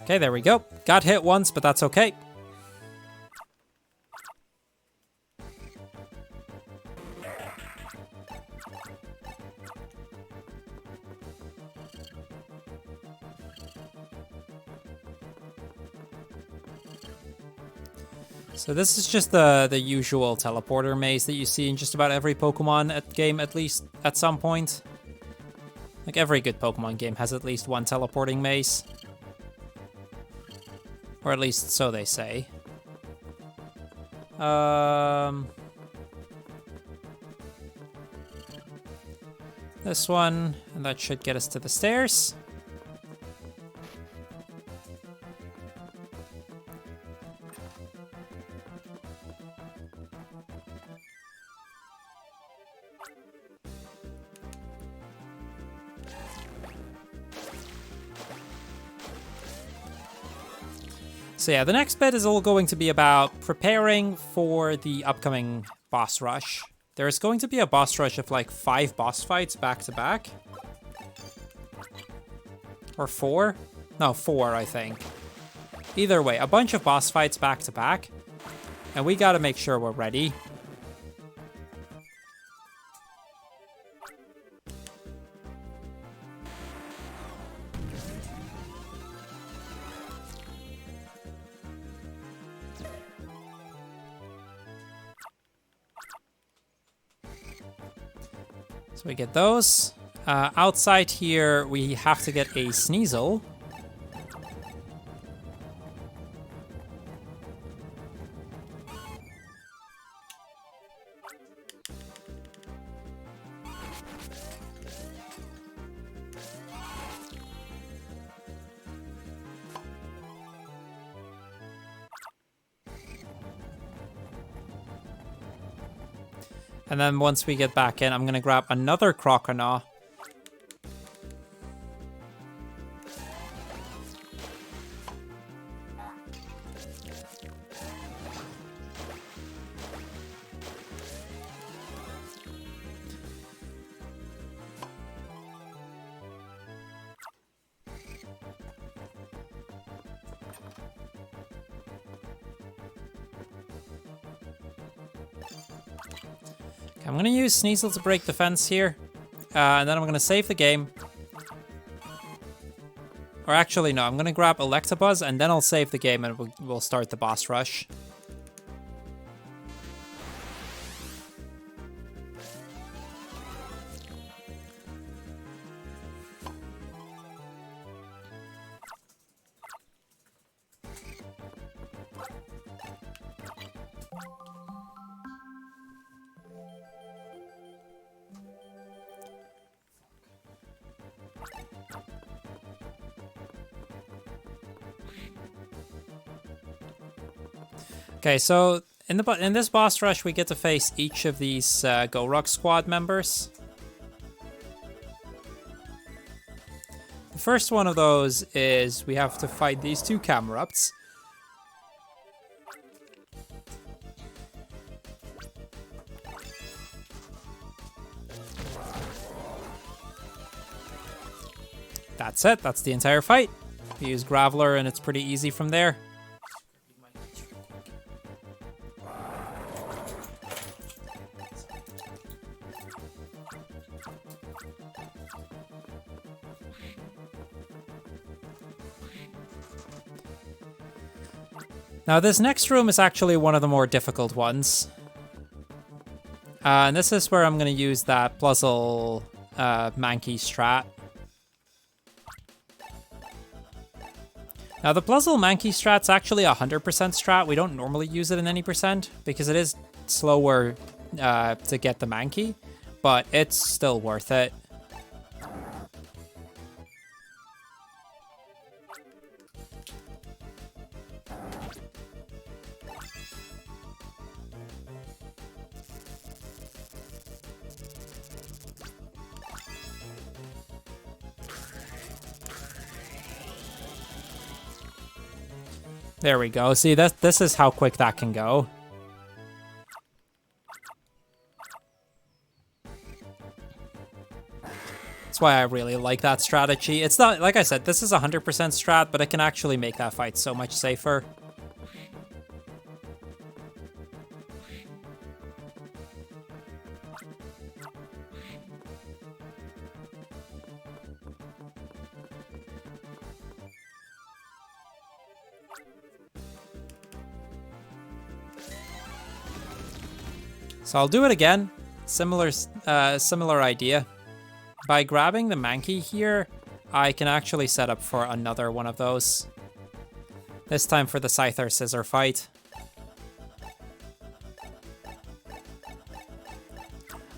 Okay, there we go. Got hit once, but that's okay. So this is just the usual teleporter maze that you see in just about every Pokemon game, at least at some point. Like every good Pokemon game has at least one teleporting maze. Or at least so they say. This one, and that should get us to the stairs. So yeah, the next bit is all going to be about preparing for the upcoming boss rush. There's going to be a boss rush of like 5 boss fights back to back. Or 4? No, 4, I think. Either way, a bunch of boss fights back to back. And we gotta make sure we're ready. So we get those. Outside here, we have to get a Sneasel. And then once we get back in, I'm going to grab another Croconaw. I'm going to use Sneasel to break the fence here. And then I'm going to save the game. Or actually, no, I'm going to grab Electabuzz, and then I'll save the game, and we'll start the boss rush. Okay, so in this boss rush, we get to face each of these Go Rock Squad members. The first one of those is we have to fight these two Camerupts. That's it, that's the entire fight. We use Graveler and it's pretty easy from there. Now this next room is actually one of the more difficult ones. And this is where I'm going to use that Puzzle Mankey strat. Now the Puzzle Mankey strat's actually a 100% strat. We don't normally use it in any percent because it is slower to get the Mankey, but it's still worth it. There we go. See, this is how quick that can go. That's why I really like that strategy. It's not, like I said, this is a 100% strat, but it can actually make that fight so much safer. So I'll do it again. Similar idea. By grabbing the Mankey here, I can actually set up for another one of those. This time for the Scyther Scissor fight.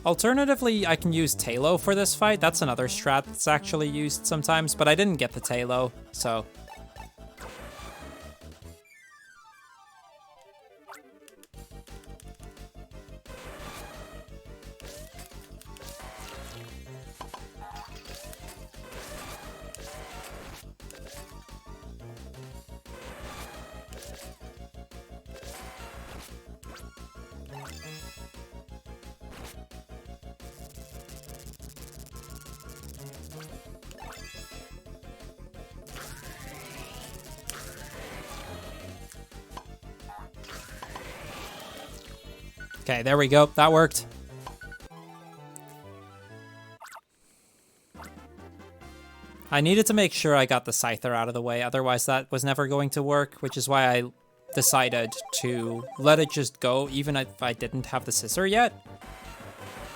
Alternatively, I can use Tailo for this fight. That's another strat that's actually used sometimes, but I didn't get the Tailo, so... Okay, there we go. That worked. I needed to make sure I got the Scyther out of the way, otherwise that was never going to work, which is why I decided to let it just go, even if I didn't have the Scissor yet.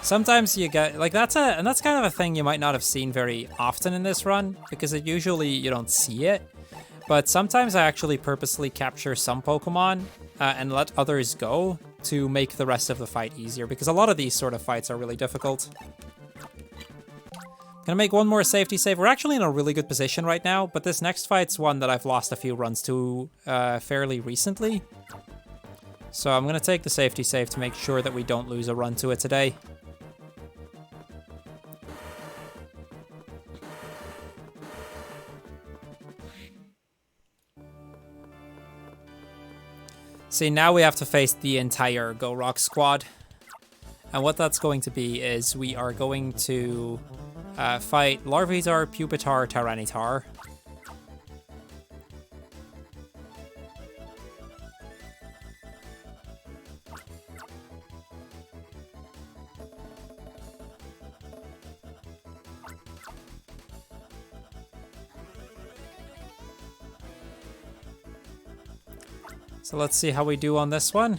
Sometimes you get, like, that's kind of a thing you might not have seen very often in this run, because usually you don't see it. But sometimes I actually purposely capture some Pokemon and let others go to make the rest of the fight easier, because a lot of these sort of fights are really difficult. Gonna make one more safety save. We're actually in a really good position right now, but this next fight's one that I've lost a few runs to fairly recently. So I'm gonna take the safety save to make sure that we don't lose a run to it today. See, now we have to face the entire Go Rock squad. And what that's going to be is we are going to fight Larvitar, Pupitar, Tyranitar. So let's see how we do on this one.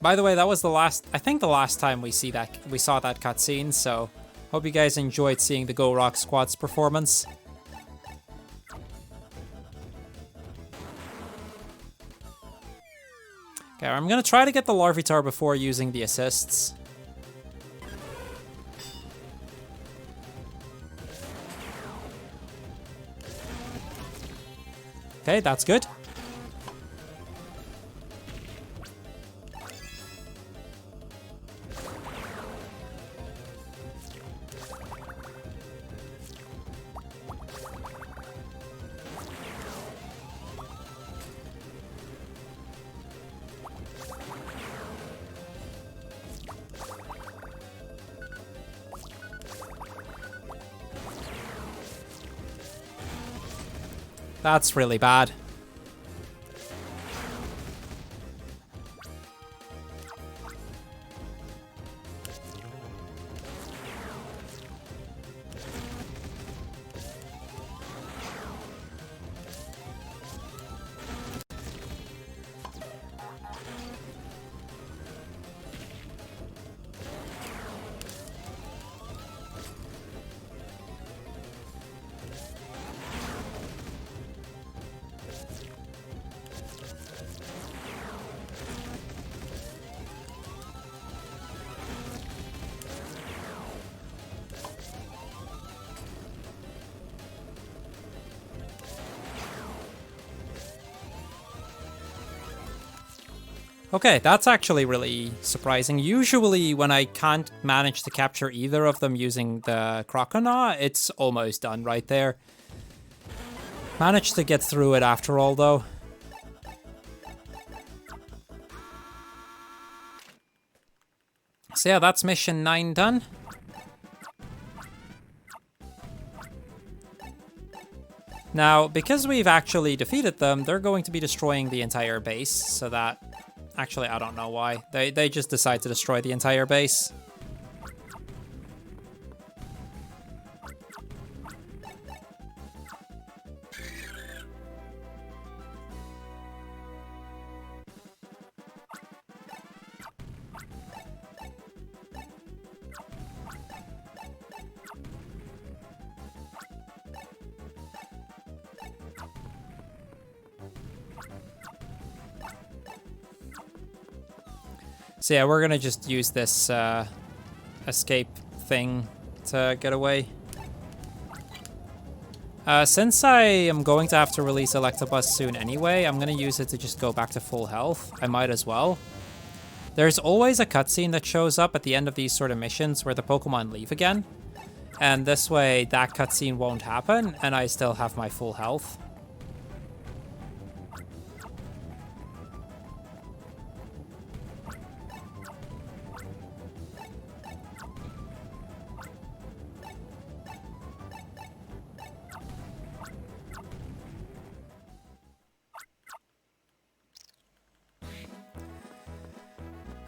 By the way, that was the last, I think the last time we saw that cutscene, so hope you guys enjoyed seeing the Go Rock Squad's performance. Okay, I'm gonna try to get the Larvitar before using the assists. Okay, that's good. That's really bad. Okay, that's actually really surprising. Usually when I can't manage to capture either of them using the Croconaw, it's almost done right there. Managed to get through it after all, though. So yeah, that's mission 9 done. Now, because we've actually defeated them, they're going to be destroying the entire base, so that... Actually, I don't know why. They just decide to destroy the entire base. So yeah, we're gonna just use this escape thing to get away. Since I am going to have to release Electabuzz soon anyway, I'm gonna use it to just go back to full health. I might as well. There's always a cutscene that shows up at the end of these sort of missions where the Pokemon leave again. And this way, that cutscene won't happen, and I still have my full health.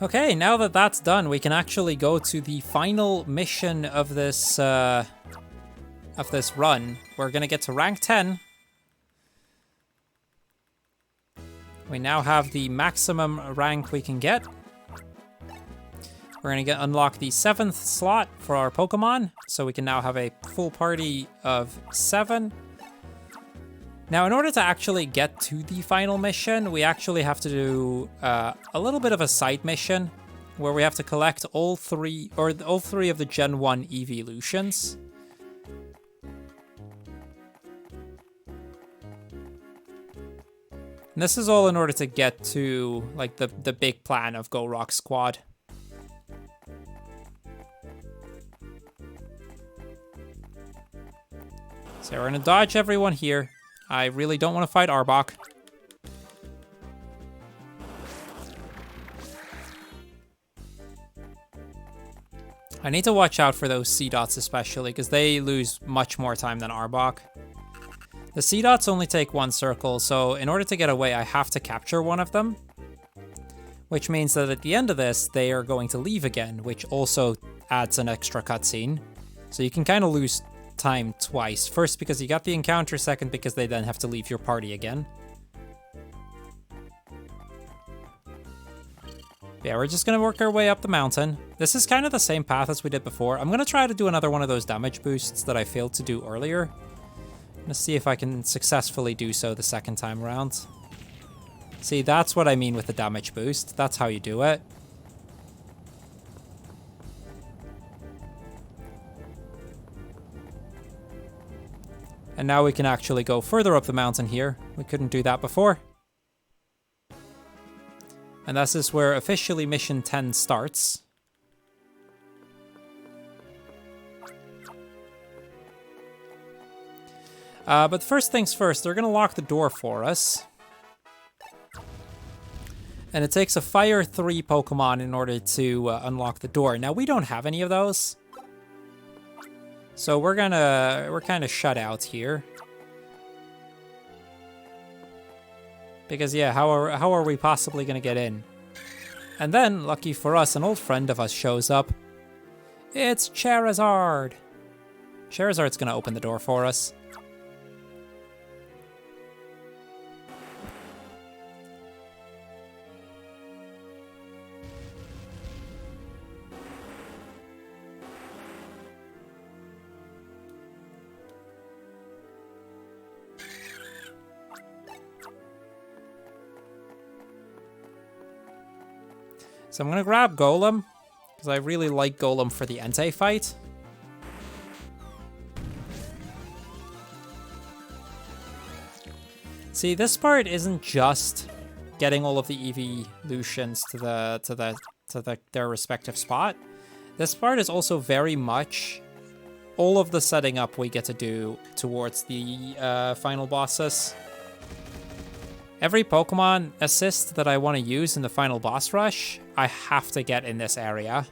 Okay, now that that's done, we can actually go to the final mission of this run. We're gonna get to rank 10. We now have the maximum rank we can get. We're gonna unlock the 7th slot for our Pokemon, so we can now have a full party of 7. Now, in order to actually get to the final mission, we actually have to do a little bit of a side mission where we have to collect all three of the Gen 1 evolutions. And this is all in order to get to like the big plan of Go Rock Squad. So we're gonna dodge everyone here. I really don't want to fight Arbok. I need to watch out for those C-Dots especially, because they lose much more time than Arbok. The sea dots only take 1 circle, so in order to get away, I have to capture one of them. Which means that at the end of this, they are going to leave again, which also adds an extra cutscene. So you can kind of lose time twice. First, because you got the encounter, second, because they then have to leave your party again. Yeah, we're just going to work our way up the mountain. This is kind of the same path as we did before. I'm going to try to do another one of those damage boosts that I failed to do earlier. Let's see if I can successfully do so the second time around. See, that's what I mean with the damage boost. That's how you do it. And now we can actually go further up the mountain here. We couldn't do that before. And this is where officially mission 10 starts. But first things first, they're going to lock the door for us. And it takes a Fire 3 Pokemon in order to unlock the door. Now, we don't have any of those. So we're kind of shut out here. Because, yeah, how are we possibly going to get in? And then, lucky for us, an old friend of us shows up. It's Charizard! Charizard's going to open the door for us. So I'm going to grab Golem, because I really like Golem for the Entei fight. See, this part isn't just getting all of the evolutions to their respective spot. This part is also very much all of the setting up we get to do towards the final bosses. Every Pokemon assist that I want to use in the final boss rush, I have to get in this area.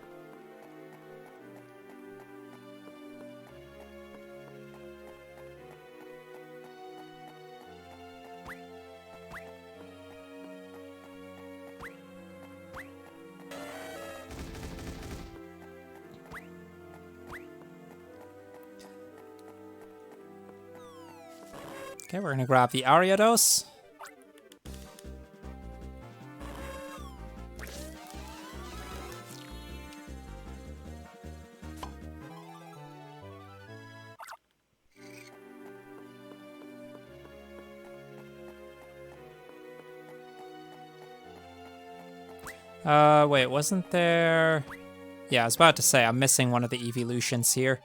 Okay, we're going to grab the Ariados. Wait, wasn't there... Yeah, I was about to say, I'm missing one of the evolutions here.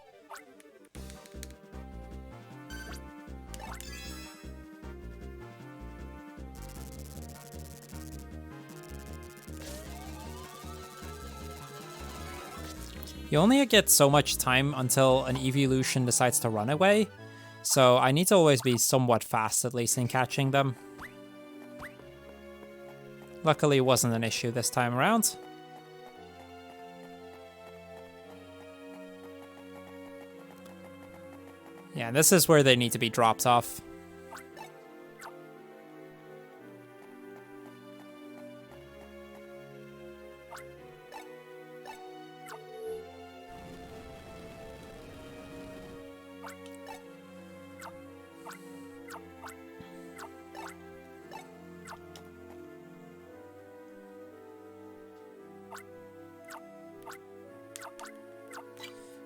You only get so much time until an evolution decides to run away, so I need to always be somewhat fast, at least, in catching them. Luckily, it wasn't an issue this time around. Yeah, this is where they need to be dropped off.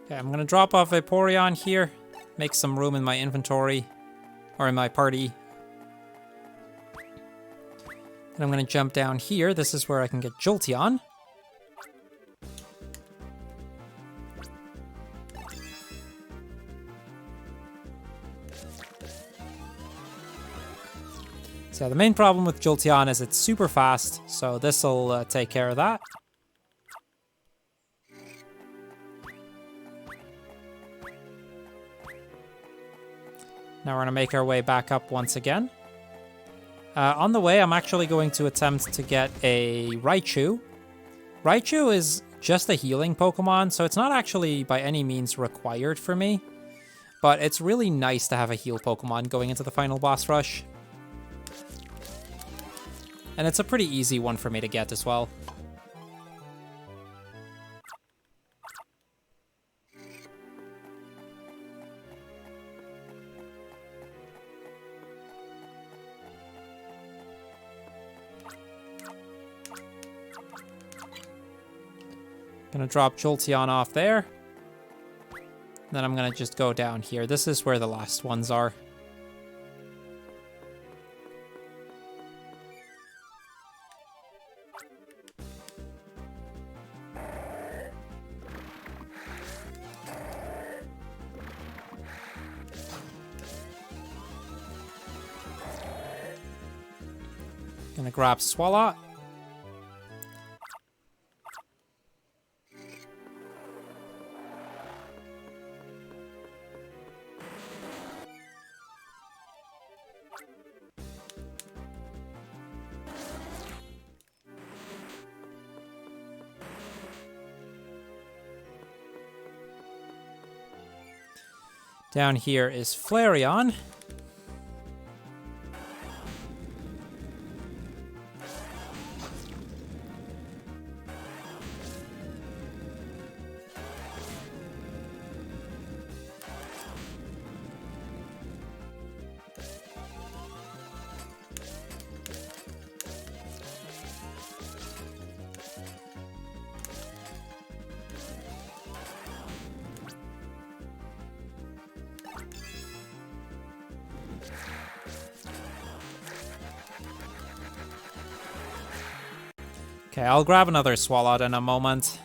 Okay, I'm gonna drop off Vaporeon here, make some room in my inventory, or in my party. And I'm gonna jump down here. This is where I can get Jolteon. So the main problem with Jolteon is it's super fast, so this'll take care of that. Now we're going to make our way back up once again. On the way, I'm actually going to attempt to get a Raichu. Raichu is just a healing Pokemon, so it's not actually by any means required for me. but it's really nice to have a heal Pokemon going into the final boss rush. And it's a pretty easy one for me to get as well. Gonna drop Jolteon off there. Then I'm gonna just go down here. This is where the last ones are. Gonna grab Swalot. Down here is Flareon. Okay, I'll grab another Swalot in a moment.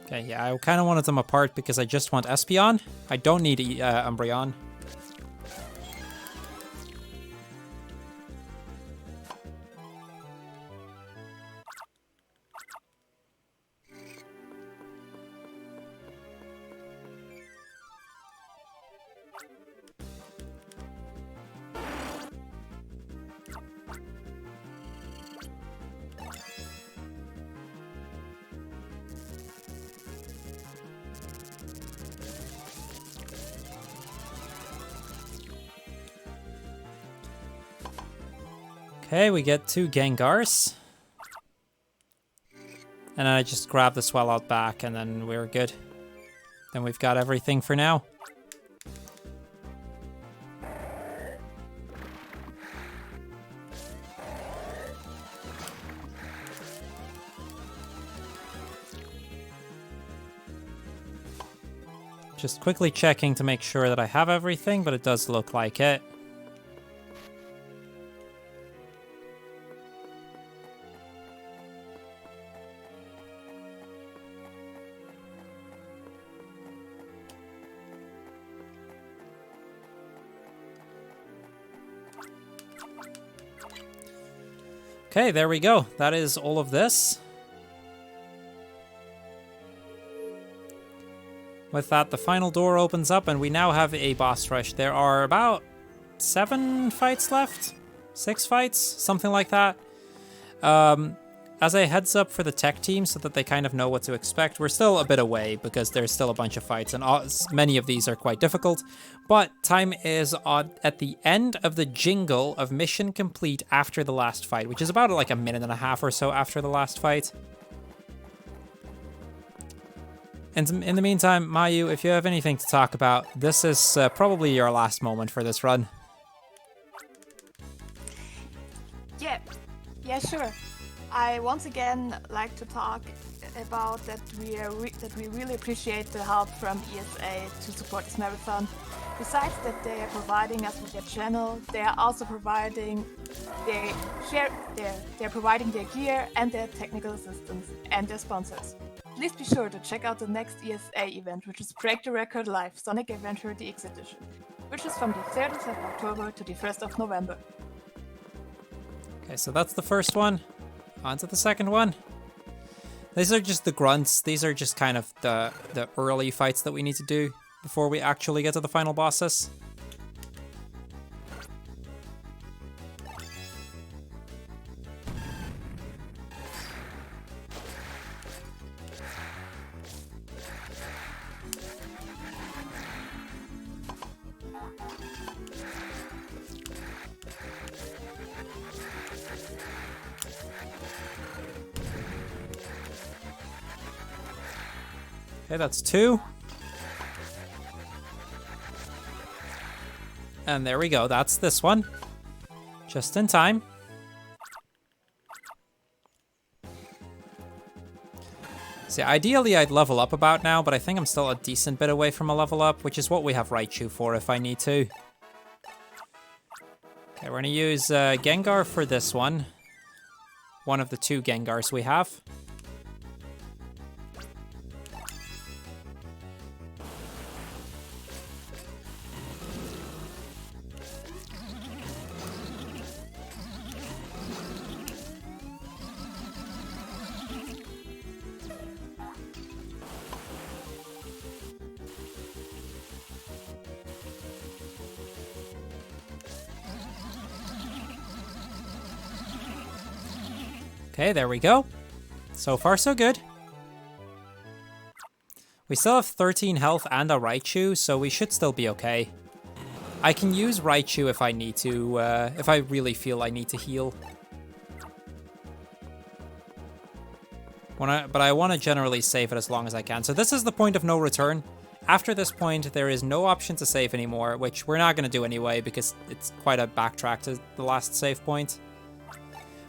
Okay, yeah, I kind of wanted them apart because I just want Espeon. I don't need Umbreon. Okay, we get 2 Gengars. And then I just grab the Swalot back and then we're good. Then we've got everything for now. Just quickly checking to make sure that I have everything, but it does look like it. Okay, there we go. That is all of this. With that, the final door opens up and we now have a boss rush. There are about 7 fights left? 6 fights? Something like that. As a heads up for the tech team so that they kind of know what to expect, we're still a bit away because there's still a bunch of fights and many of these are quite difficult. But time is at the end of the jingle of mission complete after the last fight, which is about like a minute and a half or so after the last fight. And in the meantime, Mayu, if you have anything to talk about, this is probably your last moment for this run. Yeah, sure. I once again like to talk about that we really appreciate the help from ESA to support this marathon. Besides that they are providing us with their channel, they are also providing they're providing their gear and their technical assistance and their sponsors. Please be sure to check out the next ESA event, which is Break the Record Live Sonic Adventure DX Edition, which is from the 30th of October to the 1st of November. Okay, so that's the first one. On to the second one. These are just the grunts. These are just kind of the early fights that we need to do before we actually get to the final bosses. Okay, that's 2. And there we go, that's this one. Just in time. See, ideally I'd level up about now, but I think I'm still a decent bit away from a level up, which is what we have Raichu for if I need to. Okay, we're gonna use Gengar for this one. One of the 2 Gengars we have. Okay, there we go. So far, so good. We still have 13 health and a Raichu, so we should still be okay. I can use Raichu if I need to, if I really feel I need to heal. But I want to generally save it as long as I can. So this is the point of no return. After this point, there is no option to save anymore, which we're not going to do anyway, because it's quite a backtrack to the last save point.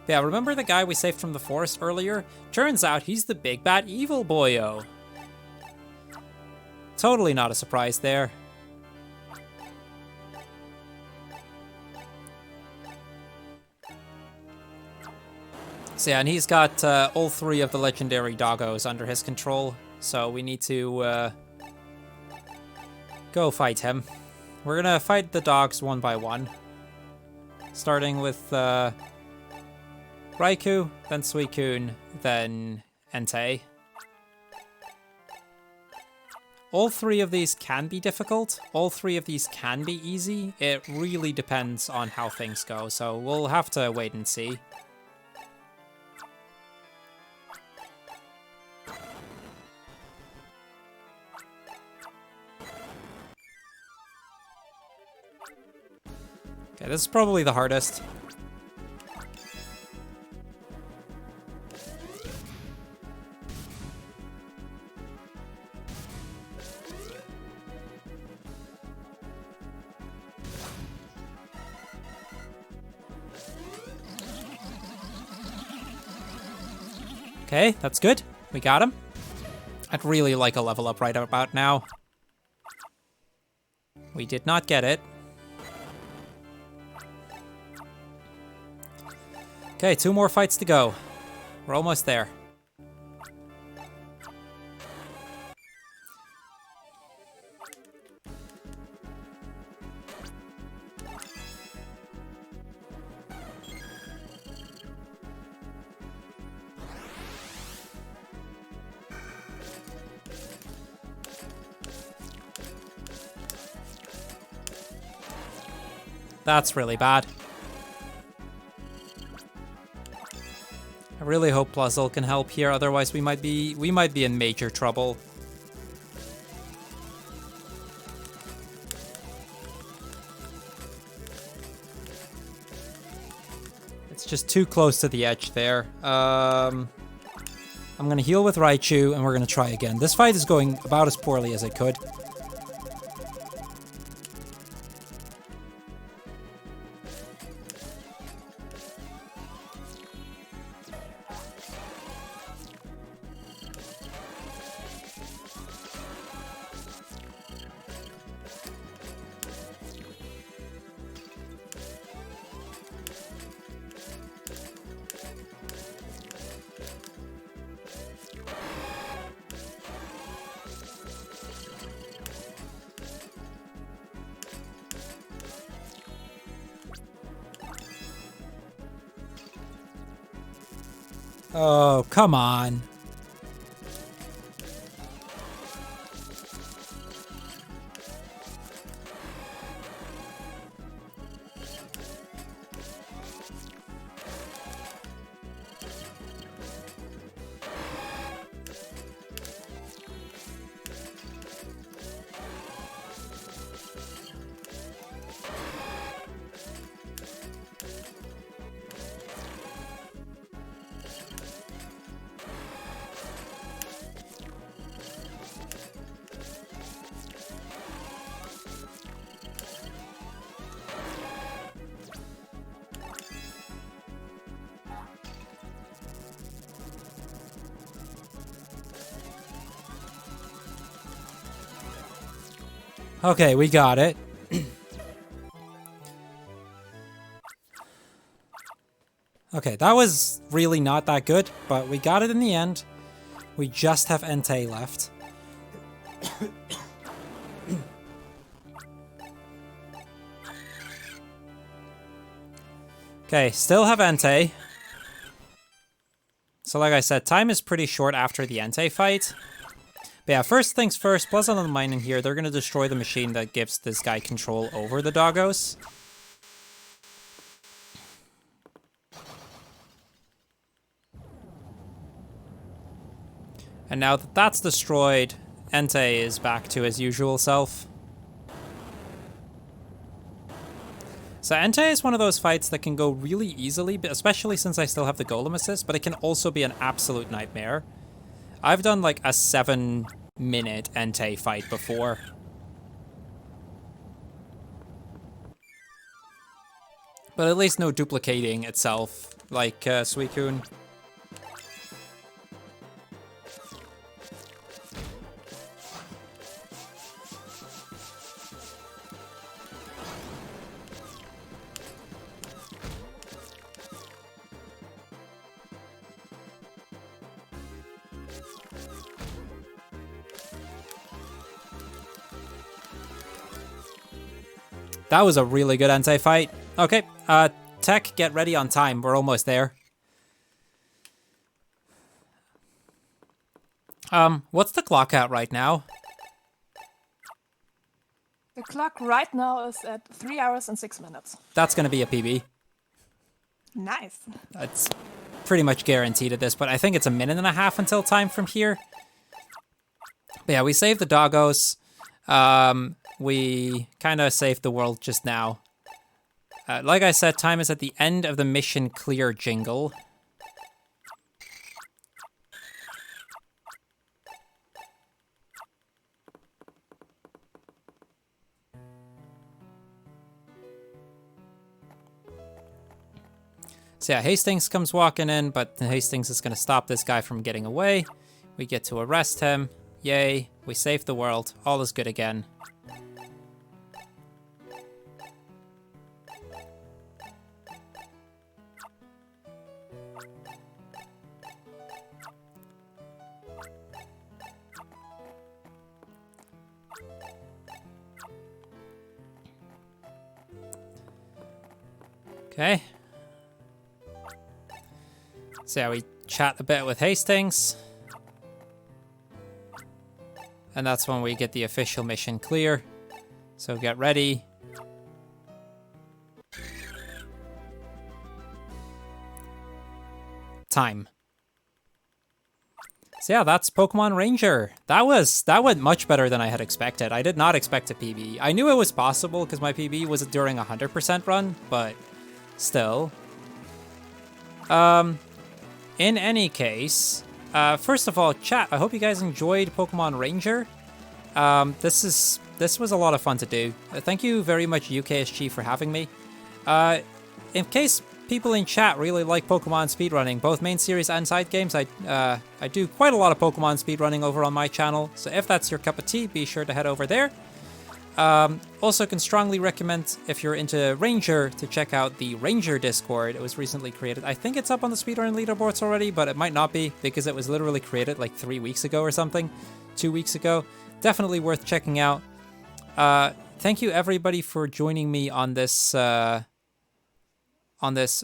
Yeah, remember the guy we saved from the forest earlier? Turns out he's the big bad evil boyo. Totally not a surprise there. So yeah, and he's got all 3 of the legendary doggos under his control, so we need to go fight him. We're gonna fight the dogs one by one, starting with Raikou, then Suicune, then Entei. All 3 of these can be difficult. All 3 of these can be easy. It really depends on how things go, so we'll have to wait and see. Okay, this is probably the hardest. Okay, that's good. We got him. I'd really like a level up right about now. We did not get it. Okay, 2 more fights to go. We're almost there. That's really bad. I really hope Plazzle can help here, otherwise we might be in major trouble. It's just too close to the edge there. I'm gonna heal with Raichu and we're gonna try again. This fight is going about as poorly as it could. Oh, come on. Okay, we got it. Okay, that was really not that good, but we got it in the end. We just have Entei left. Okay, still have Entei. So like I said, time is pretty short after the Entei fight. But yeah, first things first, Pleasant and Mine in here, they're going to destroy the machine that gives this guy control over the doggos. And now that that's destroyed, Entei is back to his usual self. So Entei is one of those fights that can go really easily, especially since I still have the Golem assist, but it can also be an absolute nightmare. I've done like a 7-minute Entei fight before. But at least no duplicating itself, like Suicune. That was a really good Entei fight. Okay, Tech, get ready on time. We're almost there. What's the clock at right now? The clock right now is at 3 hours and 6 minutes. That's gonna be a PB. Nice. That's pretty much guaranteed at this, but I think it's a minute and a half until time from here. But yeah, we saved the doggos. We kind of saved the world just now. Like I said, time is at the end of the mission clear jingle. So yeah, Hastings comes walking in, but Hastings is going to stop this guy from getting away. We get to arrest him. Yay, we saved the world. All is good again. Okay. So yeah, we chat a bit with Hastings. And that's when we get the official mission clear. So get ready. Time. So yeah, that's Pokemon Ranger. That went much better than I had expected. I did not expect a PB. I knew it was possible because my PB was during a 100% run, but still. In any case, first of all, chat, I hope you guys enjoyed Pokemon Ranger. This was a lot of fun to do. Thank you very much, UKSG, for having me. In case people in chat really like Pokemon speedrunning, both main series and side games, I do quite a lot of Pokemon speedrunning over on my channel, so if that's your cup of tea, be sure to head over there. Also can strongly recommend, if you're into Ranger, to check out the Ranger Discord. It was recently created. I think it's up on the speedrun leaderboards already, but it might not be, because it was literally created like 3 weeks ago or something. 2 weeks ago. Definitely worth checking out. Thank you everybody for joining me on this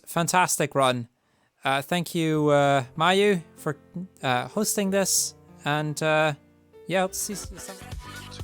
fantastic run. Thank you, Mayu, for hosting this, and yeah, hope to see you sometime.